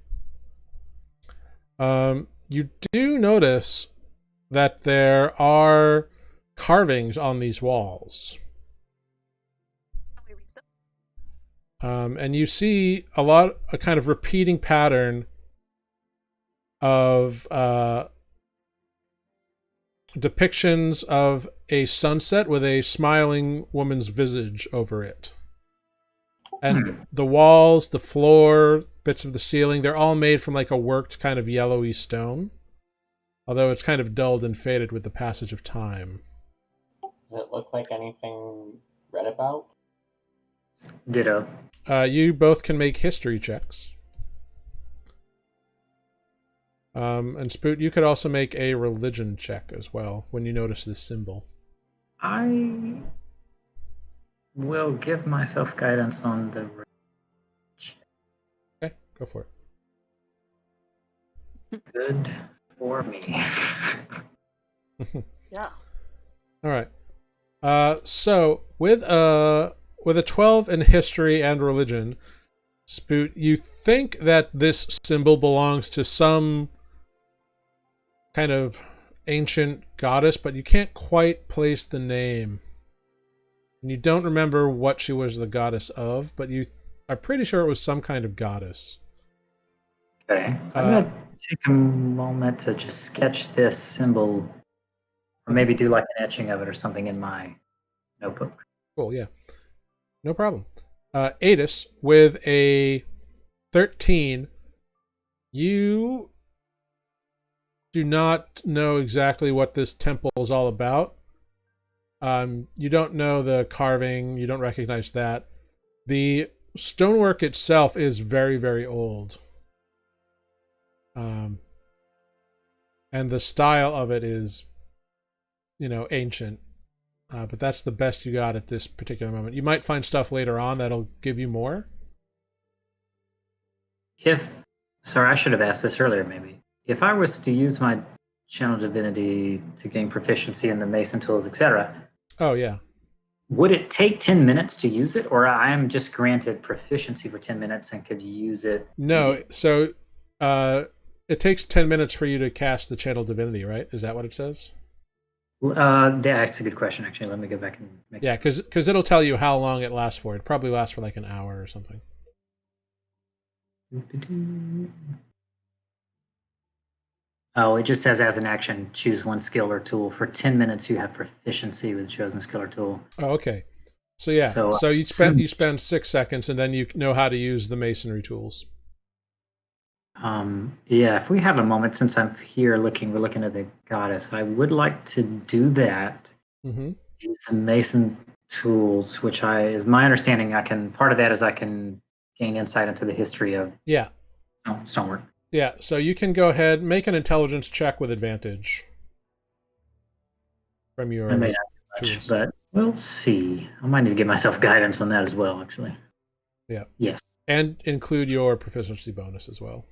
You do notice that there are carvings on these walls. And you see a kind of repeating pattern of depictions of a sunset with a smiling woman's visage over it. And the walls, the floor, bits of the ceiling, they're all made from like a worked kind of yellowy stone. Although it's kind of dulled and faded with the passage of time. Does it look like anything read about? Ditto. You both can make history checks. And Spoot, you could also make a religion check as well when you notice this symbol. I will give myself guidance on the. Okay, go for it. Good for me. Yeah. All right. So with a 12 in history and religion, Spoot, you think that this symbol belongs to some kind of ancient goddess, but you can't quite place the name. And you don't remember what she was the goddess of, but you are pretty sure it was some kind of goddess. Okay. I'm going to take a moment to just sketch this symbol, or maybe do like an etching of it or something in my notebook. Cool, yeah. No problem. Adis, with a 13, you do not know exactly what this temple is all about. You don't know the carving. You don't recognize that. The stonework itself is very, very old. And the style of it is, ancient. But that's the best you got at this particular moment. You might find stuff later on that'll give you more. Sorry, I should have asked this earlier maybe. If I was to use my channel divinity to gain proficiency in the mason tools, etc. Oh, yeah. Would it take 10 minutes to use it, or I am just granted proficiency for 10 minutes and could use it? No, so it takes 10 minutes for you to cast the channel divinity, right? Is that what it says? That's a good question, actually. Let me go back and make Yeah, because it'll tell you how long it lasts for. It probably lasts for like an hour or something. Oh, it just says as an action, choose one skill or tool. For 10 minutes, you have proficiency with the chosen skill or tool. Oh, okay. So yeah, so you spend 6 seconds, and then you know how to use the masonry tools. Yeah, if we have a moment, since I'm here we're looking at the goddess, I would like to do that. Mm-hmm. Use the mason tools, which is my understanding. Part of that is I can gain insight into the history of stonework. Yeah, so you can go ahead, make an intelligence check with advantage from your I may not do much, tools. but we'll see. I might need to give myself guidance on that as well, actually. Yeah. Yes. And include your proficiency bonus as well.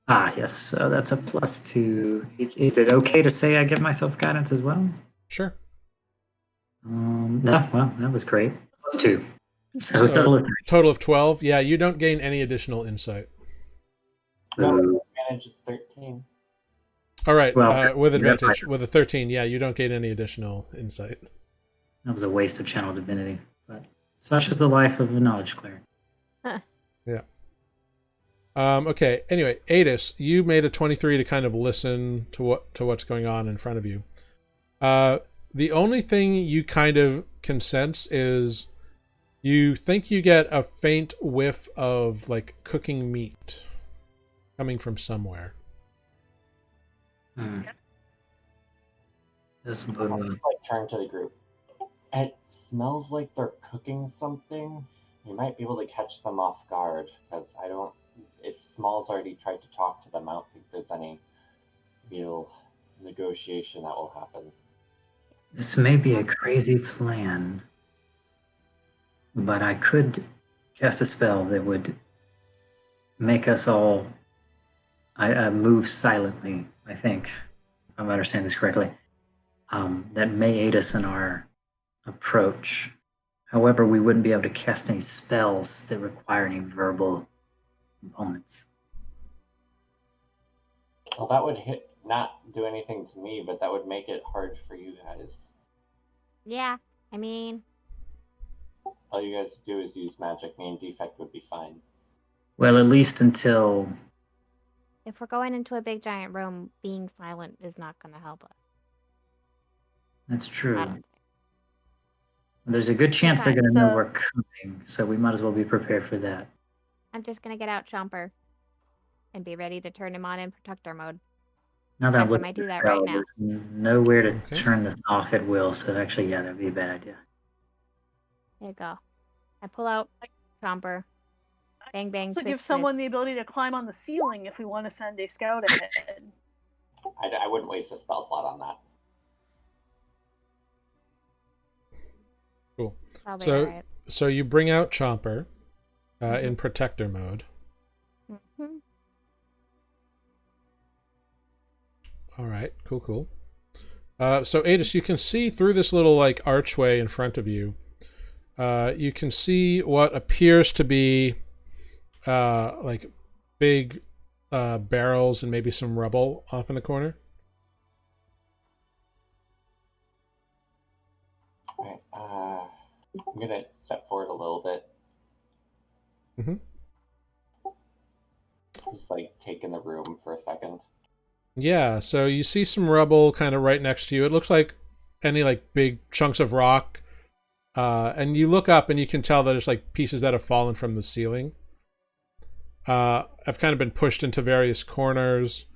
Yes. So that's a +2. Is it okay to say I give myself guidance as well? Sure. No, well, that was great. +2. So a total of 3. Total of 12. Yeah, you don't gain any additional insight. No, advantage is 13. All right, Well, with advantage, with a 13, yeah, you don't gain any additional insight. That was a waste of channel divinity, but such is the life of a knowledge cleric. Yeah. Okay. Anyway, Adis, you made a 23 to kind of listen to what's going on in front of you. The only thing you kind of can sense is you think you get a faint whiff of like cooking meat coming from somewhere. This I'll just turn to the group. It smells like they're cooking something. You might be able to catch them off guard, because if Small's already tried to talk to them, I don't think there's any real negotiation that will happen. This may be a crazy plan, but I could cast a spell that would make us all move silently, I think, if I'm understanding this correctly. That may aid us in our approach. However, we wouldn't be able to cast any spells that require any verbal components. Well, that would not do anything to me, but that would make it hard for you guys. Yeah, I mean, All you guys do is use magic. Me and Defect would be fine. Well, at least until... if we're going into a big giant room, being silent is not going to help us. That's true. I don't think. There's a good chance they're Okay, going to know so- we're coming, so we might as well be prepared for that. I'm just gonna get out Chomper and be ready to turn him on in protector mode. Now that I'm Actually, I looking might at do the that spell, right now. there's nowhere to Okay. turn this off at will, so actually, yeah, that'd be a bad idea. There you go. I pull out Chomper. Bang bang. Also twist, give someone the twist. ability to climb on the ceiling if we want to send a scout ahead. I wouldn't waste a spell slot on that. Cool. Probably So- alright. So you bring out Chomper in Mhm. protector mode. Mm-hmm. All right, cool. So Adis, you can see through this little like archway in front of you. You can see what appears to be like big barrels and maybe some rubble off in the corner. Alright, I'm gonna step forward a little bit. Mhm. Just like take in the room for a second. Yeah, so you see some rubble kind of right next to you. It looks like any like big chunks of rock. And you look up and you can tell that it's like pieces that have fallen from the ceiling. I've kind of been pushed into various corners.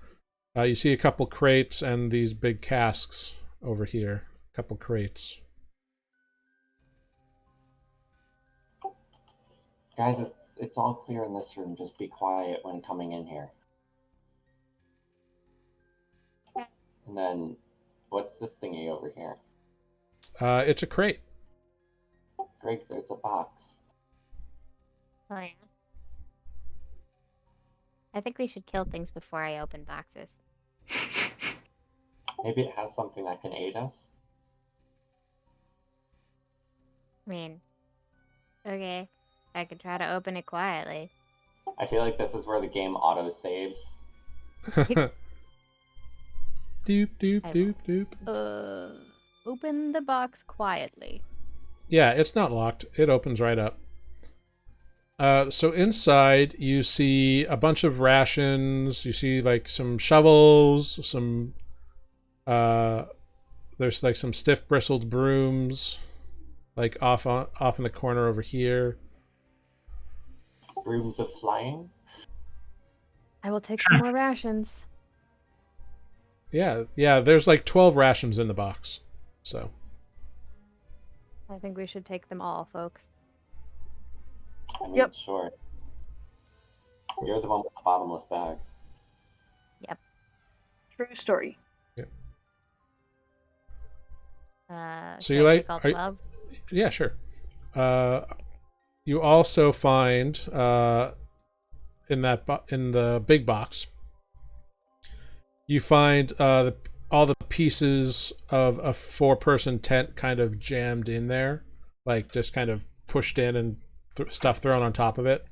You see a couple crates and these big casks over here. A couple crates. Guys, it's all clear in this room. Just be quiet when coming in here. And then, what's this thingy over here? It's a crate. Greg, there's a box. Oh yeah. I think we should kill things before I open boxes. Maybe it has something that can aid us? I mean, okay, I could try to open it quietly. I feel like this is where the game auto-saves. Doop, doop, doop. Open the box quietly. Yeah, it's not locked. It opens right up. So inside you see a bunch of rations. You see like some shovels, some there's like some stiff bristled brooms, like off in the corner over here. Rooms of flying? I will take some more rations. Yeah, there's like 12 rations in the box. So I think we should take them all, folks. I mean, Yep. sure. You're the one with the bottomless bag. True story. So Should you I like- take all are you- 12? yeah, sure. You also find in the big box, you find all the pieces of a 4-person tent kind of jammed in there, like just kind of pushed in and stuff thrown on top of it.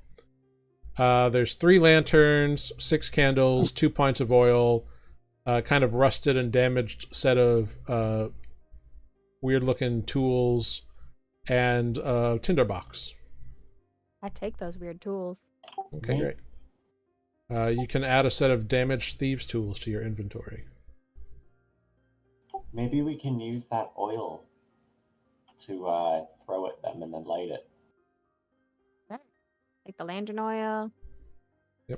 There's 3 lanterns, 6 candles, 2 pints of oil, kind of rusted and damaged set of weird-looking tools, and a tinderbox. I take those weird tools. Okay, Neat. great. You can add a set of damaged thieves' tools to your inventory. Maybe we can use that oil to throw at them and then light it. Like the lantern oil. You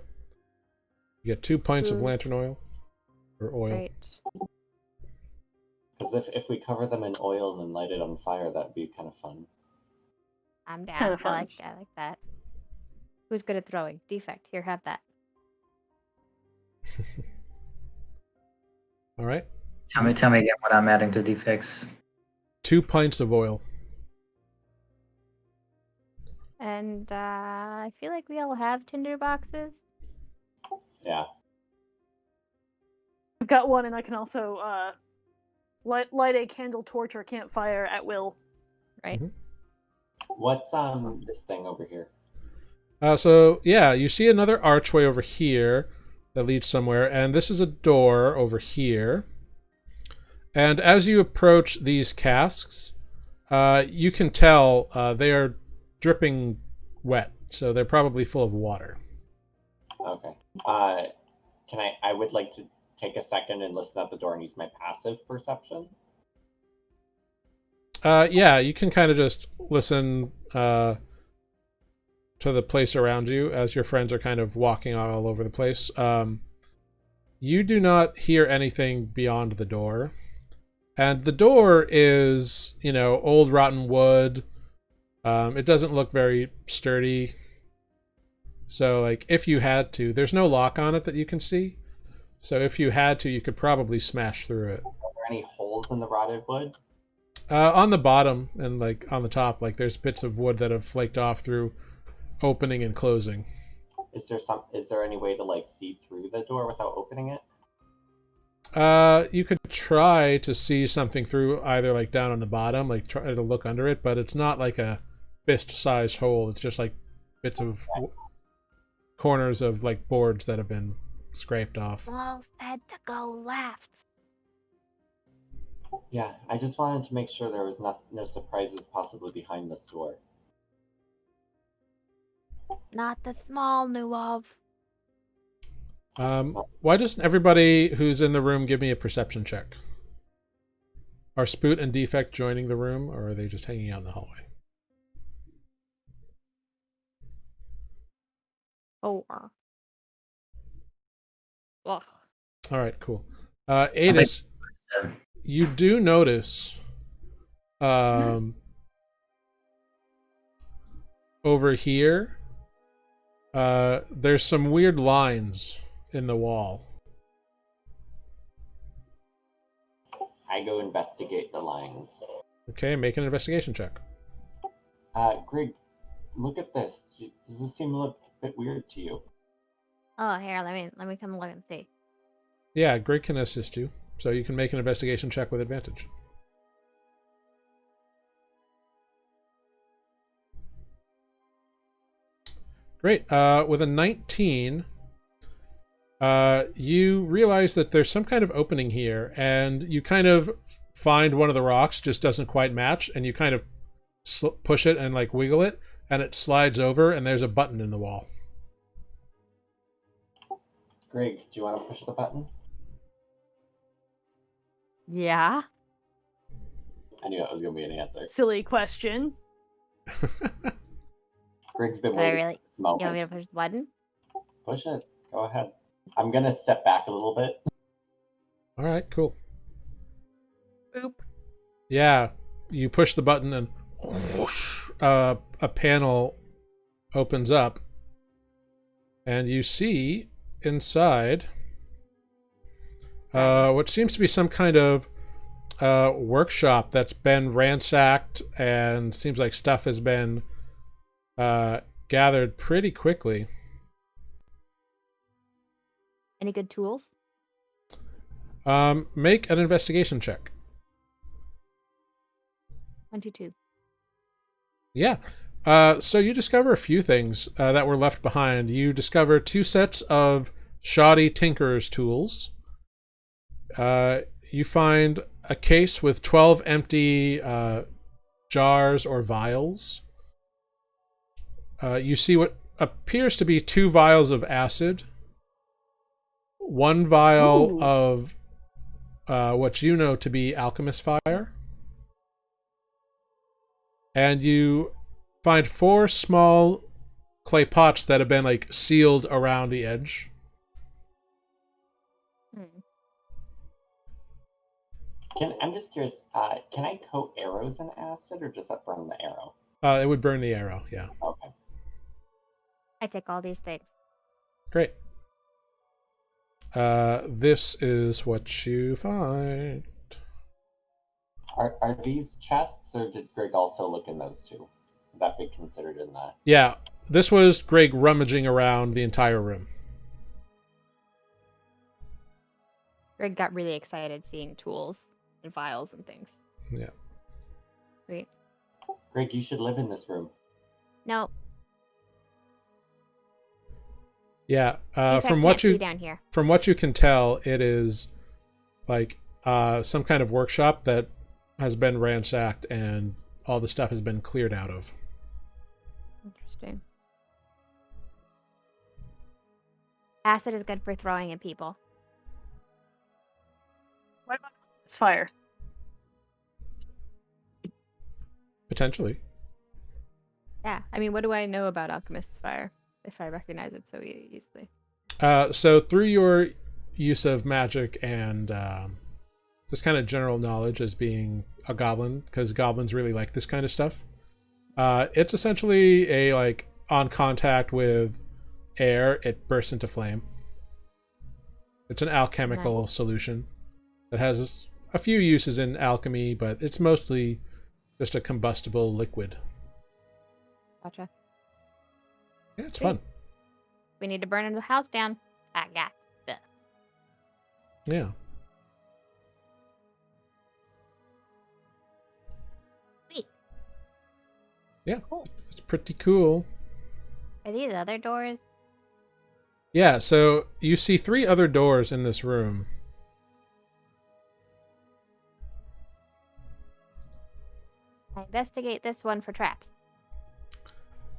get 2 pints of Ooh. lantern oil, or oil. Great. Because if we cover them in oil and then light it on fire, that'd be kind of fun. I'm down. Kinda I like fun. that. Who's good at throwing? Defect. Here, have that. All right. Tell me again what I'm adding to defects. 2 pints of oil. And I feel like we all have tinder boxes. Yeah. I've got one, and I can also light a candle, torch, or campfire at will. Right. Mhm. What's this thing over here? So yeah, you see another archway over here that leads somewhere, and this is a door over here. And as you approach these casks, you can tell they are dripping wet, so they're probably full of water. Okay. I would like to take a second and listen at the door and use my passive perception. Yeah, you can kind of just listen to the place around you as your friends are kind of walking all over the place. You do not hear anything beyond the door. And the door is, old rotten wood. It doesn't look very sturdy. So, like, if you had to, there's no lock on it that you can see. So if you had to, you could probably smash through it. Are there any holes in the rotted wood? On the bottom and, like, on the top, like, there's bits of wood that have flaked off through opening and closing. Is there any way to, like, see through the door without opening it? You could try to see something through either, like, down on the bottom, like, try to look under it, but it's not like a fist-sized hole. It's just, like, bits of corners of, like, boards that have been scraped off. Walls had to go left. Yeah, I just wanted to make sure there was no surprises possibly behind this door. Not the small knew of. Why doesn't everybody who's in the room give me a perception check? Are Spoot and Defect joining the room, or are they just hanging out in the hallway? 4. Ugh. All right, cool. Adis, you do notice over here there's some weird lines in the wall. I go investigate the lines. Okay, make an investigation check. Greg, look at this. Does this seem a bit weird to you? Oh, here, let me come look and see. Yeah, Greg can assist you, so you can make an investigation check with advantage. Great. With a 19, you realize that there's some kind of opening here, and you kind of find one of the rocks just doesn't quite match, and you kind of push it and, like, wiggle it, and it slides over, and there's a button in the wall. Greg, do you want to push the button? Yeah. I knew that was going to be an answer. Silly question. Greg's been Do I waiting really? for this You want me moment. to push the button? Push it. Go ahead. I'm going to step back a little bit. All right, cool. Boop. Yeah, you push the button and whoosh, a panel opens up, and you see inside what seems to be some kind of workshop that's been ransacked, and seems like stuff has been gathered pretty quickly. Any good tools? Make an investigation check. 22. Yeah. So you discover a few things that were left behind. You discover 2 sets of shoddy tinkerer's tools. You find a case with 12 empty jars or vials. You see what appears to be 2 vials of acid, 1 vial of what you know to be alchemist fire, and you find 4 small clay pots that have been, like, sealed around the edge. I'm just curious, can I coat arrows in acid, or does that burn the arrow? It would burn the arrow, yeah. Okay. I take all these things. Great. This is what you find. Are these chests, or did Greg also look in those too? Would that be considered in that? Yeah, this was Greg rummaging around the entire room. Greg got really excited seeing tools and files and things. Yeah. Great. Greg, you should live in this room. No. Yeah. From what you down here. From what you can tell, it is like some kind of workshop that has been ransacked and all the stuff has been cleared out of. Interesting. Acid is good for throwing at people. What about this fire? Potentially. Yeah. I mean, what do I know about Alchemist's Fire if I recognize it so easily? So through your use of magic and just kind of general knowledge as being a goblin, because goblins really like this kind of stuff, it's essentially a, like, on contact with air, it bursts into flame. It's an alchemical solution that has a few uses in alchemy, but it's mostly just a combustible liquid. Gotcha. Yeah, it's fun. We need to burn the house down. I got stuff. Yeah. Sweet. Yeah, Cool. it's pretty cool. Are these other doors? Yeah, so you see 3 other doors in this room. I investigate this one for traps.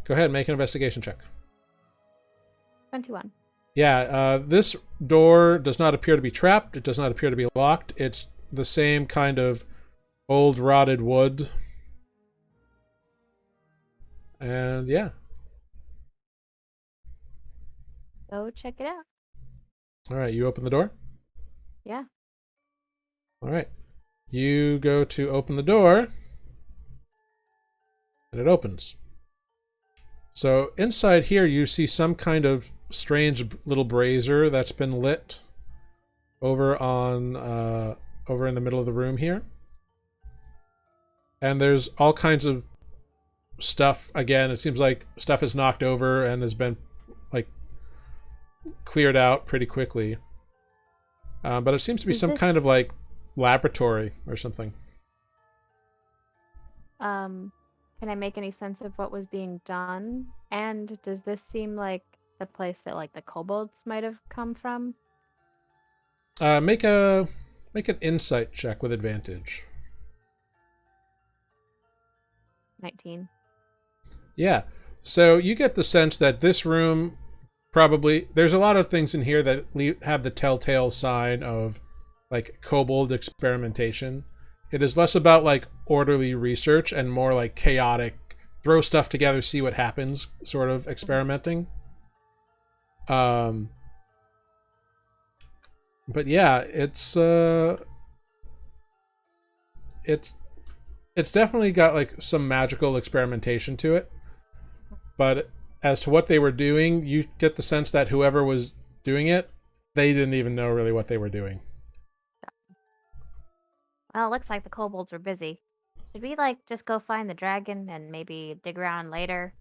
Go ahead, make an investigation check. 21. Yeah, this door does not appear to be trapped. It does not appear to be locked. It's the same kind of old rotted wood. And yeah. Go check it out. All right, you open the door? Yeah. All right. You go to open the door, and it opens. So inside here, you see some kind of strange little brazier that's been lit over on over in the middle of the room here. And there's all kinds of stuff. Again, it seems like stuff is knocked over and has been, like, cleared out pretty quickly. But it seems to be some kind of, like, laboratory or something. Can I make any sense of what was being done? And does this seem like the place that, like, the kobolds might have come from? Make an insight check with advantage. 19. Yeah. So you get the sense that this room probably, there's a lot of things in here that have the telltale sign of, like, kobold experimentation. It is less about, like, orderly research and more like chaotic, throw stuff together, see what happens sort of experimenting. But yeah, it's definitely got, like, some magical experimentation to it. But as to what they were doing, you get the sense that whoever was doing it, they didn't even know really what they were doing. Well, it looks like the kobolds are busy. Should we, like, just go find the dragon and maybe dig around later?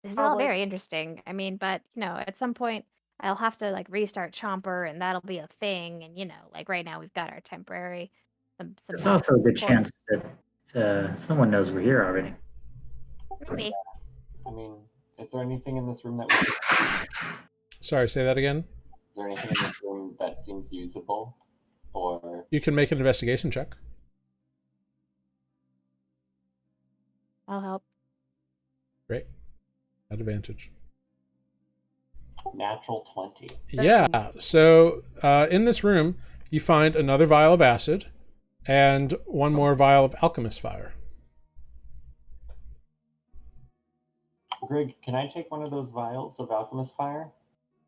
This is all Probably. very interesting. I mean, but, you know, at some point I'll have to, like, restart Chomper and that'll be a thing. And, you know, like, right now we've got our temporary some There's also a good support. chance that someone knows we're here already. Maybe. I mean, is there anything in this room that we Sorry, say that again. Is there anything in this room that seems usable? Or You can make an investigation check. I'll help. Great. At advantage. natural 20? Yeah. So in this room, you find another vial of acid and one more vial of alchemist fire. Greg, can I take one of those vials of alchemist fire?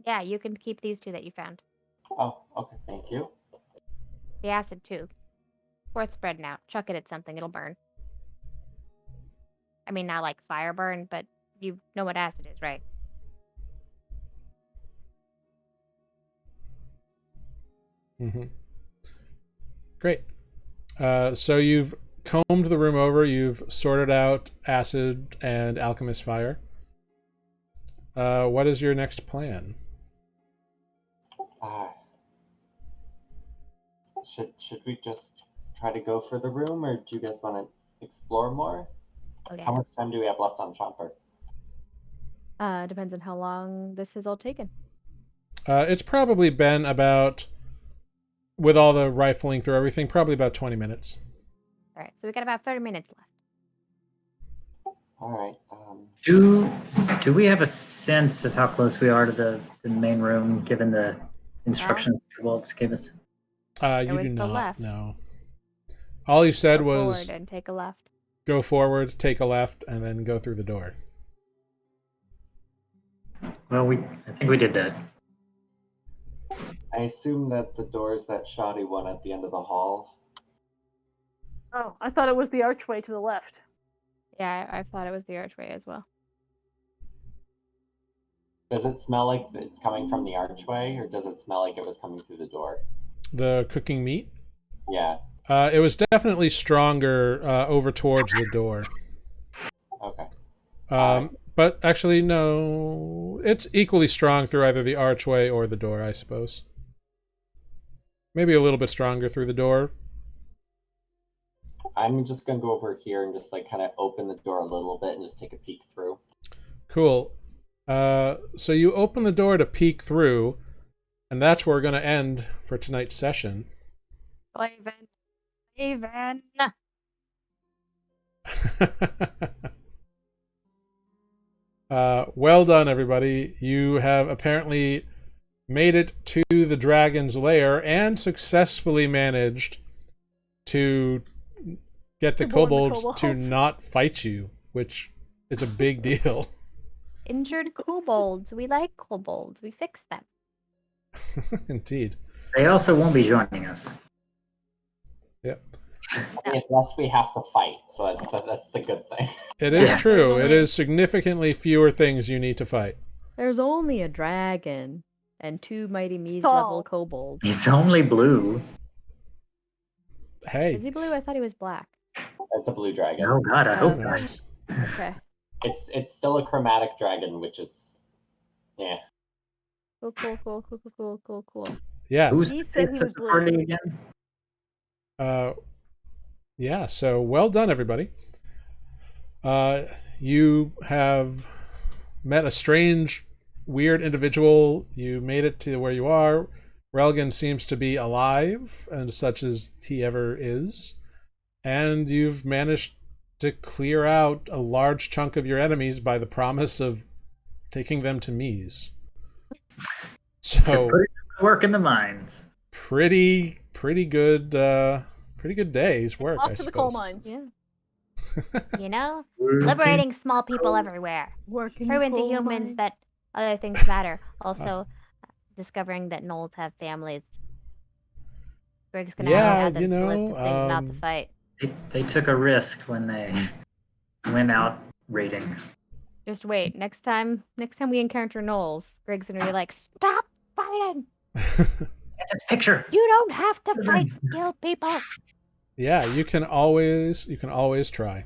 Yeah, you can keep these 2 that you found. Oh, okay, thank you. The acid too. Worth spreading out. Chuck it at something, it'll burn. I mean, not like fire burn, but you know what acid is, right? Mm-hmm. Great. So you've combed the room over. You've sorted out acid and alchemist fire. What is your next plan? Should we just try to go for the room, or do you guys want to explore more? Okay. How much time do we have left on Chomper? Depends on how long this has all taken. It's probably been about, with all the rifling through everything, probably about 20 minutes. All right, so we got about 30 minutes left. All right. Do we have a sense of how close we are to the main room, given the instructions Kobolds gave us? You was do the not. left. No. All you said Go was forward and take a left. go forward, take a left, and then go through the door. Well, I think we did that. I assume that the door is that shoddy one at the end of the hall. Oh, I thought it was the archway to the left. Yeah, I thought it was the archway as well. Does it smell like it's coming from the archway, or does it smell like it was coming through the door? The cooking meat? Yeah. It was definitely stronger over towards the door. Okay. But actually, no. It's equally strong through either the archway or the door, I suppose. Maybe a little bit stronger through the door. I'm just going to go over here and just like kind of open the door a little bit and just take a peek through. Cool. So you open the door to peek through, and that's where we're going to end for tonight's session. Even. Well done, everybody. You have apparently made it to the dragon's lair and successfully managed to get the To warn the kobolds to kobolds. not fight you, which is a big deal. Injured kobolds. We like kobolds. We fix them. Indeed. They also won't be joining us. Yep. I mean, unless we have to fight, so that's the good thing. It is Yeah. true. It is significantly fewer things you need to fight. There's only a dragon and 2 mighty Mies Saul. level kobolds. He's only blue. Hey. Is he blue? I thought he was black. It's a blue dragon. Oh God, I hope Okay. not. Okay. It's still a chromatic dragon, which is Cool. Yeah. Who's He said he it's at was the blue. party again? Yeah, so well done, everybody. You have met a strange, weird individual. You made it to where you are. Relgan seems to be alive, and such as he ever is. And you've managed to clear out a large chunk of your enemies by the promise of taking them to Mies. So So put it to work in the mines. pretty good day's work, Off I to the coal suppose. mines. Yeah. You know? Liberating small people everywhere. Working Proving to coal humans mines. that other things matter. Also, discovering that gnolls have families. Greg's gonna Yeah, have to add you them to the list know, of things not to fight. They took a risk when they went out raiding. Just wait. Next time we encounter gnolls, Greg's gonna be like, "Stop fighting! Get this picture. You don't have to fight, kill people." Yeah, you can always try.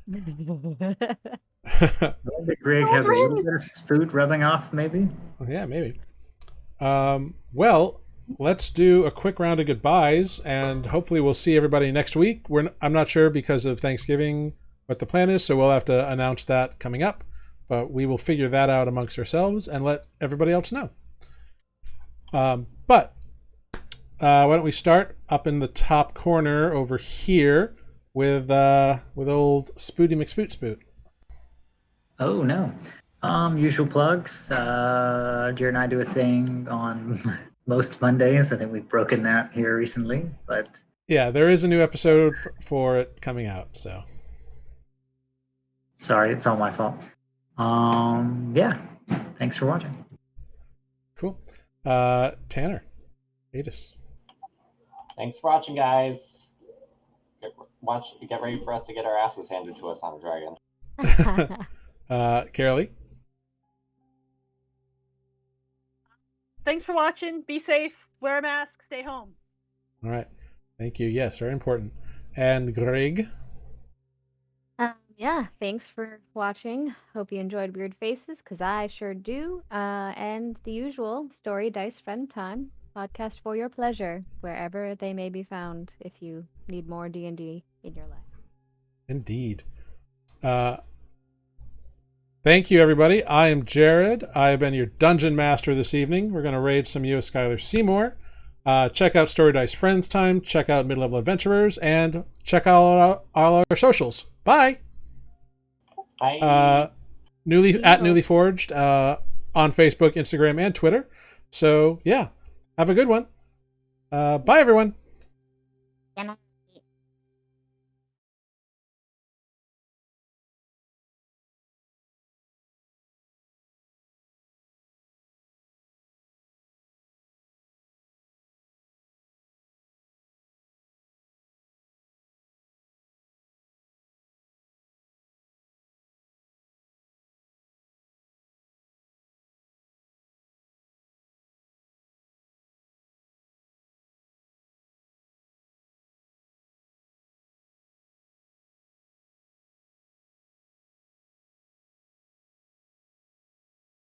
Maybe Greg has a little bit of spoot rubbing off, maybe. Yeah, maybe. Well, let's do a quick round of goodbyes, and hopefully we'll see everybody next week. I'm not sure because of Thanksgiving what the plan is, so we'll have to announce that coming up. But we will figure that out amongst ourselves and let everybody else know. But why don't we start up in the top corner over here with old Spooty McSpoot. Oh no. Usual plugs. Jared and I do a thing on most Mondays. I think we've broken that here recently, but Yeah, there is a new episode for it coming out, so. sorry, it's all my fault. Yeah. Thanks for watching. Cool. Tanner, Adis. Thanks for watching, guys. Get ready for us to get our asses handed to us on a dragon. Carolee. Thanks for watching. Be safe. Wear a mask. Stay home. All right. Thank you. Yes, very important. And Greg. Yeah, thanks for watching. Hope you enjoyed Weird Faces, because I sure do. And the usual Story Dice Friend Time podcast for your pleasure, wherever they may be found if you need more D&D in your life. Indeed. Thank you, everybody. I am Jared. I have been your Dungeon Master this evening. We're going to raid some U.S. Skylar Seymour. Check out Story Dice Friends Time. Check out Mid-Level Adventurers. And check out all our socials. Bye! Bye. At Nuuli Forged on Facebook, Instagram, and Twitter. So, yeah. Have a good one. Bye, everyone. You know?